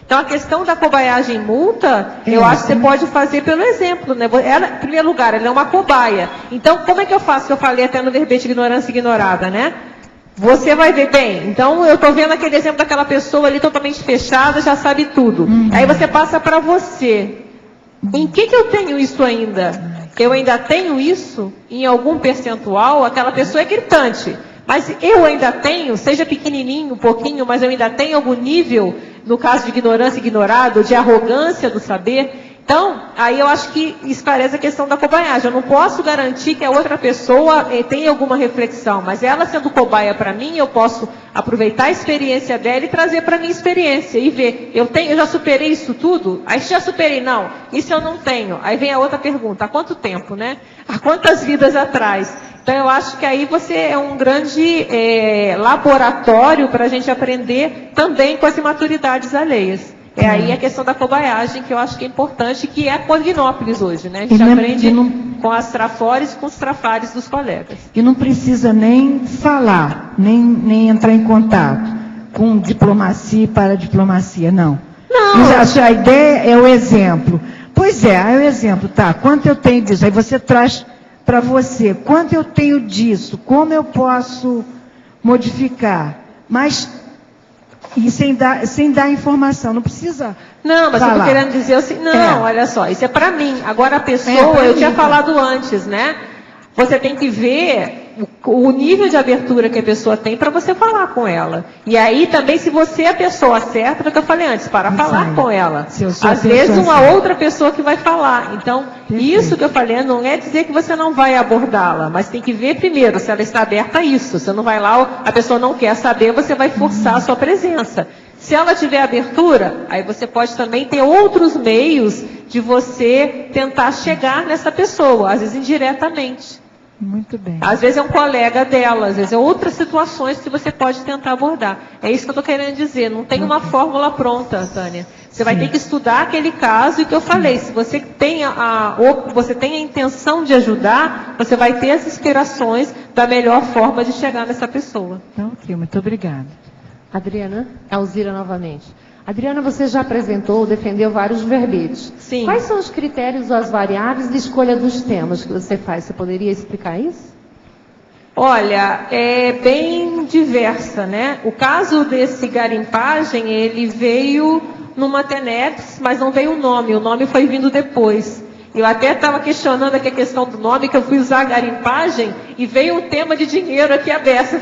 Então, a questão da cobaiagem em multa, eu acho que você pode fazer pelo exemplo, né? Ela, em primeiro lugar, ela é uma cobaia. Então, como é que eu faço? Que eu falei até no verbete ignorância ignorada, né? Você vai ver, bem, então eu estou vendo aquele exemplo daquela pessoa ali totalmente fechada, já sabe tudo. Aí você passa para você. Em que eu tenho isso ainda? Eu ainda tenho isso em algum percentual? Aquela pessoa é gritante. Mas eu ainda tenho, seja pequenininho, um pouquinho, mas eu ainda tenho algum nível, no caso de ignorância ignorada, de arrogância do saber. Então, aí eu acho que esclarece a questão da cobaiagem. Eu não posso garantir que a outra pessoa tenha alguma reflexão, mas ela sendo cobaia para mim, eu posso aproveitar a experiência dela e trazer para a minha experiência e ver, eu já superei isso tudo? Aí já superei, não, isso eu não tenho. Aí vem a outra pergunta, há quanto tempo, né? Há quantas vidas atrás? Então, eu acho que aí você é um grande laboratório para a gente aprender também com as imaturidades alheias. É aí a questão da cobaiagem, que eu acho que é importante, que é a Cognópolis hoje, né? A gente aprende com as trafores e com os trafares dos colegas. E não precisa nem falar, nem entrar em contato com diplomacia e paradiplomacia, não. Não. A ideia é o exemplo. Pois é, aí o exemplo, tá, quanto eu tenho disso? Aí você traz para você, quanto eu tenho disso? Como eu posso modificar? Mas... E sem dar informação, não precisa. Não, mas falar. eu estou querendo dizer assim, não, olha só, isso é para mim. Agora a pessoa, eu tinha falado antes, né? Você tem que ver o nível de abertura que a pessoa tem para você falar com ela. E aí também, se você é a pessoa certa, foi o que eu falei antes, para falar com ela. Às vezes uma outra pessoa que vai falar. Então, isso que eu falei não é dizer que você não vai abordá-la, mas tem que ver primeiro se ela está aberta a isso. Você não vai lá, a pessoa não quer saber, você vai forçar a sua presença. Se ela tiver abertura, aí você pode também ter outros meios de você tentar chegar nessa pessoa, às vezes indiretamente. Muito bem. Às vezes é um colega dela, às vezes é outras situações que você pode tentar abordar. É isso que eu estou querendo dizer. Não tem uma fórmula pronta, Tânia. Você vai ter que estudar aquele caso e que eu falei. Se você tem você tem a intenção de ajudar, você vai ter as inspirações da melhor forma de chegar nessa pessoa. Então, ok, muito obrigada. Adriana, Alzira novamente. Adriana, você já apresentou, defendeu vários verbetes. Sim. Quais são os critérios ou as variáveis de escolha dos temas que você faz? Você poderia explicar isso? Olha, é bem diversa, né? O caso desse garimpagem, ele veio numa TENEPS, mas não veio o nome foi vindo depois. Eu até estava questionando aqui a questão do nome, que eu fui usar a garimpagem e veio o tema de dinheiro aqui aberto.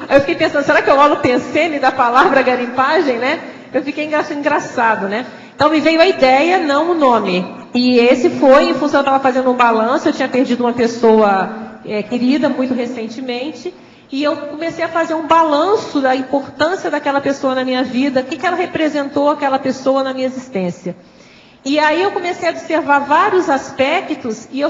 Eu fiquei pensando, será que eu olho o pensene da palavra garimpagem, né? Eu fiquei engraçado, né? Então me veio a ideia, não o nome. E esse foi, em função, eu estava fazendo um balanço, eu tinha perdido uma pessoa querida muito recentemente, e eu comecei a fazer um balanço da importância daquela pessoa na minha vida, o que ela representou aquela pessoa na minha existência. E aí eu comecei a observar vários aspectos, e eu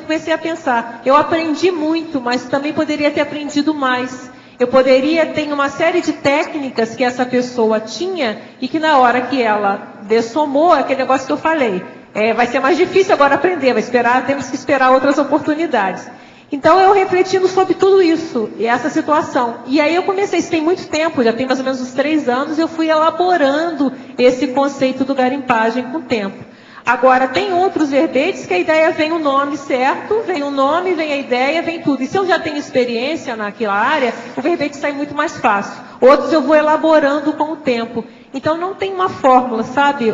comecei a pensar, eu aprendi muito, mas também poderia ter aprendido mais. Eu poderia ter uma série de técnicas que essa pessoa tinha e que na hora que ela dessomou, aquele negócio que eu falei, vai ser mais difícil agora aprender, temos que esperar outras oportunidades. Então eu refletindo sobre tudo isso, e essa situação. E aí eu comecei, isso tem muito tempo, já tem mais ou menos uns 3 anos, eu fui elaborando esse conceito do garimpagem com o tempo. Agora, tem outros verbetes que a ideia vem o nome certo, vem o nome, vem a ideia, vem tudo. E se eu já tenho experiência naquela área, o verbete sai muito mais fácil. Outros eu vou elaborando com o tempo. Então, não tem uma fórmula, sabe,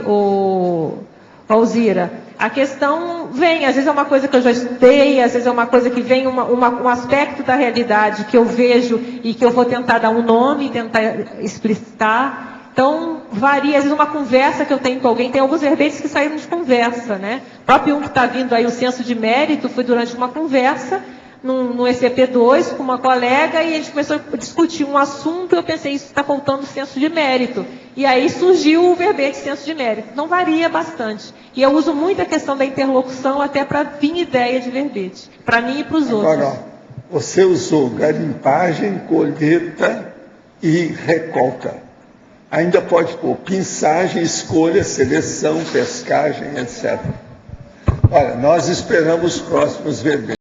Alzira? A questão vem, às vezes é uma coisa que eu já estudei, às vezes é uma coisa que vem um aspecto da realidade que eu vejo e que eu vou tentar dar um nome, tentar explicitar. Então, varia, às vezes uma conversa que eu tenho com alguém, tem alguns verbetes que saíram de conversa, né? O próprio um que está vindo aí, o senso de mérito, foi durante uma conversa, no ECP2, com uma colega, e a gente começou a discutir um assunto, e eu pensei, isso está faltando senso de mérito. E aí surgiu o verbete senso de mérito. Então, varia bastante. E eu uso muito a questão da interlocução até para vir ideia de verbete, para mim e para os outros. Agora, você usou garimpagem, colheita e recolta. Ainda pode pôr pinçagem, escolha, seleção, pescagem, etc. Olha, nós esperamos os próximos verbetes.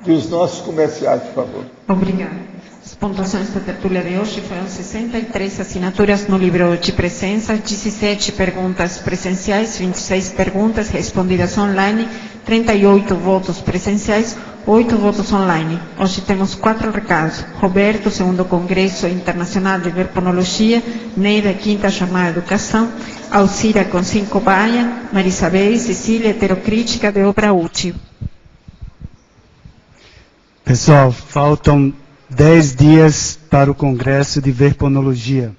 Dos nossos comerciais, por favor. Obrigada. As pontuações da tertúlia de hoje foram 63 assinaturas no livro de presença, 17 perguntas presenciais, 26 perguntas respondidas online, 38 votos presenciais, 8 votos online. Hoje temos 4 recados. Roberto, 2º Congresso Internacional de Verbonologia, Neida, 5ª Jornada de Educação, Alcira com 5 baia, Marisabel e Cecília, heterocrítica de obra útil. Pessoal, faltam 10 dias para o Congresso de Verbonologia.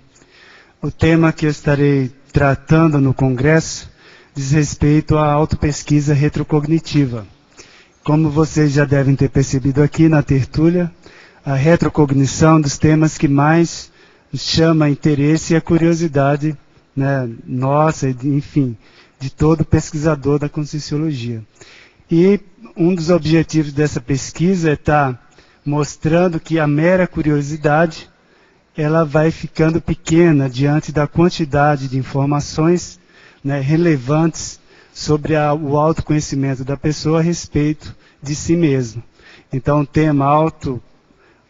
O tema que eu estarei tratando no Congresso diz respeito à autopesquisa retrocognitiva. Como vocês já devem ter percebido aqui na tertúlia, a retrocognição é um dos temas que mais chama interesse e a curiosidade, né, nossa, enfim, de todo pesquisador da Conscienciologia. E um dos objetivos dessa pesquisa é estar mostrando que a mera curiosidade ela vai ficando pequena diante da quantidade de informações, né, relevantes sobre o autoconhecimento da pessoa a respeito de si mesmo. Então,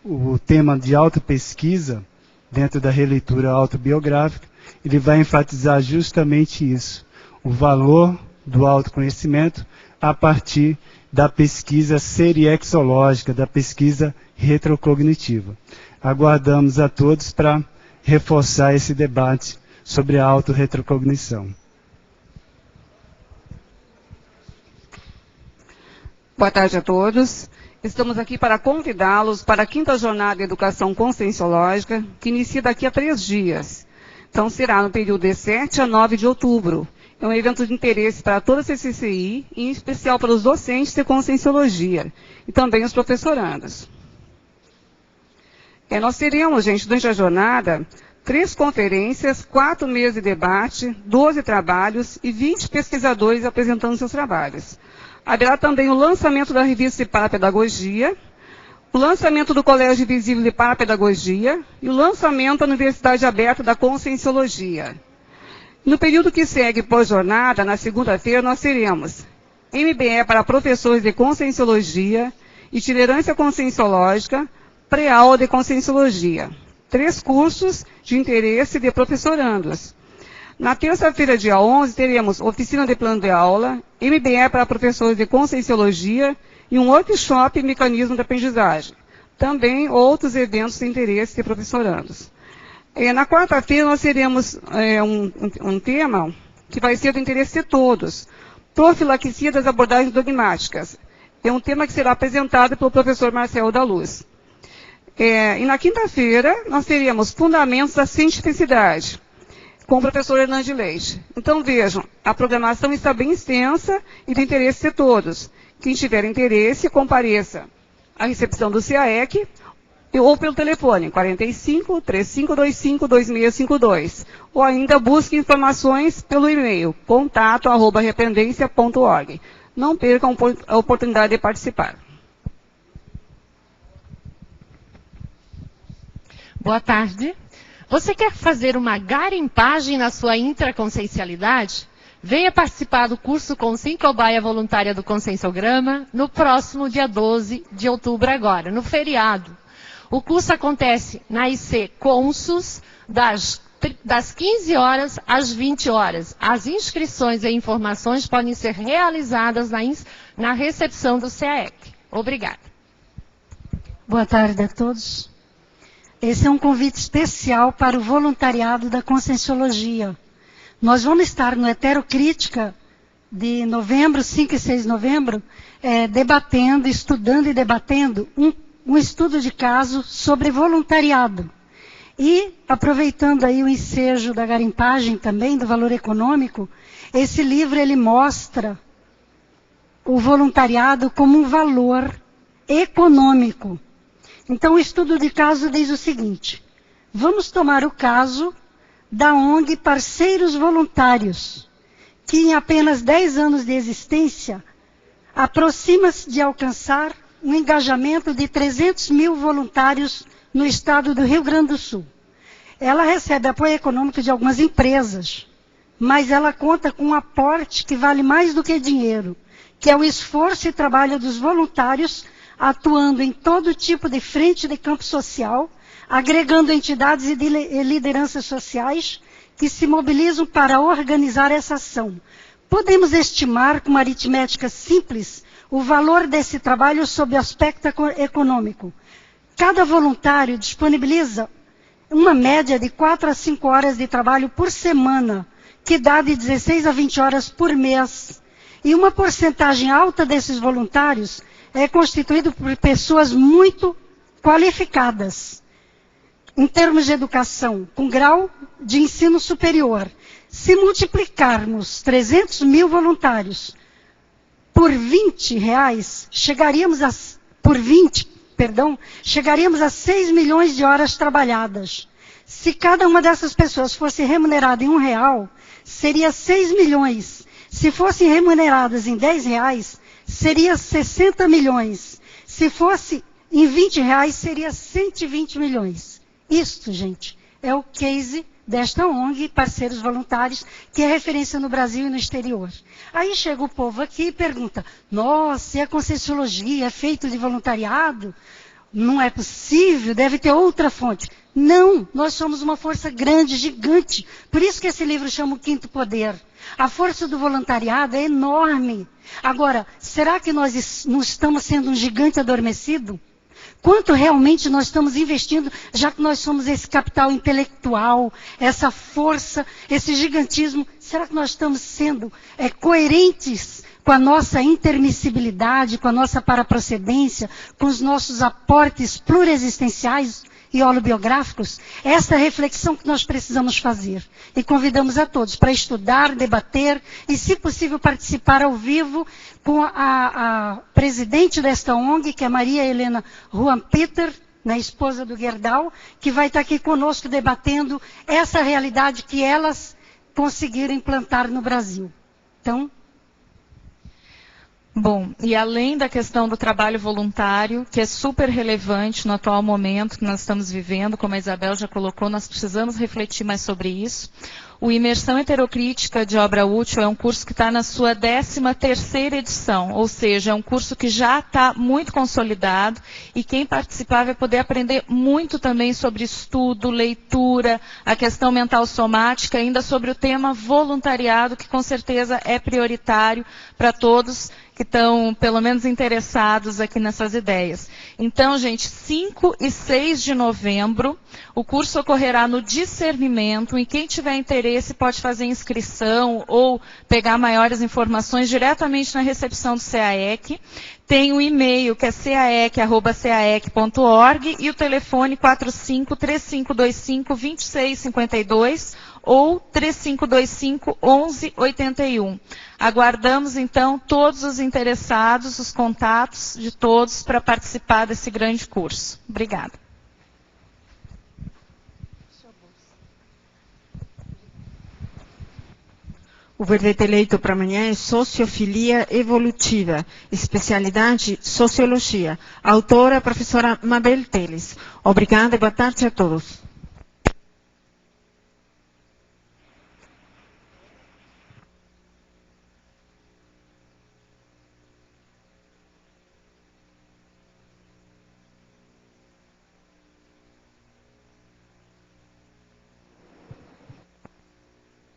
o tema de autopesquisa, dentro da releitura autobiográfica, ele vai enfatizar justamente isso, o valor do autoconhecimento a partir da pesquisa seriexológica, da pesquisa retrocognitiva. Aguardamos a todos para reforçar esse debate sobre a autorretrocognição. Boa tarde a todos. Estamos aqui para convidá-los para a 5ª Jornada de Educação Conscienciológica, que inicia daqui a 3 dias. Então, será no período de 7 a 9 de outubro. É um evento de interesse para toda a CCCI, e em especial para os docentes de Conscienciologia, e também os professorandos. Nós teremos, gente, durante a jornada, 3 conferências, 4 meses de debate, 12 trabalhos e 20 pesquisadores apresentando seus trabalhos. Haverá também o lançamento da revista de Parapedagogia, o lançamento do Colégio Visível de Parapedagogia e o lançamento da Universidade Aberta da Conscienciologia. No período que segue pós-jornada, na segunda-feira, nós teremos MBE para professores de Conscienciologia, itinerância conscienciológica, pré-aula de Conscienciologia. 3 cursos de interesse de professorandos. Na terça-feira, dia 11, teremos oficina de plano de aula, MBE para professores de Conscienciologia e um workshop mecanismo de aprendizagem. Também outros eventos de interesse de professorandos. Na quarta-feira, nós teremos um tema que vai ser do interesse de todos. Profilaxia das abordagens dogmáticas. É um tema que será apresentado pelo professor Marcelo da Luz. E na quinta-feira, nós teremos Fundamentos da Cientificidade, com o professor Hernandes Leite. Então, vejam, a programação está bem extensa e do interesse de todos. Quem tiver interesse, compareça à recepção do CAEC, ou pelo telefone 45 3525 2652, ou ainda busque informações pelo e-mail contato@rependência.org. Não percam a oportunidade de participar. Boa tarde. Você quer fazer uma garimpagem na sua intraconsciencialidade? Venha participar do curso Consciem Cobaia Voluntária do Conscienciograma no próximo dia 12 de outubro agora, no feriado. O curso acontece na IC Consus, das 15 horas às 20 horas. As inscrições e informações podem ser realizadas na recepção do CAEC. Obrigada. Boa tarde a todos. Esse é um convite especial para o voluntariado da Conscienciologia. Nós vamos estar no Heterocrítica, de novembro, 5 e 6 de novembro, debatendo, estudando e debatendo um estudo de caso sobre voluntariado. E, aproveitando aí o ensejo da garimpagem também, do valor econômico, esse livro ele mostra o voluntariado como um valor econômico. Então, o estudo de caso diz o seguinte: vamos tomar o caso da ONG Parceiros Voluntários, que em apenas 10 anos de existência, aproxima-se de alcançar um engajamento de 300 mil voluntários no estado do Rio Grande do Sul. Ela recebe apoio econômico de algumas empresas, mas ela conta com um aporte que vale mais do que dinheiro, que é o esforço e trabalho dos voluntários atuando em todo tipo de frente de campo social, agregando entidades e lideranças sociais que se mobilizam para organizar essa ação. Podemos estimar, com uma aritmética simples, o valor desse trabalho sob o aspecto econômico. Cada voluntário disponibiliza uma média de 4 a 5 horas de trabalho por semana, que dá de 16 a 20 horas por mês. E uma porcentagem alta desses voluntários é constituído por pessoas muito qualificadas, em termos de educação, com grau de ensino superior. Se multiplicarmos 300 mil voluntários por R$20, chegaríamos a 6 milhões de horas trabalhadas. Se cada uma dessas pessoas fosse remunerada em R$1, seria 6 milhões. Se fossem remuneradas em R$10, seria 60 milhões. Se fosse em R$20, seria 120 milhões. Isto, gente, é o case desta ONG, Parceiros Voluntários, que é referência no Brasil e no exterior. Aí chega o povo aqui e pergunta: nossa, e a Conscienciologia é feito de voluntariado? Não é possível, deve ter outra fonte. Não, nós somos uma força grande, gigante. Por isso que esse livro chama O Quinto Poder. A força do voluntariado é enorme. Agora, será que nós não estamos sendo um gigante adormecido? Quanto realmente nós estamos investindo, já que nós somos esse capital intelectual, essa força, esse gigantismo, será que nós estamos sendo coerentes com a nossa intermissibilidade, com a nossa paraprocedência, com os nossos aportes plurexistenciais e holobiográficos? Essa é a reflexão que nós precisamos fazer. E convidamos a todos para estudar, debater e, se possível, participar ao vivo com a presidente desta ONG, que é Maria Helena Juan Peter, esposa do Gerdau, que vai estar aqui conosco debatendo essa realidade que elas conseguiram implantar no Brasil. Então... Bom, e além da questão do trabalho voluntário, que é super relevante no atual momento que nós estamos vivendo, como a Isabel já colocou, nós precisamos refletir mais sobre isso. O Imersão Heterocrítica de Obra Útil é um curso que está na sua 13ª edição, ou seja, é um curso que já está muito consolidado e quem participar vai poder aprender muito também sobre estudo, leitura, a questão mental somática, ainda sobre o tema voluntariado, que com certeza é prioritário para todos que estão, pelo menos, interessados aqui nessas ideias. Então, gente, 5 e 6 de novembro, o curso ocorrerá no Discernimento, e quem tiver interesse pode fazer inscrição ou pegar maiores informações diretamente na recepção do CAEC. Tem o e-mail, que é caec@caec.org, e o telefone 45-3525-2652, ou 3525-1181. Aguardamos, então, todos os interessados, os contatos de todos para participar desse grande curso. Obrigada. O verbete eleito para amanhã é Sociofilia Evolutiva, especialidade Sociologia. Autora, a professora Mabel Teles. Obrigada e boa tarde a todos.